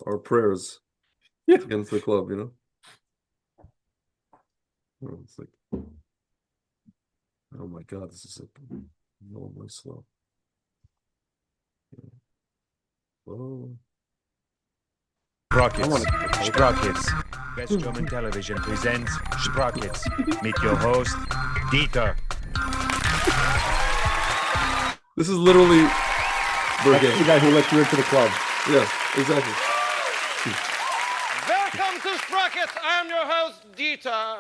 our prayers. Yeah. Against the club, you know. It's like, Oh my God, this is normally slow. Oh. Sprockets. Best German Television presents Sprockets. Meet your host, Dieter. This is literally That's the guy who let you into the club. Yeah, exactly. Welcome to Sprockets. I am your host, Dieter.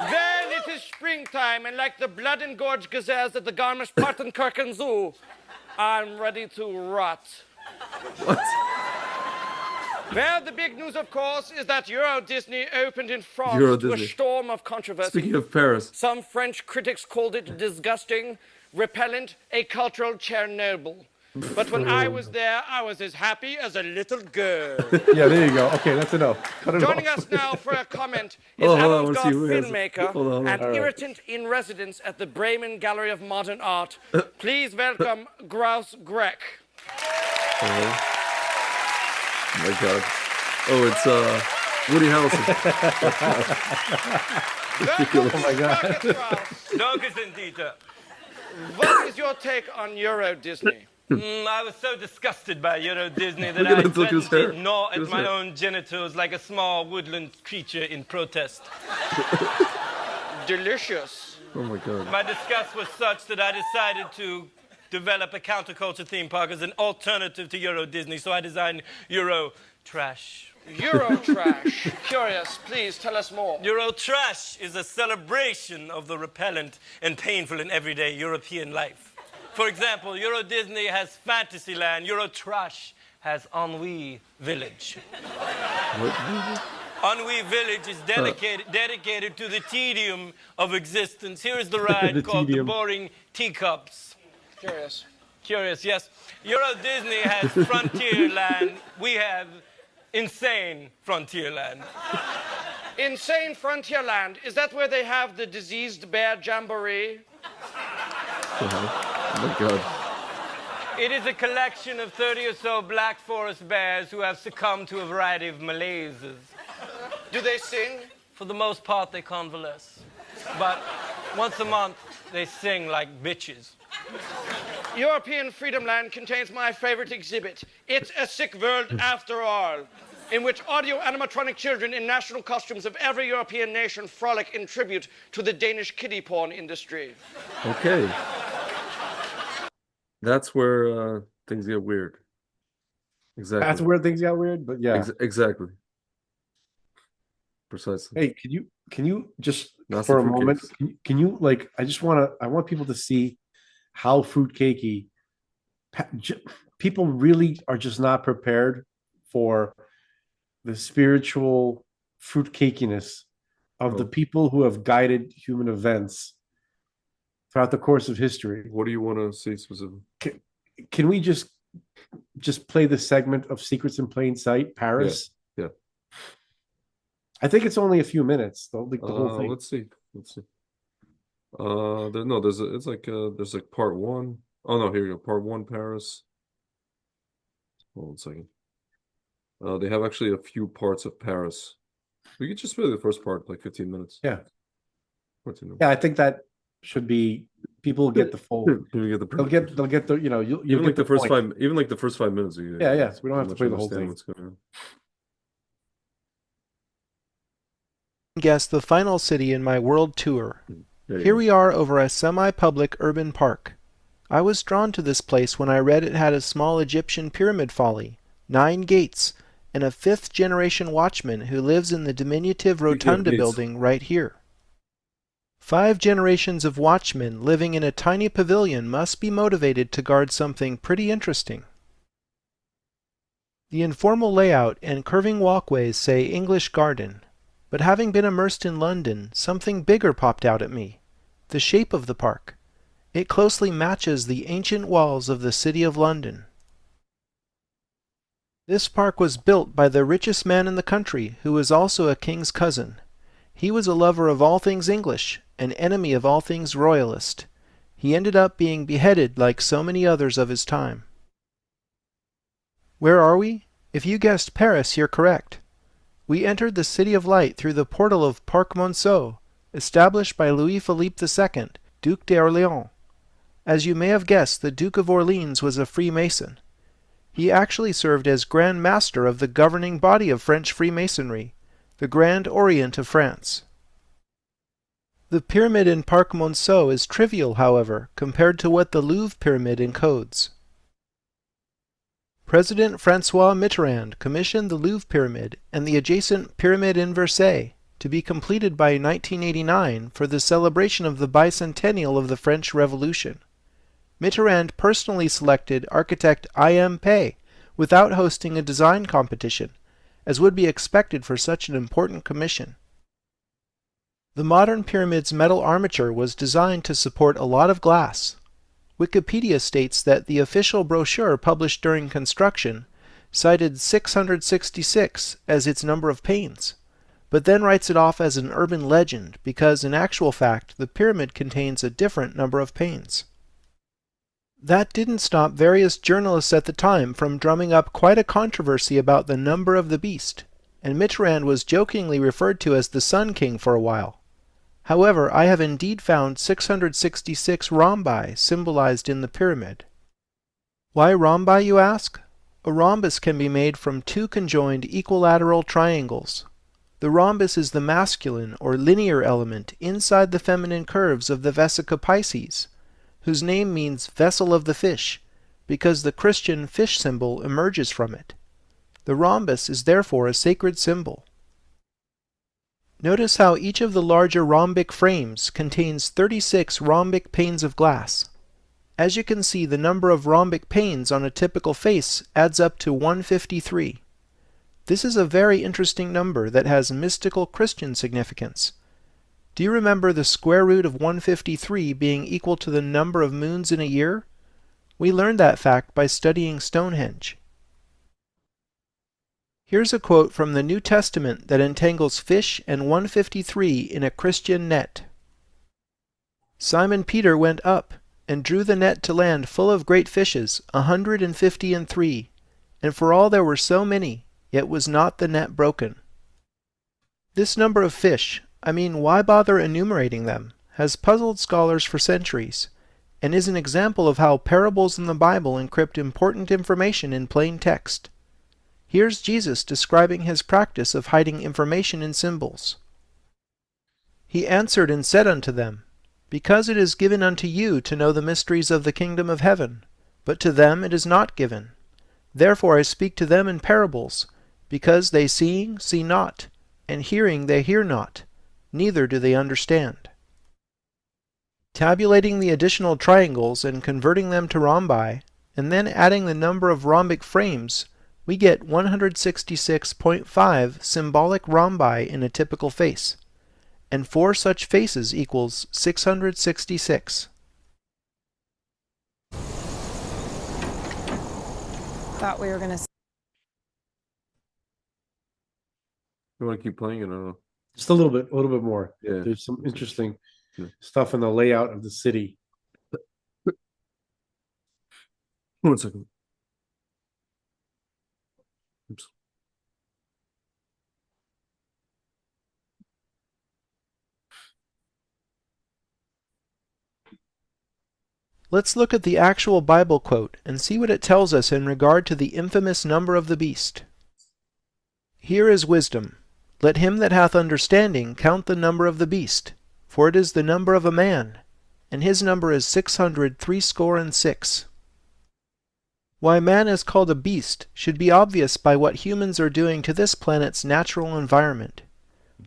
Well, it is springtime, and like the blood and gorge gazelles at the Garmisch-Partenkirchen Zoo, I'm ready to rot. What? Well, the big news, of course, is that Euro Disney opened in France Euro to a Disney. storm of controversy. Speaking of Paris. Some French critics called it disgusting, repellent, a cultural Chernobyl. But when I was there, I was as happy as a little girl. Yeah, there you go. Okay, that's enough. Cut it Joining off. us now for a comment is Hold on, avant-garde hold on. filmmaker Hold on. and All right. irritant in residence at the Bremen Gallery of Modern Art. Please welcome Grouse Grech. Oh my God. Oh, it's Woody Harrelson. Welcome Oh my God. to Sprockets, Grouse. Dankeschön, Dieter. What is your take on Euro Disney? I was so disgusted by Euro Disney that Look at I him, look at his threatened to hair. gnaw Look at at his my hair. own genitals like a small woodland creature in protest. Delicious. Oh my God. My disgust was such that I decided to develop a counterculture theme park as an alternative to Euro Disney, so I designed Euro Trash. Euro trash. Curious. Please tell us more. Euro Trash is a celebration of the repellent and painful in everyday European life. For example, Euro Disney has Fantasyland. Euro Trash has Ennui Village. Ennui Village is dedicated to the tedium of existence. Here is the ride The called tedium. The Boring Teacups. Curious. Curious, yes. Euro Disney has Frontierland. We have Insane Frontierland. Insane Frontierland. Is that where they have the diseased bear jamboree? Oh my God. It is a collection of 30 or so black forest bears who have succumbed to a variety of malaises. Do they sing? For the most part, they convalesce. But once a month, they sing like bitches. European Freedom Land contains my favorite exhibit. It's a sick world after all, in which audio animatronic children in national costumes of every European nation frolic in tribute to the Danish kiddie porn industry. Okay. That's where things get weird. Exactly. That's where things got weird, but yeah. Exactly. Precisely. Hey, can you just Not for a some moment? fruitcakes. Can you like? I want people to see how fruitcakey people really are just not prepared for the spiritual fruitcakiness of the people who have guided human events throughout the course of history. What do you want to see specifically? Can we just play the segment of Secrets in Plain Sight, Paris? Yeah. I think it's only a few minutes, though, like the whole thing. Let's see. There's like part one. Oh no, here you go. Part one, Paris. Hold on a second. They have actually a few parts of Paris. We could just play the first part, like 15 minutes. Yeah. 14 minutes. Yeah, I think that should be. People will get the full. You get the They'll get the. You know, you'll even get like the first point. even like the first 5 minutes. Yeah. So we don't have to play the whole understand thing. what's going on. Guess the final city in my world tour. There you Here go. we are over a semi-public urban park. I was drawn to this place when I read it had a small Egyptian pyramid folly, 9 gates, and a 5th-generation watchman who lives in the diminutive rotunda gates. building right here. 5 generations of watchmen living in a tiny pavilion must be motivated to guard something pretty interesting. The informal layout and curving walkways say English Garden, but having been immersed in London, something bigger popped out at me: the shape of the park. It closely matches the ancient walls of the City of London. This park was built by the richest man in the country, who was also a king's cousin. He was a lover of all things English, an enemy of all things royalist. He ended up being beheaded like so many others of his time. Where are we? If you guessed Paris, you're correct. We entered the City of Light through the portal of Parc Monceau, established by Louis Philippe II Duc d'Orléans. As you may have guessed, the Duke of Orleans was a Freemason. He actually served as Grand Master of the governing body of French Freemasonry, the Grand Orient of France. The pyramid in Parc Monceau is trivial, however, compared to what the Louvre pyramid encodes. President François Mitterrand commissioned the Louvre pyramid and the adjacent pyramid in Versailles to be completed by 1989 for the celebration of the bicentennial of the French Revolution. Mitterrand personally selected architect I.M. Pei without hosting a design competition, as would be expected for such an important commission. The modern pyramid's metal armature was designed to support a lot of glass. Wikipedia states that the official brochure published during construction cited 666 as its number of panes, but then writes it off as an urban legend because in actual fact the pyramid contains a different number of panes. That didn't stop various journalists at the time from drumming up quite a controversy about the number of the beast, and Mitterrand was jokingly referred to as the Sun King for a while. However, I have indeed found 666 rhombi symbolized in the pyramid. Why rhombi, you ask? A rhombus can be made from two conjoined equilateral triangles. The rhombus is the masculine or linear element inside the feminine curves of the Vesica Pisces, whose name means vessel of the fish, because the Christian fish symbol emerges from it. The rhombus is therefore a sacred symbol. Notice how each of the larger rhombic frames contains 36 rhombic panes of glass. As you can see, the number of rhombic panes on a typical face adds up to 153. This is a very interesting number that has mystical Christian significance. Do you remember the square root of 153 being equal to the number of moons in a year? We learned that fact by studying Stonehenge. Here's a quote from the New Testament that entangles fish and 153 in a Christian net. Simon Peter went up and drew the net to land full of great fishes, 153, and for all there were so many, yet was not the net broken. This number of fish, why bother enumerating them, has puzzled scholars for centuries, and is an example of how parables in the Bible encrypt important information in plain text. Here's Jesus describing his practice of hiding information in symbols. He answered and said unto them, Because it is given unto you to know the mysteries of the kingdom of heaven, but to them it is not given. Therefore I speak to them in parables, because they seeing see not, and hearing they hear not, neither do they understand. Tabulating the additional triangles and converting them to rhombi, and then adding the number of rhombic frames, we get 166.5 symbolic rhombi in a typical face, and 4 such faces equals 666. Thought we were going to... You want to keep playing it? I don't know. Just a little bit more. Yeah. There's some interesting stuff in the layout of the city. 1 second. Oops. Let's look at the actual Bible quote and see what it tells us in regard to the infamous number of the beast. Here is wisdom. Let him that hath understanding count the number of the beast, for it is the number of a man, and his number is 666. Why man is called a beast should be obvious by what humans are doing to this planet's natural environment.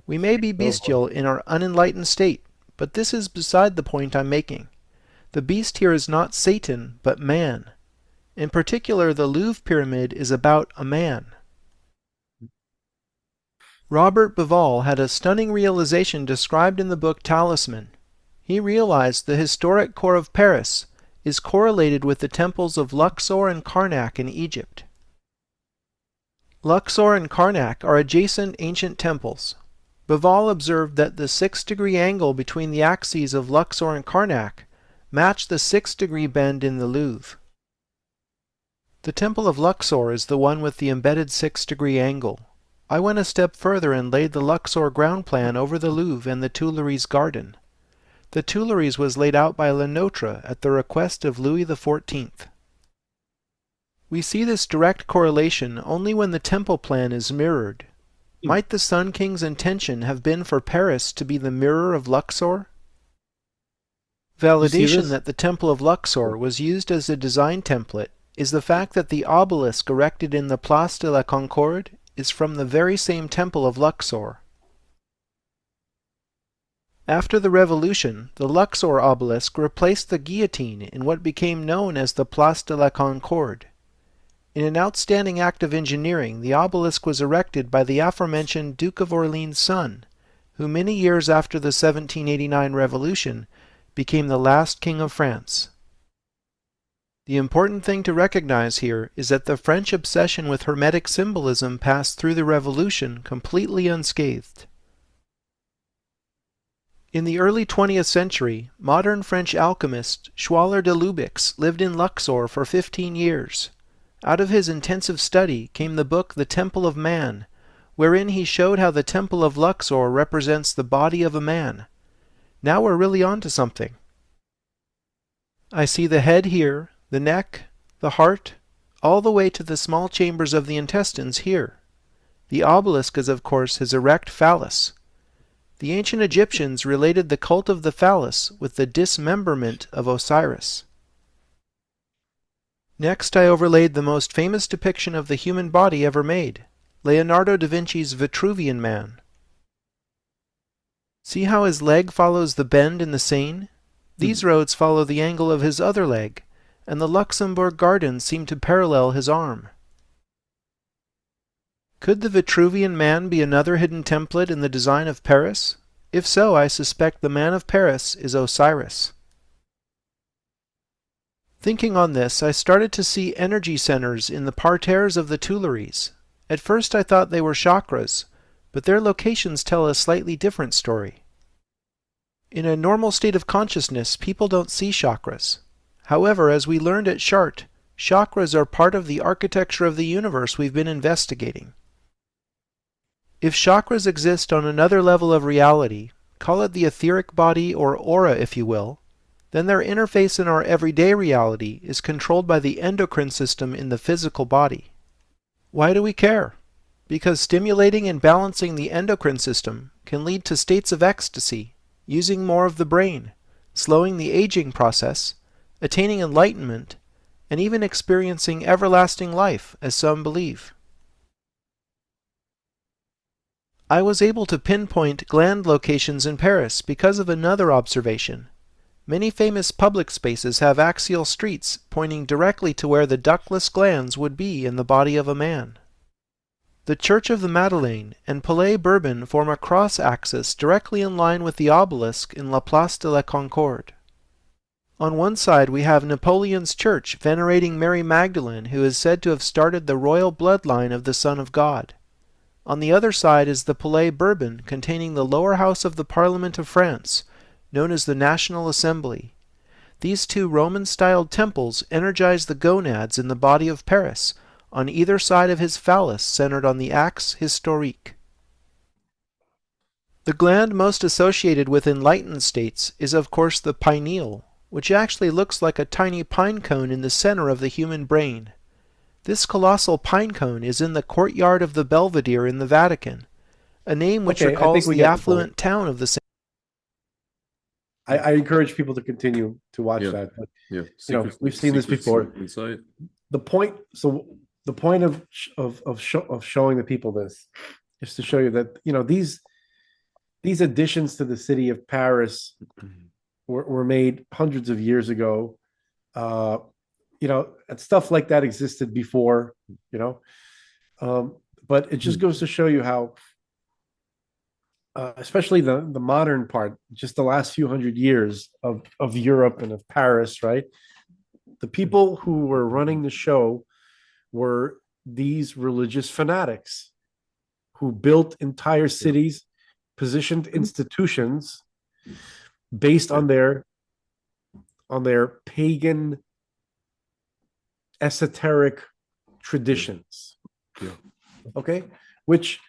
We may be bestial in our unenlightened state, but this is beside the point I'm making. The beast here is not Satan, but man. In particular, the Louvre pyramid is about a man. Robert Bauval had a stunning realization described in the book Talisman. He realized the historic core of Paris is correlated with the temples of Luxor and Karnak in Egypt. Luxor and Karnak are adjacent ancient temples. Bauval observed that the 6-degree angle between the axes of Luxor and Karnak matched the 6-degree bend in the Louvre. The Temple of Luxor is the one with the embedded 6-degree angle. I went a step further and laid the Luxor ground plan over the Louvre and the Tuileries garden. The Tuileries was laid out by Le Notre at the request of Louis XIV. We see this direct correlation only when the temple plan is mirrored. Might the Sun King's intention have been for Paris to be the mirror of Luxor? Validation that the Temple of Luxor was used as a design template is the fact that the obelisk erected in the Place de la Concorde is from the very same Temple of Luxor. After the Revolution, the Luxor obelisk replaced the guillotine in what became known as the Place de la Concorde. In an outstanding act of engineering, the obelisk was erected by the aforementioned Duke of Orleans' son, who many years after the 1789 Revolution became the last king of France. The important thing to recognize here is that the French obsession with Hermetic symbolism passed through the Revolution completely unscathed. In the early 20th century, modern French alchemist Schwaller de Lubix lived in Luxor for 15 years. Out of his intensive study came the book The Temple of Man, wherein he showed how the Temple of Luxor represents the body of a man. Now we're really on to something. I see the head here, the neck, the heart, all the way to the small chambers of the intestines here. The obelisk is, of course, his erect phallus. The ancient Egyptians related the cult of the phallus with the dismemberment of Osiris. Next, I overlaid the most famous depiction of the human body ever made, Leonardo da Vinci's Vitruvian Man. See how his leg follows the bend in the Seine? These roads follow the angle of his other leg, and the Luxembourg Gardens seem to parallel his arm. Could the Vitruvian Man be another hidden template in the design of Paris? If so, I suspect the man of Paris is Osiris. Thinking on this, I started to see energy centers in the parterres of the Tuileries. At first I thought they were chakras, but their locations tell a slightly different story. In a normal state of consciousness, people don't see chakras. However, as we learned at Chartres, chakras are part of the architecture of the universe we've been investigating. If chakras exist on another level of reality, call it the etheric body or aura if you will, then their interface in our everyday reality is controlled by the endocrine system in the physical body. Why do we care? Because stimulating and balancing the endocrine system can lead to states of ecstasy, using more of the brain, slowing the aging process, attaining enlightenment, and even experiencing everlasting life, as some believe. I was able to pinpoint gland locations in Paris because of another observation. Many famous public spaces have axial streets pointing directly to where the ductless glands would be in the body of a man. The Church of the Madeleine and Palais Bourbon form a cross-axis directly in line with the obelisk in La Place de la Concorde. On one side we have Napoleon's church venerating Mary Magdalene, who is said to have started the royal bloodline of the Son of God. On the other side is the Palais Bourbon containing the lower house of the Parliament of France, known as the National Assembly. These two Roman-styled temples energize the gonads in the body of Paris, on either side of his phallus centered on the axe historique. The gland most associated with enlightened states is of course the pineal, which actually looks like a tiny pine cone in the center of the human brain. This colossal pine cone is in the courtyard of the Belvedere in the Vatican, a name which recalls the affluent town of the same. I encourage people to continue to watch that. But, we've seen this before. The point of showing the people this is to show you that these additions to the city of Paris were made hundreds of years ago. And stuff like that existed before. But it just goes to show you how, especially the modern part, just the last few hundred years of Europe and of Paris, right? The people who were running the show were these religious fanatics who built entire cities, positioned institutions based on their pagan esoteric traditions. Okay, which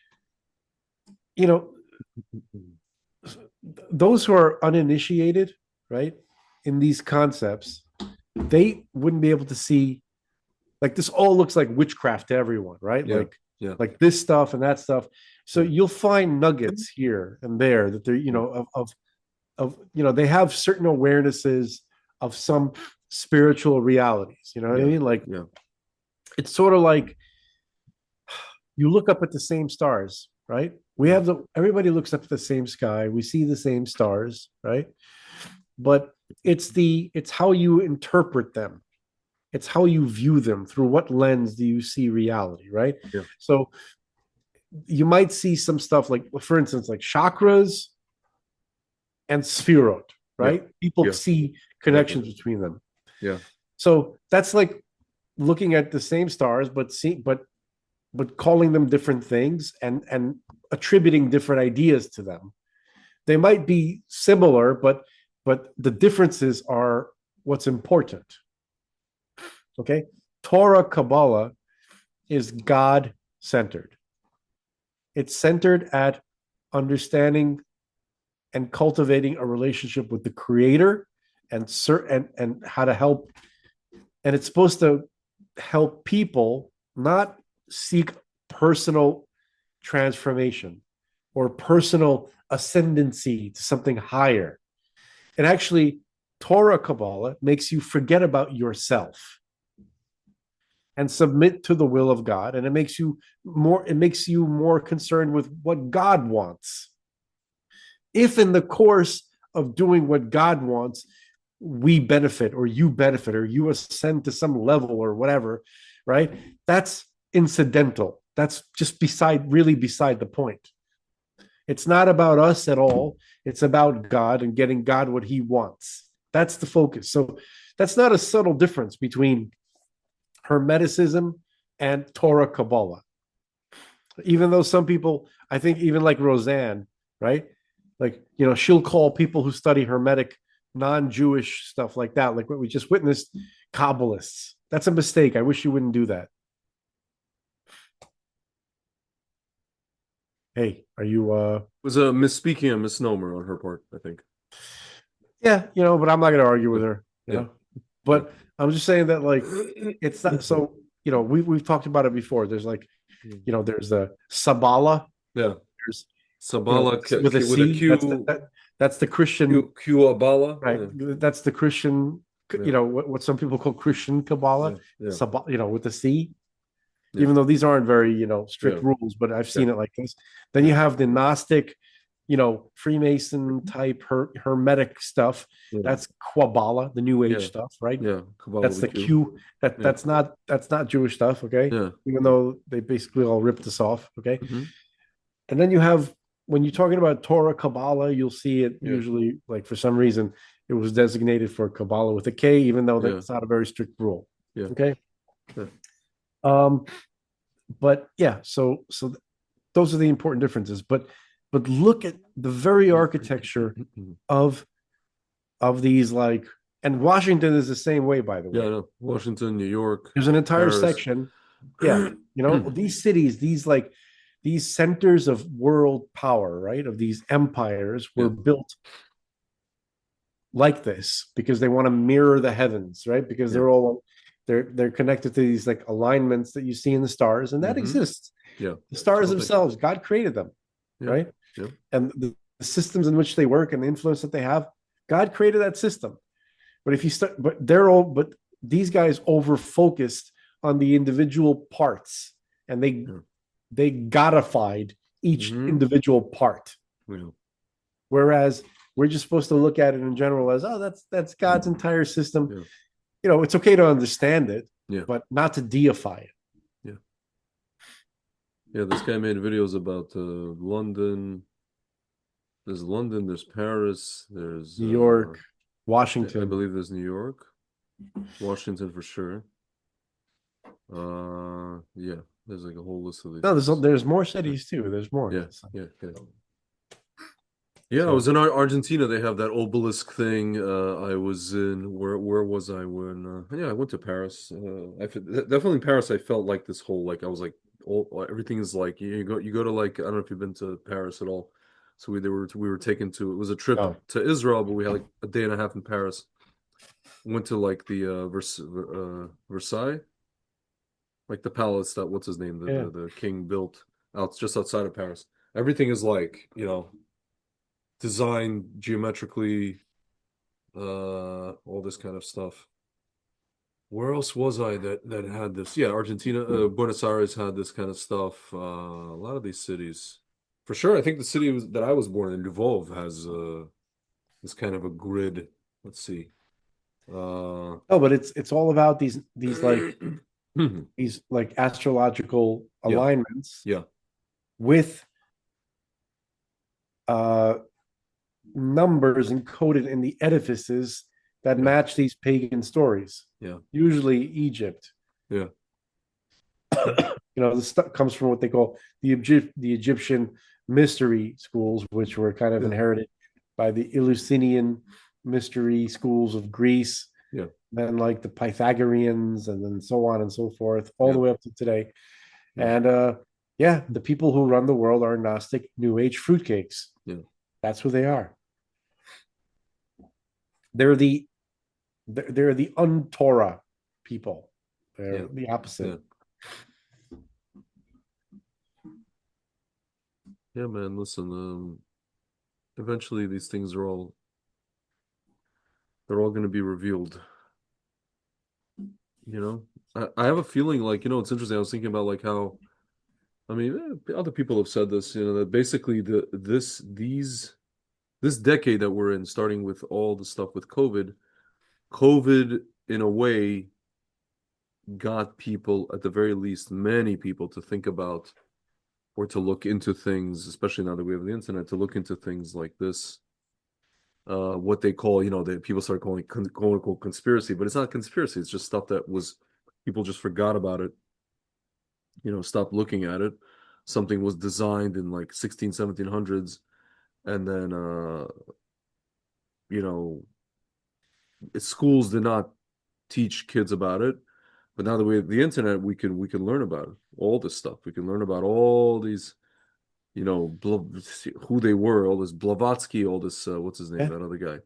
those who are uninitiated, right, in these concepts, they wouldn't be able to see, like, this all looks like witchcraft to everyone, right? Yeah. Yeah. Like this stuff and that stuff. So you'll find nuggets here and there that they're, they have certain awarenesses of some spiritual realities. You know what I mean? Like, Yeah. it's sort of like you look up at the same stars, right? Everybody looks up at the same sky. We see the same stars, right? But it's how you interpret them. It's how you view them. Through what lens do you see reality, right? Yeah. So you might see some stuff like, for instance, like chakras and sphirot, right? People see connections between them. Yeah. So that's like looking at the same stars, but calling them different things and attributing different ideas to them. They might be similar, but the differences are what's important. Okay? Torah Kabbalah is God centered. It's centered at understanding and cultivating a relationship with the Creator and how to help. And it's supposed to help people not seek personal transformation or personal ascendancy to something higher. It actually, Torah Kabbalah makes you forget about yourself and submit to the will of God. And it makes you more concerned with what God wants. If in the course of doing what God wants, we benefit or you ascend to some level or whatever, right? That's incidental. That's just beside the point. It's not about us at all. It's about God and getting God what he wants. That's the focus. So that's not a subtle difference between Hermeticism and Torah Kabbalah. Even though some people, I think even like Roseanne, right? Like, she'll call people who study Hermetic non-Jewish stuff like that, like what we just witnessed, Kabbalists. That's a mistake. I wish you wouldn't do that. Hey, are you It was a misspeaking, a misnomer on her part, I think. Yeah, but I'm not going to argue with her. But I'm just saying that, like, it's not so. We've talked about it before. There's like, there's the Sabala. Yeah. There's Sabala with a C. Q. That's the Christian Abala. Right. Yeah. That's the Christian. What some people call Christian Kabbalah. With the C. Even though these aren't very strict rules, but I've seen it like this. Then you have the Gnostic, Freemason type Hermetic stuff. That's Kabbalah, the New Age stuff, right? Yeah, Kabbalah that's the Q. That's not Jewish stuff, okay? Yeah. Even though they basically all ripped us off, okay? And then you have, when you're talking about Torah Kabbalah, you'll see it usually, like, for some reason it was designated for Kabbalah with a K, even though that's not a very strict rule. Yeah. Okay. But yeah, so those are the important differences. But look at the very architecture of these, like, and Washington is the same way, by the way. Yeah, I know. Washington, New York. There's an entire Paris. section. Yeah, these cities, these centers of world power, right? Of these empires were built like this because they want to mirror the heavens, right? Because they're connected to these, like, alignments that you see in the stars, and that exists. Yeah, the stars themselves, God created them, right? Yeah. And the systems in which they work and the influence that they have, God created that system. But if you start, but these guys over focused on the individual parts, and they godified each individual part. Whereas we're just supposed to look at it in general as, that's God's entire system. It's okay to understand it, but not to deify it. Yeah, this guy made videos about London. There's London, there's Paris, there's New York, Washington. I believe there's New York, Washington for sure. Yeah, there's like a whole list of these. No, there's more cities too. There's more. Yeah, I was in Argentina. They have that obelisk thing. I was in where was I when? I went to Paris. Definitely in Paris. I felt like this whole, like, I was like, everything is like, you go to, like, I don't know if you've been to Paris at all. So we were taken to, it was a trip to Israel, but we had like a day and a half in Paris. Went to like the Versailles, like the palace that what's his name, the king built out just outside of Paris. Everything is like, designed geometrically, all this kind of stuff. Where else was I that had this? Yeah, Argentina, Buenos Aires had this kind of stuff. A lot of these cities, for sure. I think the city that I was born in, Lvov, has this kind of a grid. Let's see. No, but it's all about these like these like astrological alignments. Yeah. With numbers encoded in the edifices that match these pagan stories. Yeah. Usually Egypt. Yeah. This stuff comes from what they call the Egyptian mystery schools, which were kind of inherited by the Eleusinian mystery schools of Greece. Yeah. Then like the Pythagoreans, and then so on and so forth, all the way up to today. And the people who run the world are Gnostic New Age fruitcakes. Yeah. That's who they are. They're the un-Torah people. They're the opposite. Yeah, man, listen, eventually these things they're all going to be revealed. I have a feeling like, it's interesting. I was thinking about like how, other people have said this, that basically this decade that we're in, starting with all the stuff with COVID in a way got people, at the very least, many people, to think about or to look into things, especially now that we have the internet, to look into things like this. What they call, people start calling quote unquote conspiracy, but it's not conspiracy. It's just stuff that was, people just forgot about it, stopped looking at it. Something was designed in like 1700s, and then, schools did not teach kids about it. But now that we have the internet, we can learn about it, all this stuff. We can learn about all these, who they were, all this Blavatsky, all this, what's his name, that other guy.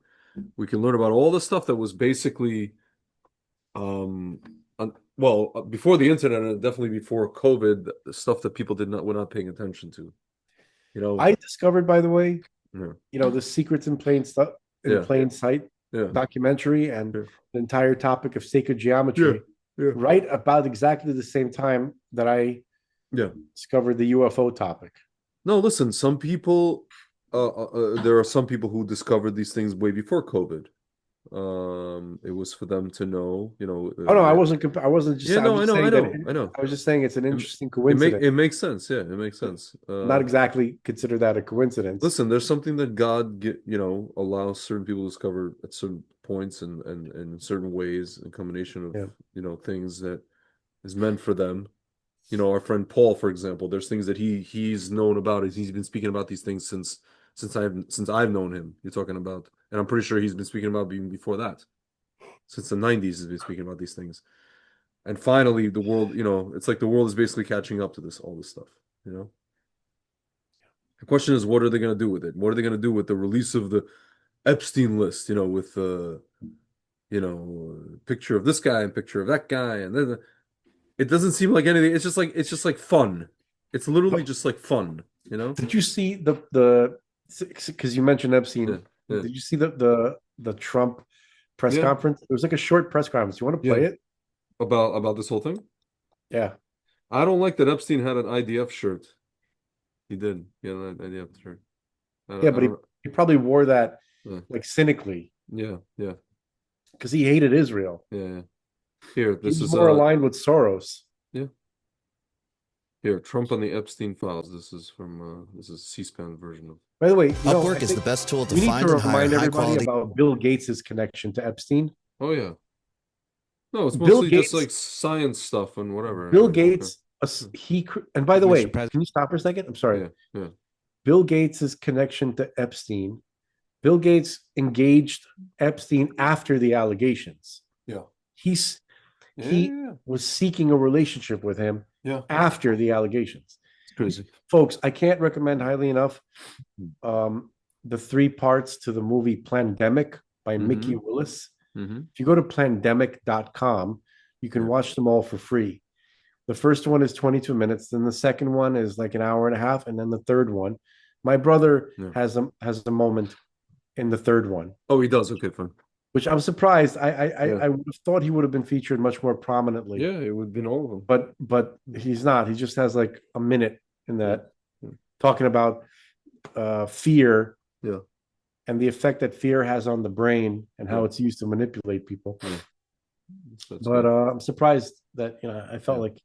We can learn about all the stuff that was basically, before the internet and definitely before COVID, the stuff that people were not paying attention to. I discovered, by the way, the Secrets in Plain Sight documentary and the entire topic of sacred geometry. Right about exactly the same time that I discovered the UFO topic. No, listen, some people, there are some people who discovered these things way before COVID. It was for them to know, I wasn't just. Yeah, no, I know. I was just saying it's an interesting coincidence. It makes sense. Yeah, it makes sense. Not exactly consider that a coincidence. Listen, there's something that God, allows certain people to discover at certain points and in certain ways, a combination of things that is meant for them. Our friend Paul, for example, there's things that he's known about. He's been speaking about these things since I've known him. You're talking about, and I'm pretty sure he's been speaking about even before that. Since the 90s, he's been speaking about these things. And finally, the world, it's like the world is basically catching up to all this stuff. The question is, what are they going to do with it? What are they going to do with the release of the Epstein list? With picture of this guy and picture of that guy, and then it doesn't seem like anything. It's just like fun. It's literally just like fun. Did you see the because you mentioned Epstein? Yeah. Did you see the Trump press conference? It was like a short press conference. You want to play it? About this whole thing? Yeah. I don't like that Epstein had an IDF shirt. He did. He had an IDF shirt. But he probably wore that like cynically. Yeah. Because he hated Israel. Yeah. Here, this is more aligned with Soros. Yeah. Here, Trump on the Epstein files. This is from C-SPAN version of. By the way, Upwork is the best tool to we need find to and hire remind high everybody quality. about Bill Gates' connection to Epstein. Oh yeah. No, it's Bill mostly Gates- just like science stuff and whatever. Bill Gates, and by the way, Mr. President. can you stop for a second? I'm sorry. Yeah. Bill Gates' connection to Epstein. Bill Gates engaged Epstein after the allegations. Yeah. He was seeking a relationship with him after the allegations. Crazy. Folks, I can't recommend highly enough the 3 parts to the movie Plandemic by Mickey Willis. If you go to plandemic.com, you can watch them all for free. The first one is 22 minutes, then the second one is like an hour and a half, and then the third one. My brother has a moment in the third one. Oh, he does. Okay, fine. Which I'm surprised. I would have thought he would have been featured much more prominently. Yeah, it would have been all of them. But he's not. He just has like a minute in that, talking about fear. Yeah. And the effect that fear has on the brain and how it's used to manipulate people. But I'm surprised that I felt like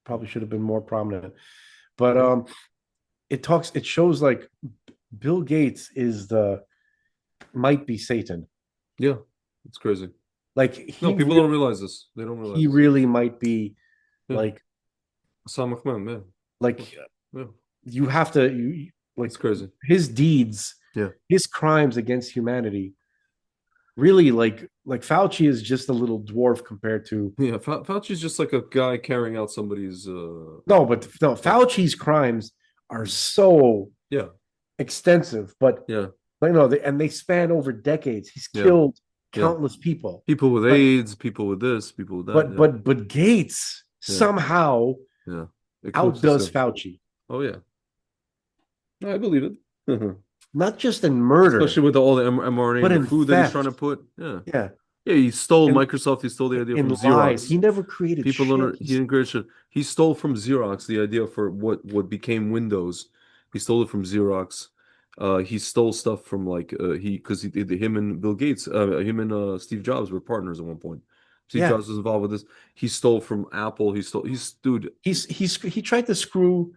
probably should have been more prominent. But it shows like Bill Gates might be Satan. Yeah, it's crazy. Like people don't realize this. They don't realize he really might be like Osama Ahmed, man. Like you have to it's crazy. His deeds, his crimes against humanity. Really, like Fauci is just a little dwarf compared to Fauci's just like a guy carrying out somebody's Fauci's crimes are so extensive, but and they span over decades. He's killed countless people with AIDS, people with this, people with that. But Gates somehow outdoes Fauci. Oh yeah, I believe it. Not just in murder, especially with all the mRNA but and in food theft. that he's trying to put. Yeah. He stole Microsoft. He stole the idea from Xerox. Lies. He never created He didn't create shit. He stole from Xerox the idea for what became Windows. He stole it from Xerox. He stole stuff from him and Bill Gates, him and Steve Jobs were partners at one point. Steve Jobs was involved with this. He stole from Apple. He tried to screw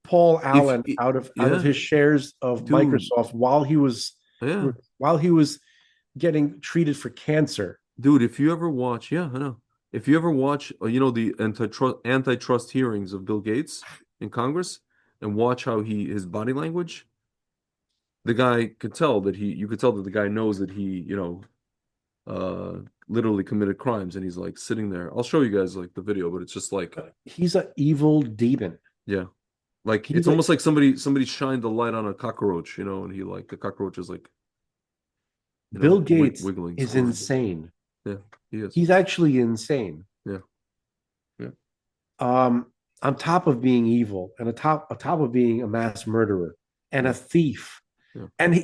Paul Allen out of his shares of Microsoft while he was getting treated for cancer. Dude, if you ever watch, I know. If you ever watch, the antitrust hearings of Bill Gates in Congress and watch how his body language, the guy could tell that you could tell that the guy knows that he, literally committed crimes, and he's like sitting there. I'll show you guys like the video, but it's just like he's an evil demon. Yeah. Like it's almost like somebody shined the light on a cockroach, and the cockroach is like Bill Gates wiggling. Is insane. Yeah, he is. He's actually insane. Yeah. On top of being evil and on top of being a mass murderer and a thief. Yeah. And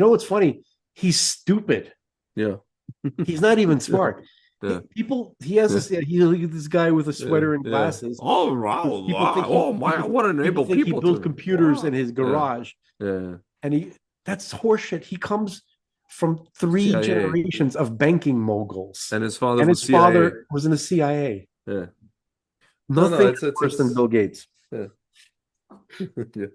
what's funny? He's stupid. Yeah. He's not even smart. Yeah. He has this guy with a sweater and glasses. Oh, wow. What an able people. He built computers in his garage. Yeah. And that's horseshit. He comes from 3 CIA. generations of banking moguls. And his father was in the CIA. Yeah. Nothing worse than Bill Gates. Yeah. Yeah.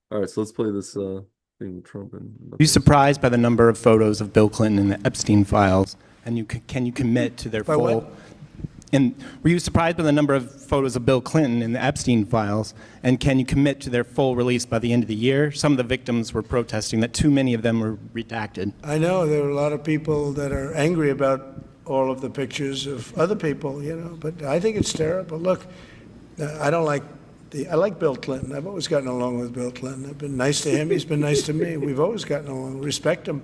All right, so let's play this thing with Trump. Are you surprised by the number of photos of Bill Clinton in the Epstein files? And can you commit to their full? What? And were you surprised by the number of photos of Bill Clinton in the Epstein files? And can you commit to their full release by the end of the year? Some of the victims were protesting that too many of them were redacted. I know there are a lot of people that are angry about all of the pictures of other people, but I think it's terrible. Look, I like Bill Clinton. I've always gotten along with Bill Clinton. I've been nice to him. He's been nice to me. We've always gotten along. Respect him.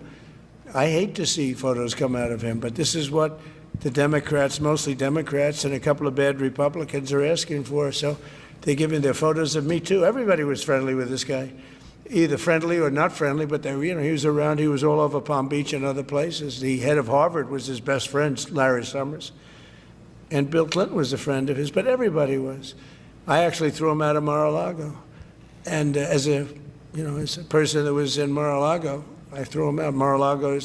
I hate to see photos come out of him, but this is what the Democrats, mostly Democrats, and a couple of bad Republicans are asking for. So they're giving their photos of me too. Everybody was friendly with this guy, either friendly or not friendly. But he was around. He was all over Palm Beach and other places. The head of Harvard was his best friend, Larry Summers, and Bill Clinton was a friend of his. But everybody was. I actually threw him out of Mar-a-Lago, and as a person that was in Mar-a-Lago, I threw him out.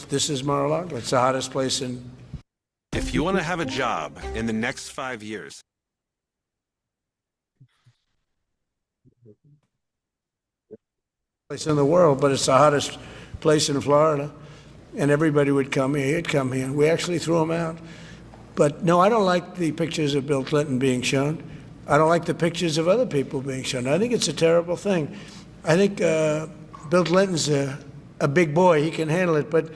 This is Mar-a-Lago. It's the hottest place in. If you want to have a job in the next 5 years. Place in the world, but it's the hottest place in Florida, and everybody would come here. He'd come here. We actually threw him out. But no, I don't like the pictures of Bill Clinton being shown. I don't like the pictures of other people being shown. I think it's a terrible thing. I think Bill Clinton's a big boy. He can handle it. But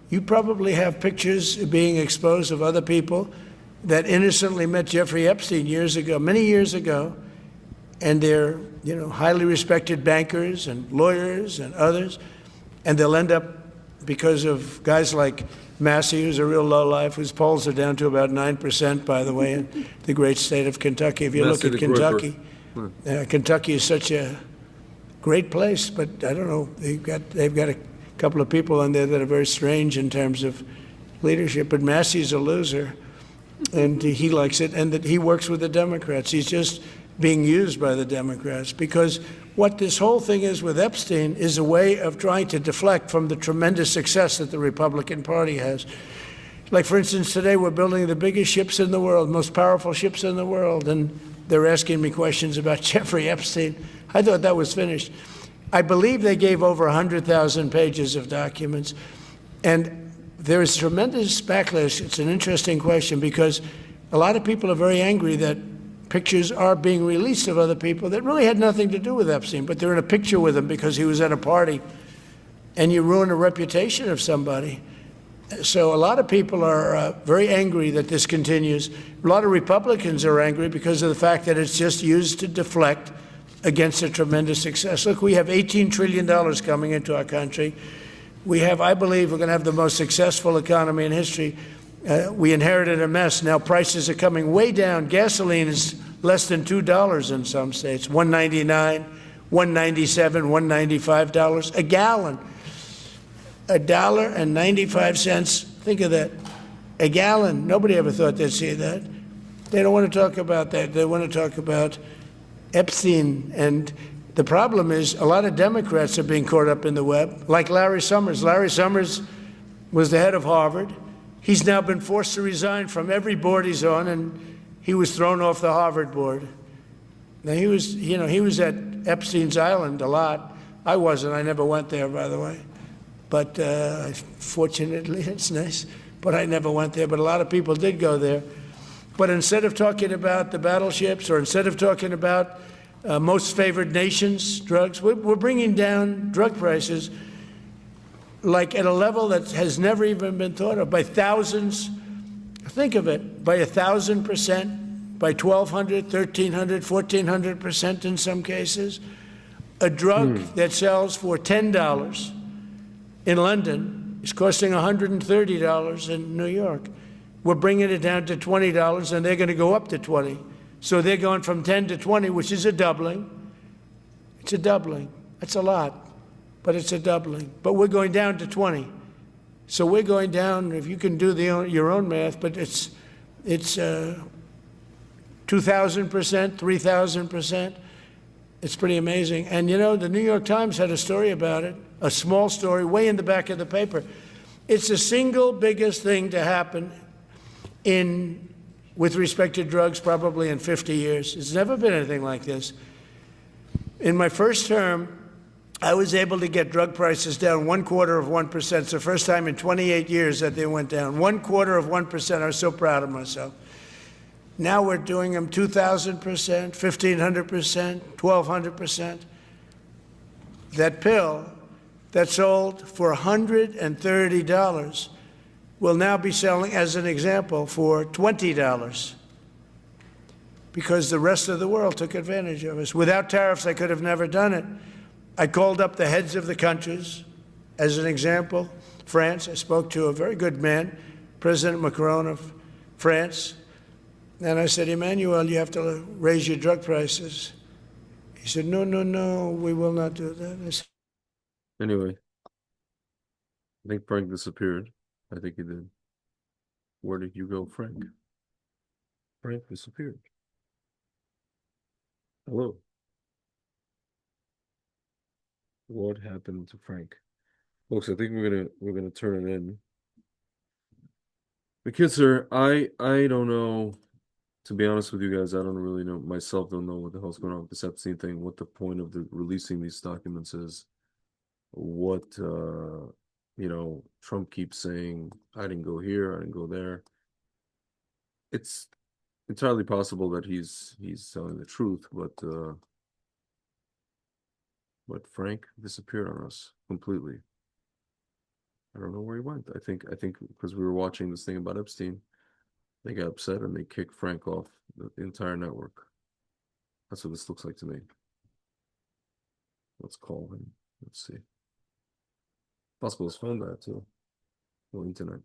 you probably have pictures being exposed of other people that innocently met Jeffrey Epstein years ago, many years ago, and they're, highly respected bankers and lawyers and others, and they'll end up, because of guys like Massey, who's a real lowlife, whose polls are down to about 9%, by the way, in the great state of Kentucky. If you Massey look at the Gripper. Kentucky, Kentucky is such a great place, but I don't know. They've got a couple of people in there that are very strange in terms of leadership. But Massey's a loser, and he likes it, and that he works with the Democrats. He's just being used by the Democrats, because what this whole thing is with Epstein is a way of trying to deflect from the tremendous success that the Republican Party has. Like, for instance, today we're building the biggest ships in the world, most powerful ships in the world, and they're asking me questions about Jeffrey Epstein. I thought that was finished. I believe they gave over 100,000 pages of documents, and there is tremendous backlash. It's an interesting question, because a lot of people are very angry that pictures are being released of other people that really had nothing to do with Epstein, but they're in a picture with him because he was at a party, and you ruin a reputation of somebody. So a lot of people are very angry that this continues. A lot of Republicans are angry because of the fact that it's just used to deflect against a tremendous success. Look, we have $18 trillion coming into our country. We have, I believe, we're going to have the most successful economy in history. We inherited a mess. Now prices are coming way down. Gasoline is less than $2 in some states, $1.99, $1.97, $1.95 a gallon. $1.95. Think of that. A gallon. Nobody ever thought they'd see that. They don't want to talk about that. They want to talk about Epstein. And the problem is a lot of Democrats are being caught up in the web, like Larry Summers. Larry Summers was the head of Harvard. He's now been forced to resign from every board he's on, and he was thrown off the Harvard board. Now, he was at Epstein's Island a lot. I wasn't. I never went there, by the way. But fortunately, it's nice. But I never went there. But a lot of people did go there. But instead of talking about the battleships, or instead of talking about most favored nations drugs, we're bringing down drug prices like at a level that has never even been thought of, by thousands. Think of it, by 1,000%, by 1,200, 1,300, 1,400% in some cases. A drug that sells for $10 in London is costing $130 in New York. We're bringing it down to $20, and they're going to go up to 20. So they're going from 10 to 20, which is a doubling. It's a doubling. That's a lot, but it's a doubling. But we're going down to 20. So we're going down, if you can do your own math, but it's 2,000%, 3,000%. It's pretty amazing. And the New York Times had a story about it, a small story, way in the back of the paper. It's the single biggest thing to happen with respect to drugs probably in 50 years. It's never been anything like this. In my first term, I was able to get drug prices down 0.25%. It's the first time in 28 years that they went down. 0.25%. I was so proud of myself. Now we're doing them 2,000%, 1,500%, 1,200%. That pill that sold for $130 will now be selling, as an example, for $20, because the rest of the world took advantage of us. Without tariffs, I could have never done it. I called up the heads of the countries. As an example, France, I spoke to a very good man, President Macron of France, and I said, Emmanuel, you have to raise your drug prices. He said, no, we will not do that. Anyway, I think Frank disappeared. I think he did. Where did you go, Frank? Frank disappeared. Hello. What happened to Frank? Folks, I think we're gonna turn it in. Because sir, I don't know. To be honest with you guys, I don't really know myself. Don't know what the hell's going on with this Epstein thing. What the point of releasing these documents is? What Trump keeps saying, I didn't go here, I didn't go there. It's entirely possible that he's telling the truth, but Frank disappeared on us completely. I don't know where he went. I think because we were watching this thing about Epstein, they got upset and they kicked Frank off the entire network. That's what this looks like to me. Let's call him. Let's see. Possible his phone died too. No internet.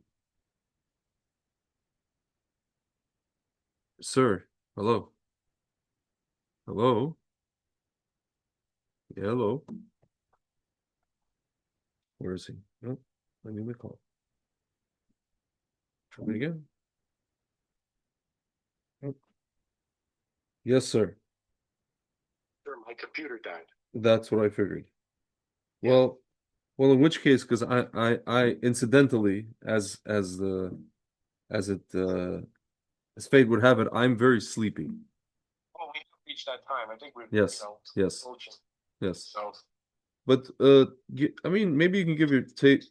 Sir, hello. Hello. Yeah, hello. Where is he? Oh, I need to call. Try it again. Oh. Yes, sir. Sure, my computer died. That's what I figured. Well, in which case, because I incidentally, as fate would have it, I'm very sleepy. Well, we have reached that time. I think we've, Yes, yes, approaching. yes. So, But I mean, maybe you can give your take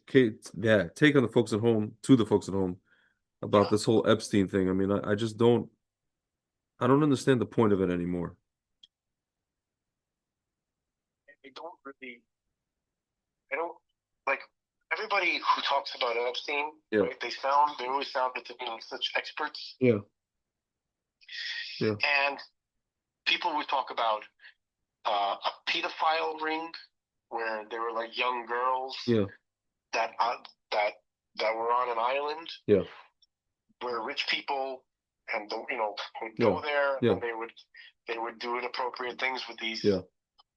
on the folks at home, to the folks at home, about this whole Epstein thing. I mean, I just don't understand the point of it anymore. I don't, like, everybody who talks about Epstein, Yeah. right, they always sound to be such experts. Yeah. Yeah. And people would talk about a pedophile ring where there were like young girls Yeah. that were on an island Yeah. where rich people and would Yeah. go there Yeah. and they would do inappropriate things with these Yeah.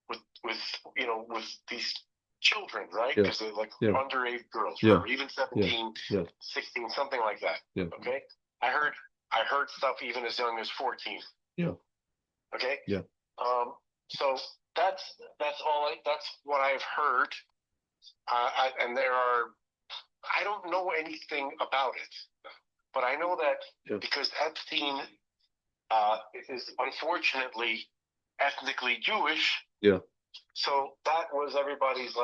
with these children, right? Yeah. Because they're like Yeah. underage girls, Yeah. or even 17, Yeah. 16, something like that. Yeah. Okay, I heard stuff even as young as 14. Yeah. Okay. Yeah. So that's what I've heard. And I don't know anything about it, but I know that because Epstein is unfortunately ethnically Jewish. Yeah. So that was everybody's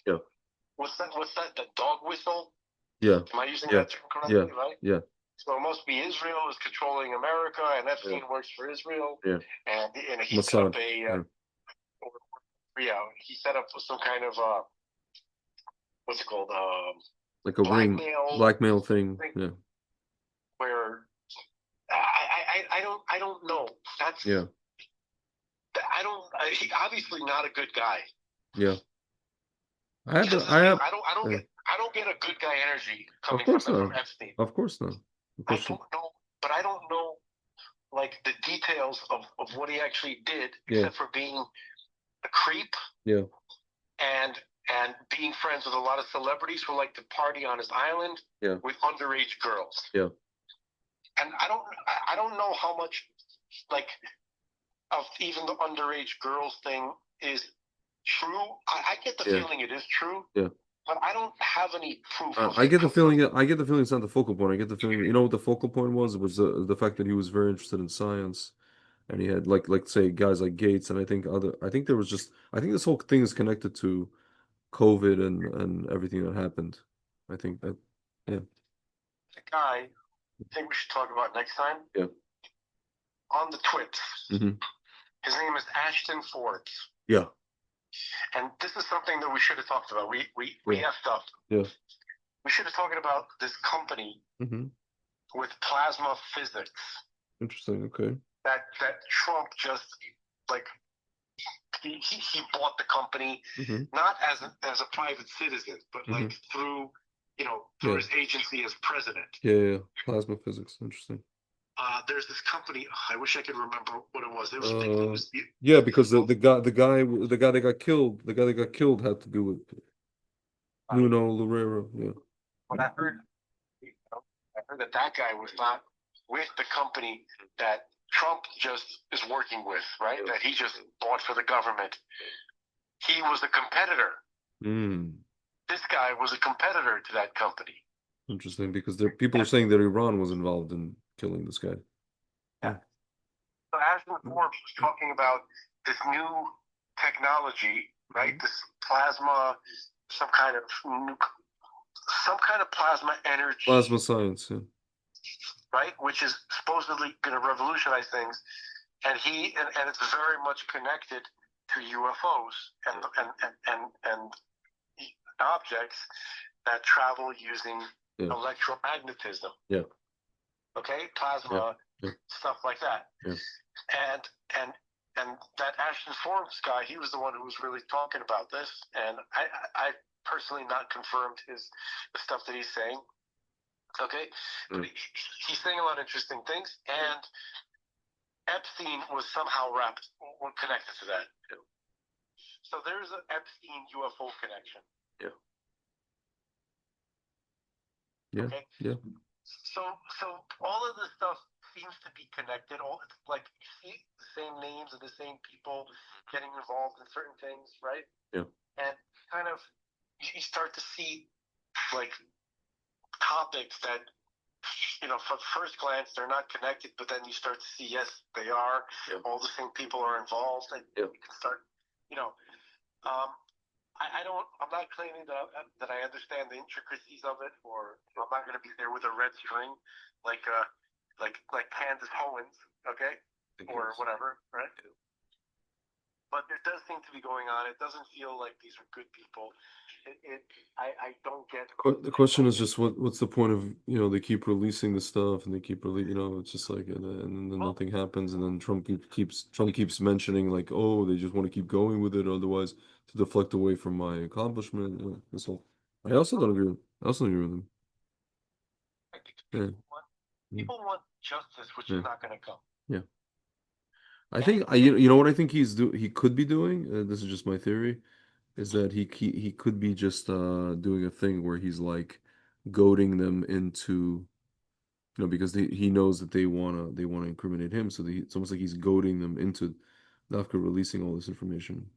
Yeah. What's that? The dog whistle? Yeah. Am I using Yeah. that term correctly? Yeah. Right? Yeah. So it must be Israel is controlling America, and Epstein works for Israel. Yeah. And he Mossad. set up he set up some kind of what's it called? Like a blackmail thing. Yeah. Where I don't know. That's Yeah. He's obviously not a good guy. Yeah. I don't get a good guy energy coming Of course from not. Epstein. Of course not. Of course I don't know, but I don't know like the details of what he actually did, except for being a creep. Yeah. And being friends with a lot of celebrities who like to party on his island with underage girls. Yeah. And I don't know how much of even the underage girls thing is true. I get the feeling it is true. Yeah. But I don't have any proof. I get the feeling it's not the focal point. I get the feeling, you know what the focal point was? It was the fact that he was very interested in science, and he had like say guys like Gates, and I think this whole thing is connected to COVID and everything that happened. I think that The guy I think we should talk about next time. Yeah. On the twits. Mm-hmm. His name is Ashton Forbes. Yeah. And this is something that we should have talked about. We effed up. Yeah. We should have talked about this company with plasma physics. Interesting. Okay. That Trump just he bought the company not as a private citizen, but through his agency as president. Yeah. Plasma physics. Interesting. There's this company. I wish I could remember what it was. It was yeah, because the guy that got killed had to do with Nuno Loureiro. Yeah. But I heard that guy was not with the company that Trump just is working with, right? That he just bought for the government. He was a competitor. This guy was a competitor to that company. Interesting, because people are saying that Iran was involved in killing this guy. Yeah. So Ashton Forbes was talking about this new technology, right? This plasma, some kind of plasma energy. Plasma science, yeah. Right, which is supposedly going to revolutionize things, and it's very much connected to UFOs and objects that travel using electromagnetism. Yeah. Okay, plasma, stuff like that. Yeah. And and that Ashton Forbes guy, he was the one who was really talking about this. And I personally not confirmed the stuff that he's saying. Okay, but he's saying a lot of interesting things, and Epstein was somehow connected to that. So there's an Epstein UFO connection. Yeah. Okay. Yeah. So all of this stuff seems to be connected. It's like you see the same names of the same people getting involved in certain things, right? Yeah. And kind of you start to see like topics that, you know, from first glance they're not connected, but then you start to see, yes, they are. Yeah. All the same people are involved, and you can start, you know. I'm not claiming that I understand the intricacies of it, or I'm not going to be there with a red string like Candace Owens, okay, or whatever, right? But there does seem to be going on. It doesn't feel like these are good people. I don't get. The question is just what's the point of, you know, they keep releasing the stuff and they keep you know, it's just like, and then nothing happens, and then Trump keeps mentioning like, oh, they just want to keep going with it, otherwise to deflect away from my accomplishment. You know, this whole. I also don't agree. I also don't agree with him. People want justice, which is not going to come. Yeah. I think you know what I think he could be doing. This is just my theory, is that he could be just doing a thing where he's like goading them into, you know, because he knows that they wanna incriminate him, so it's almost like he's goading them into after releasing all this information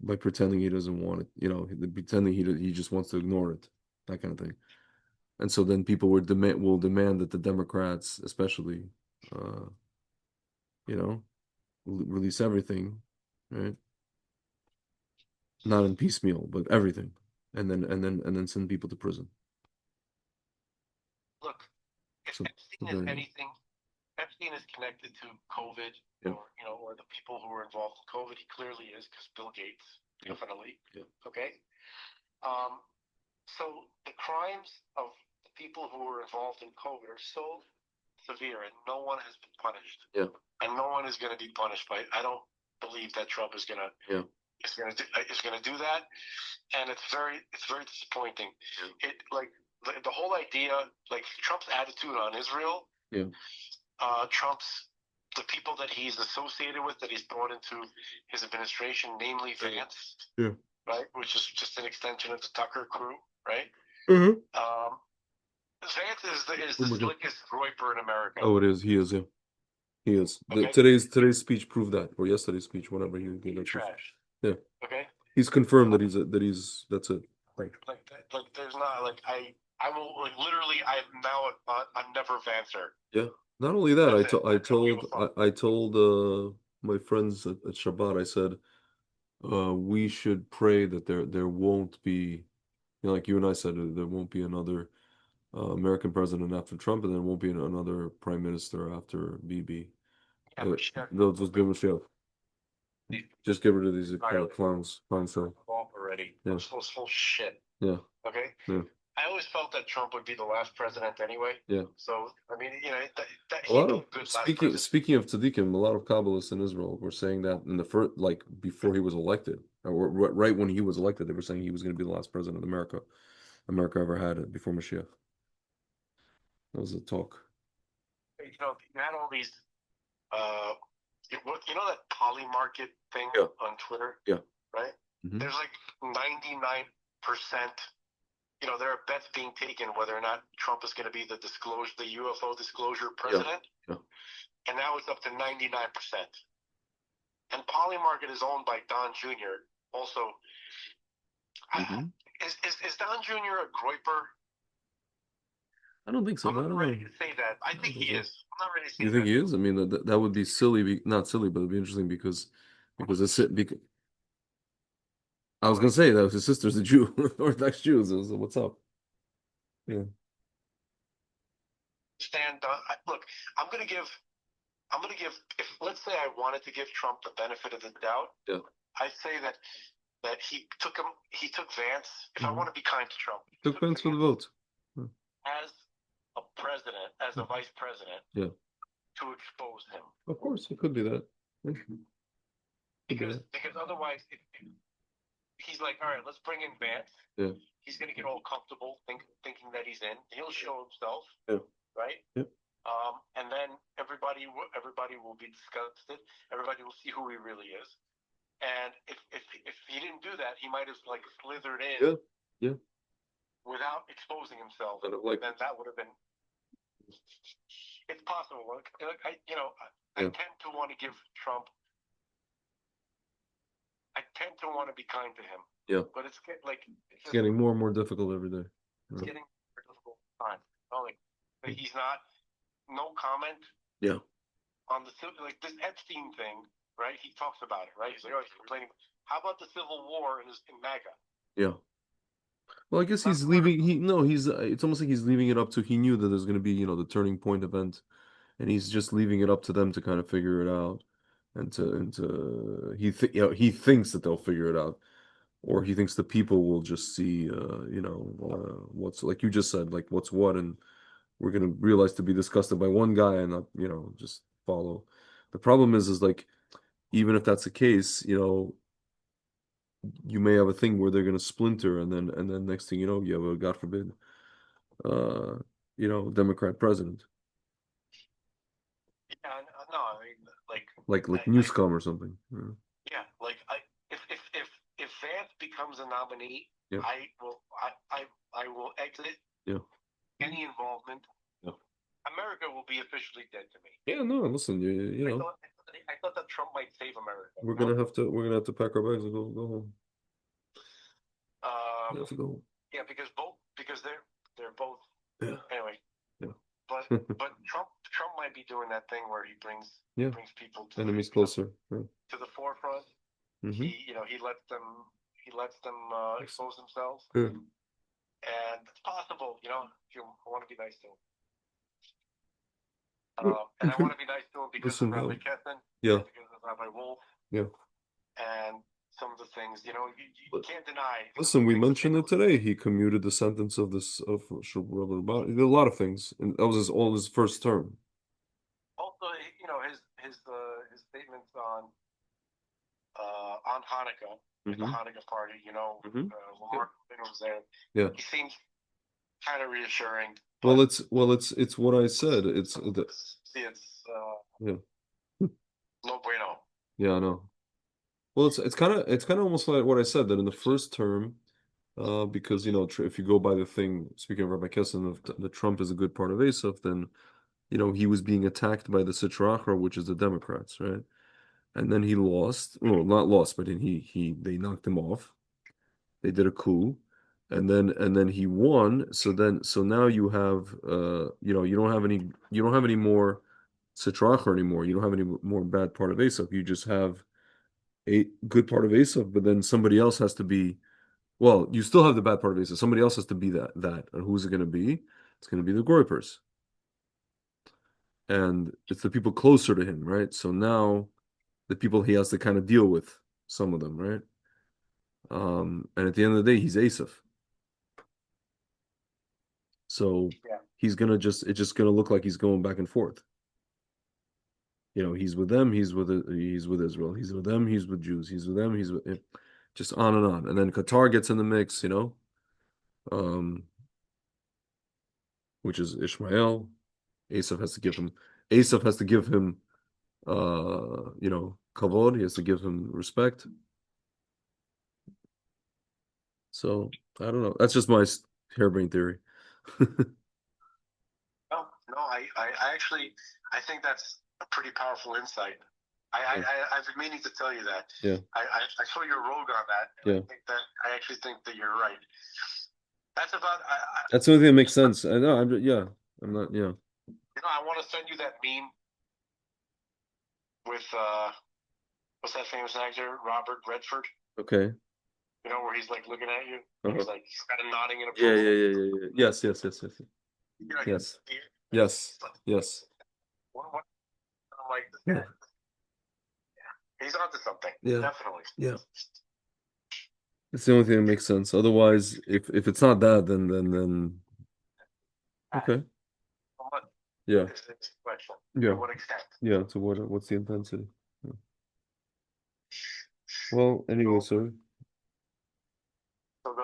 by pretending he doesn't want it, you know, pretending he just wants to ignore it, that kind of thing. And so then people will demand that the Democrats, especially, you know, release everything, right? Not in piecemeal, but everything, and then send people to prison. Look, if Epstein is anything, Epstein is connected to COVID, or you know, or the people who were involved in COVID. He clearly is, because Bill Gates, definitely. Okay. So the crimes of the people who were involved in COVID are so severe, and no one has been punished. Yeah. And no one is going to be punished by. I don't believe that Trump is going to. Is going to do that, and it's very disappointing. It like the whole idea, like Trump's attitude on Israel. Trump's the people that he's associated with, that he's brought into his administration, namely Vance, right, which is just an extension of the Tucker crew, right? Mm-hmm. Vance is the slickest groiper in America. Oh, it is. He is. Yeah, he is. Okay. Today's speech proved that, or yesterday's speech, whenever he gave that speech. Trash. Yeah. Okay. He's confirmed that that's it. Like there's not like I will like literally I'm never Vancer. Yeah. Not only that, I told my friends at Shabbat, I said, we should pray that there won't be, you know, like you and I said, there won't be another American president after Trump, and there won't be another prime minister after Bibi. They'll just be Michelle. Just get rid of these clowns. Already. Yeah. This whole shit. Yeah. Okay. Yeah. I always felt that Trump would be the last president anyway. Yeah. So I mean, you know, a lot of speaking of tzaddikim, a lot of Kabbalists in Israel were saying that in the first, like before he was elected, or right when he was elected, they were saying he was going to be the last president America ever had it before Mashiach. That was the talk. You know, you had all these. You know that poly market thing on Twitter? Yeah. Right? Mm-hmm. There's like 99%, you know, there are bets being taken whether or not Trump is going to be the UFO disclosure president. Yeah. And now it's up to 99%. And poly market is owned by Don Jr. also. Mm-hmm. Is Don Jr. a groiper? I don't think so. I'm not ready to say that. I think he is. I'm not ready to say that. You think he is? I mean, that would be silly. Not silly, but it'd be interesting because I was gonna say that his sister's a Jew, Orthodox Jew. So what's up? Yeah. Look, I'm gonna give. If let's say I wanted to give Trump the benefit of the doubt, I say that he took Vance. If I want to be kind to Trump, he took Vance for the vote. As a president, as a vice president, to expose him. Of course, it could be that. Because otherwise, he's like, all right, let's bring in Vance. Yeah. He's gonna get all comfortable, thinking that he's in. He'll show himself. Yeah. Right. Yep. And then everybody will be disgusted. Everybody will see who he really is. And if he didn't do that, he might have like slithered in. Yeah. Yeah. Without exposing himself. Kind of like, then that would have been. It's possible. Like I tend to want to give Trump. I tend to want to be kind to him. Yeah. But it's getting more and more difficult every day. It's getting more difficult time. He's not. No comment. Yeah. On the like this Epstein thing, right? He talks about it, right? He's like, oh, he's complaining. How about the Civil War in MAGA? Yeah. Well, I guess he's leaving. It's almost like he's leaving it up to. He knew that there's going to be, the turning point event, and he's just leaving it up to them to kind of figure it out, he thinks that they'll figure it out, or he thinks the people will just see, what's like you just said, like what's what, and we're going to realize to be disgusted by one guy and not, just follow. The problem is like, even if that's the case, you may have a thing where they're going to splinter, and then next thing you know, you have a, God forbid, Democrat president. Yeah, no, I mean, like Newscom or something. Yeah, like if Vance becomes a nominee, yeah. I will exit. Yeah. Any involvement. Yeah. America will be officially dead to me. Yeah, no, listen, I thought that Trump might save America. We're gonna have to pack our bags and go home. We have to go home. Yeah, because they're both. Yeah. Anyway. Yeah. But Trump might be doing that thing where he brings people to enemies closer to the forefront. Mm-hmm. He lets them expose themselves. Yeah. And it's possible, if you want to be nice to him. And I want to be nice to him because of Rabbi Kessin, yeah, because of Rabbi Wolf, yeah, and some of the things, you can't deny. Listen, we mentioned it today. He commuted the sentence of this of he did a lot of things, and that was all his first term. Also, his statements on Hanukkah, mm-hmm. the Hanukkah party. Mm-hmm. Lamar was there. Yeah, he seems kind of reassuring. Well, it's what I said. It's yeah. No bueno. Yeah, I know. Well, it's kind of almost like what I said, that in the first term, because if you go by the thing, speaking of Rabbi Kessin, the Trump is a good part of Asaph, then he was being attacked by the Sitra Achra, which is the Democrats, right? And then he lost. Well, not lost, but they knocked him off. They did a coup. And then he won. So now you have you don't have any more Sitra Achra anymore. You don't have any more bad part of Asaph. You just have a good part of Asaph, but then somebody else has to be. Well, you still have the bad part of Asaph. Somebody else has to be that. And who's it going to be? It's going to be the Groypers. And it's the people closer to him, right? So now the people he has to kind of deal with, some of them, right? And at the end of the day, he's Asaph. So he's gonna it's just gonna look like he's going back and forth. He's with them, he's with Israel, he's with them, he's with Jews, he's with them, he's with just on and on. And then Qatar gets in the mix, which is Ishmael. Asaph has to give him kavod. He has to give him respect. So I don't know. That's just my harebrained theory. No, I think that's a pretty powerful insight. I've been meaning to tell you that. Yeah. I saw your rogue on that. Yeah. I actually think that you're right. That's about. That's the only thing that makes sense. I know. I'm not. Yeah. I want to send you that meme with what's that famous actor, Robert Redford? Okay. Where he's like looking at you. Uh-huh. He's like kind of nodding in approval. Yeah. Yes. Yes. What? I'm like, yeah. He's onto something. Yeah. Definitely. Yeah. It's the only thing that makes sense. Otherwise, if it's not that, then okay. Yeah. Yeah. Yeah. To what extent? Yeah. To what's the intensity? Yeah. Well, anyway, sir. So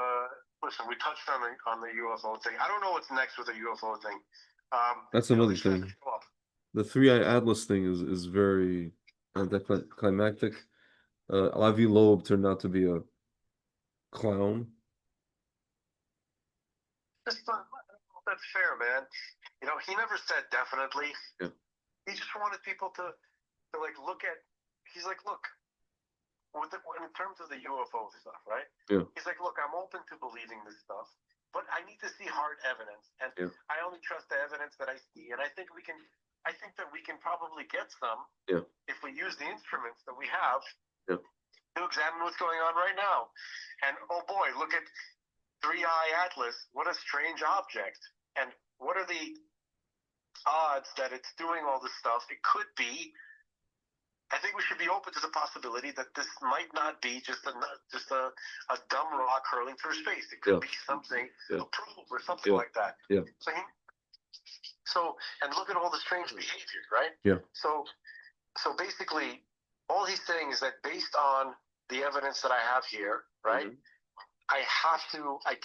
listen, we touched on the UFO thing. I don't know what's next with the UFO thing. That's another thing. The three-eye atlas thing is very anticlimactic. Avi Loeb turned out to be a clown. That's that's fair, man. You know, he never said definitely. Yeah. He just wanted people to like look at. He's like, look, in terms of the UFO stuff, right? Yeah. He's like, look, I'm open to believing this stuff, but I need to see hard evidence, and Yeah. I only trust the evidence that I see, and I think that we can probably get some Yeah. if we use the instruments that we have Yeah. to examine what's going on right now. And oh boy, look at Three-Eye Atlas. What a strange object. And what are the odds that it's doing all this stuff? It could be. I think we should be open to the possibility that this might not be just a dumb rock hurling through space. It could be something, a probe or something like that. Yeah. So, and look at all the strange behavior, right? Yeah. So basically, all he's saying is that based on the evidence that I have here, right? I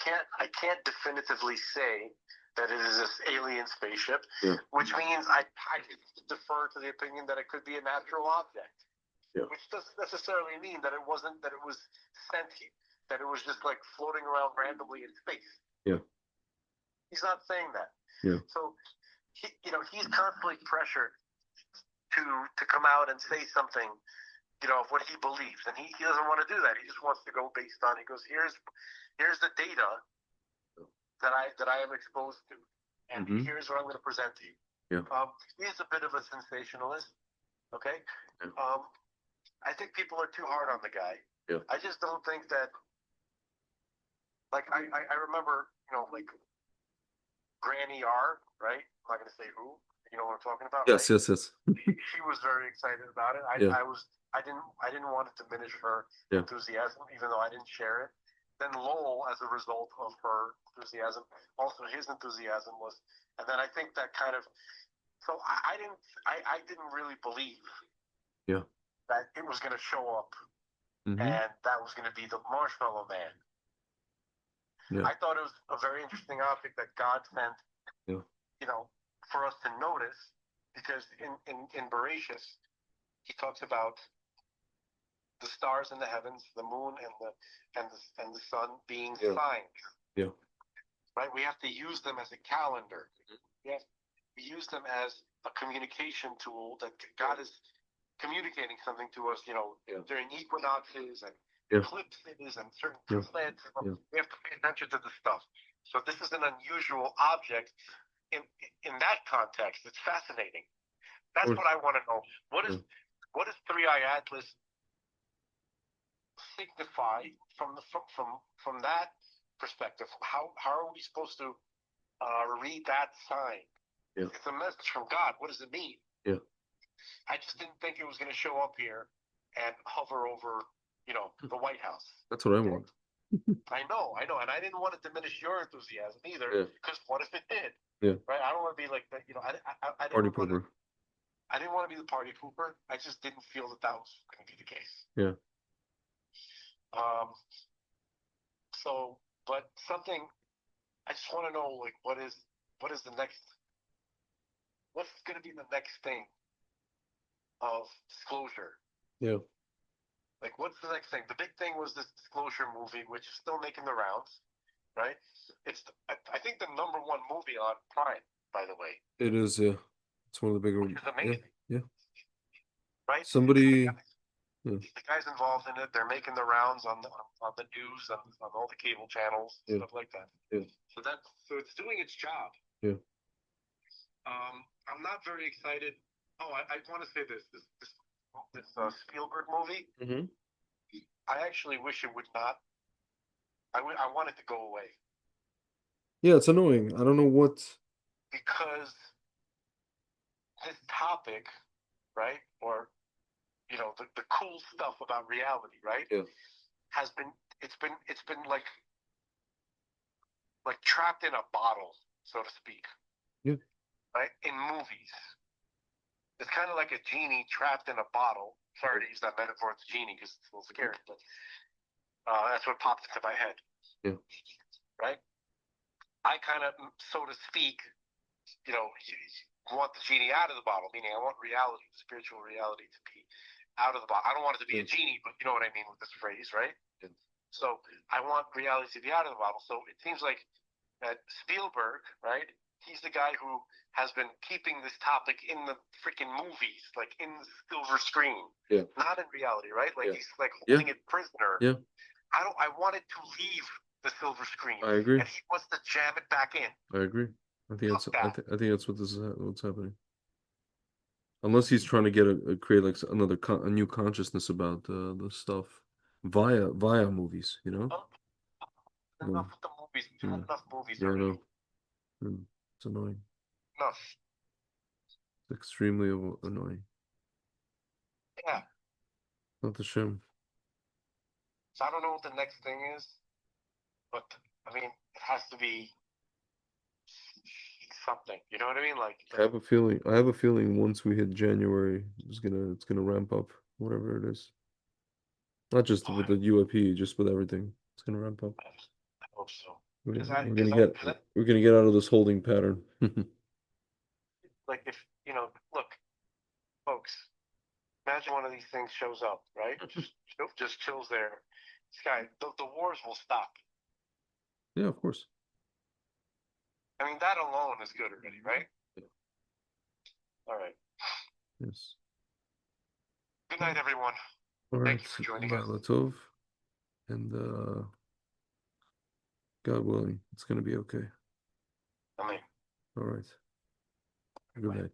can't definitively say that it is this alien spaceship, which means I defer to the opinion that it could be a natural object, which doesn't necessarily mean that it was sentient, that it was just like floating around randomly in space. Yeah. He's not saying that. Yeah. So, he's constantly pressured to come out and say something, of what he believes, and he doesn't want to do that. He just wants to go based on. He goes, here's the data that I am exposed to, and here's what I'm going to present to you. Yeah. He's a bit of a sensationalist. Okay. I think people are too hard on the guy. Yeah. I just don't think that. Like I remember, like Granny R, right? I'm not going to say who. You know what I'm talking about? Yes. Right? Yes. She was very excited about it. I didn't want to diminish her enthusiasm, even though I didn't share it. Then Lowell, as a result of her enthusiasm, also his enthusiasm was, and then I think that kind of, so I didn't really believe that it was going to show up, and that was going to be the Marshmallow Man. Yeah. I thought it was a very interesting object that God sent, for us to notice, because in Bereshit, he talks about the stars in the heavens, the moon and the sun being signs. Yeah. Right? We have to use them as a calendar. We use them as a communication tool that God is communicating something to us, during equinoxes and eclipses and certain planets. We have to pay attention to this stuff. So this is an unusual object in that context. It's fascinating. That's what I want to know. What does Three-Eye Atlas signify from that perspective? How are we supposed to read that sign? Yeah. It's a message from God. What does it mean? Yeah. I just didn't think it was going to show up here and hover over, the White House. That's what I want. I know, and I didn't want to diminish your enthusiasm either, because what if it did? Yeah. Right? I don't want to be like that. I Party pooper. I didn't want to be the party pooper. I just didn't feel that was going to be the case. Yeah. So, but something, I just want to know, like, what is the next? What's going to be the next thing of disclosure? Yeah. Like, what's the next thing? The big thing was this Disclosure movie, which is still making the rounds, right? I think the #1 movie on Prime, by the way. It is. Yeah. It's one of the bigger. Which is amazing. Yeah. Right. Somebody. The guys involved in it, they're making the rounds on the news, on all the cable channels, stuff like that. Yeah. So it's doing its job. Yeah. I'm not very excited. Oh, I want to say this Spielberg movie. Mm-hmm. I actually wish it would not. I want it to go away. Yeah, it's annoying. I don't know what. Because this topic, right, or the cool stuff about reality, right, it's been like trapped in a bottle, so to speak. Yeah. Right, in movies. It's kind of like a genie trapped in a bottle. Sorry to use that metaphor, it's a genie because it's a little scary, but that's what popped into my head. Yeah. Right? I kind of, so to speak, want the genie out of the bottle, meaning I want reality, spiritual reality, to be out of the bottle. I don't want it to be a genie, but you know what I mean with this phrase, right? Yeah. So I want reality to be out of the bottle. So it seems like that Spielberg, right? He's the guy who has been keeping this topic in the freaking movies, like in the silver screen, not in reality, right? Like he's like holding it prisoner. Yeah. I want it to leave the silver screen. I agree. And he wants to jam it back in. I agree. I think that's what what's happening. Unless he's trying to get create like a new consciousness about the stuff via movies, you know. Enough with the movies. We've had enough movies Yeah, I already. know. It's annoying. Enough. It's extremely annoying. Yeah. Not the shame. So I don't know what the next thing is, but I mean, it has to be something. You know what I mean? Like I have a feeling once we hit January, it's gonna ramp up, whatever it is. Not just with the UAP, just with everything. It's gonna ramp up. I hope so. We're gonna get out of this holding pattern. Like if look, folks, imagine one of these things shows up, right? just chills there. Sky, the wars will stop. Yeah, of course. I mean, that alone is good already, right? All right. Yes. Good night, everyone. All right. Thank you for joining us. Latov. And God willing, it's gonna be okay. Amen. All right. Good night.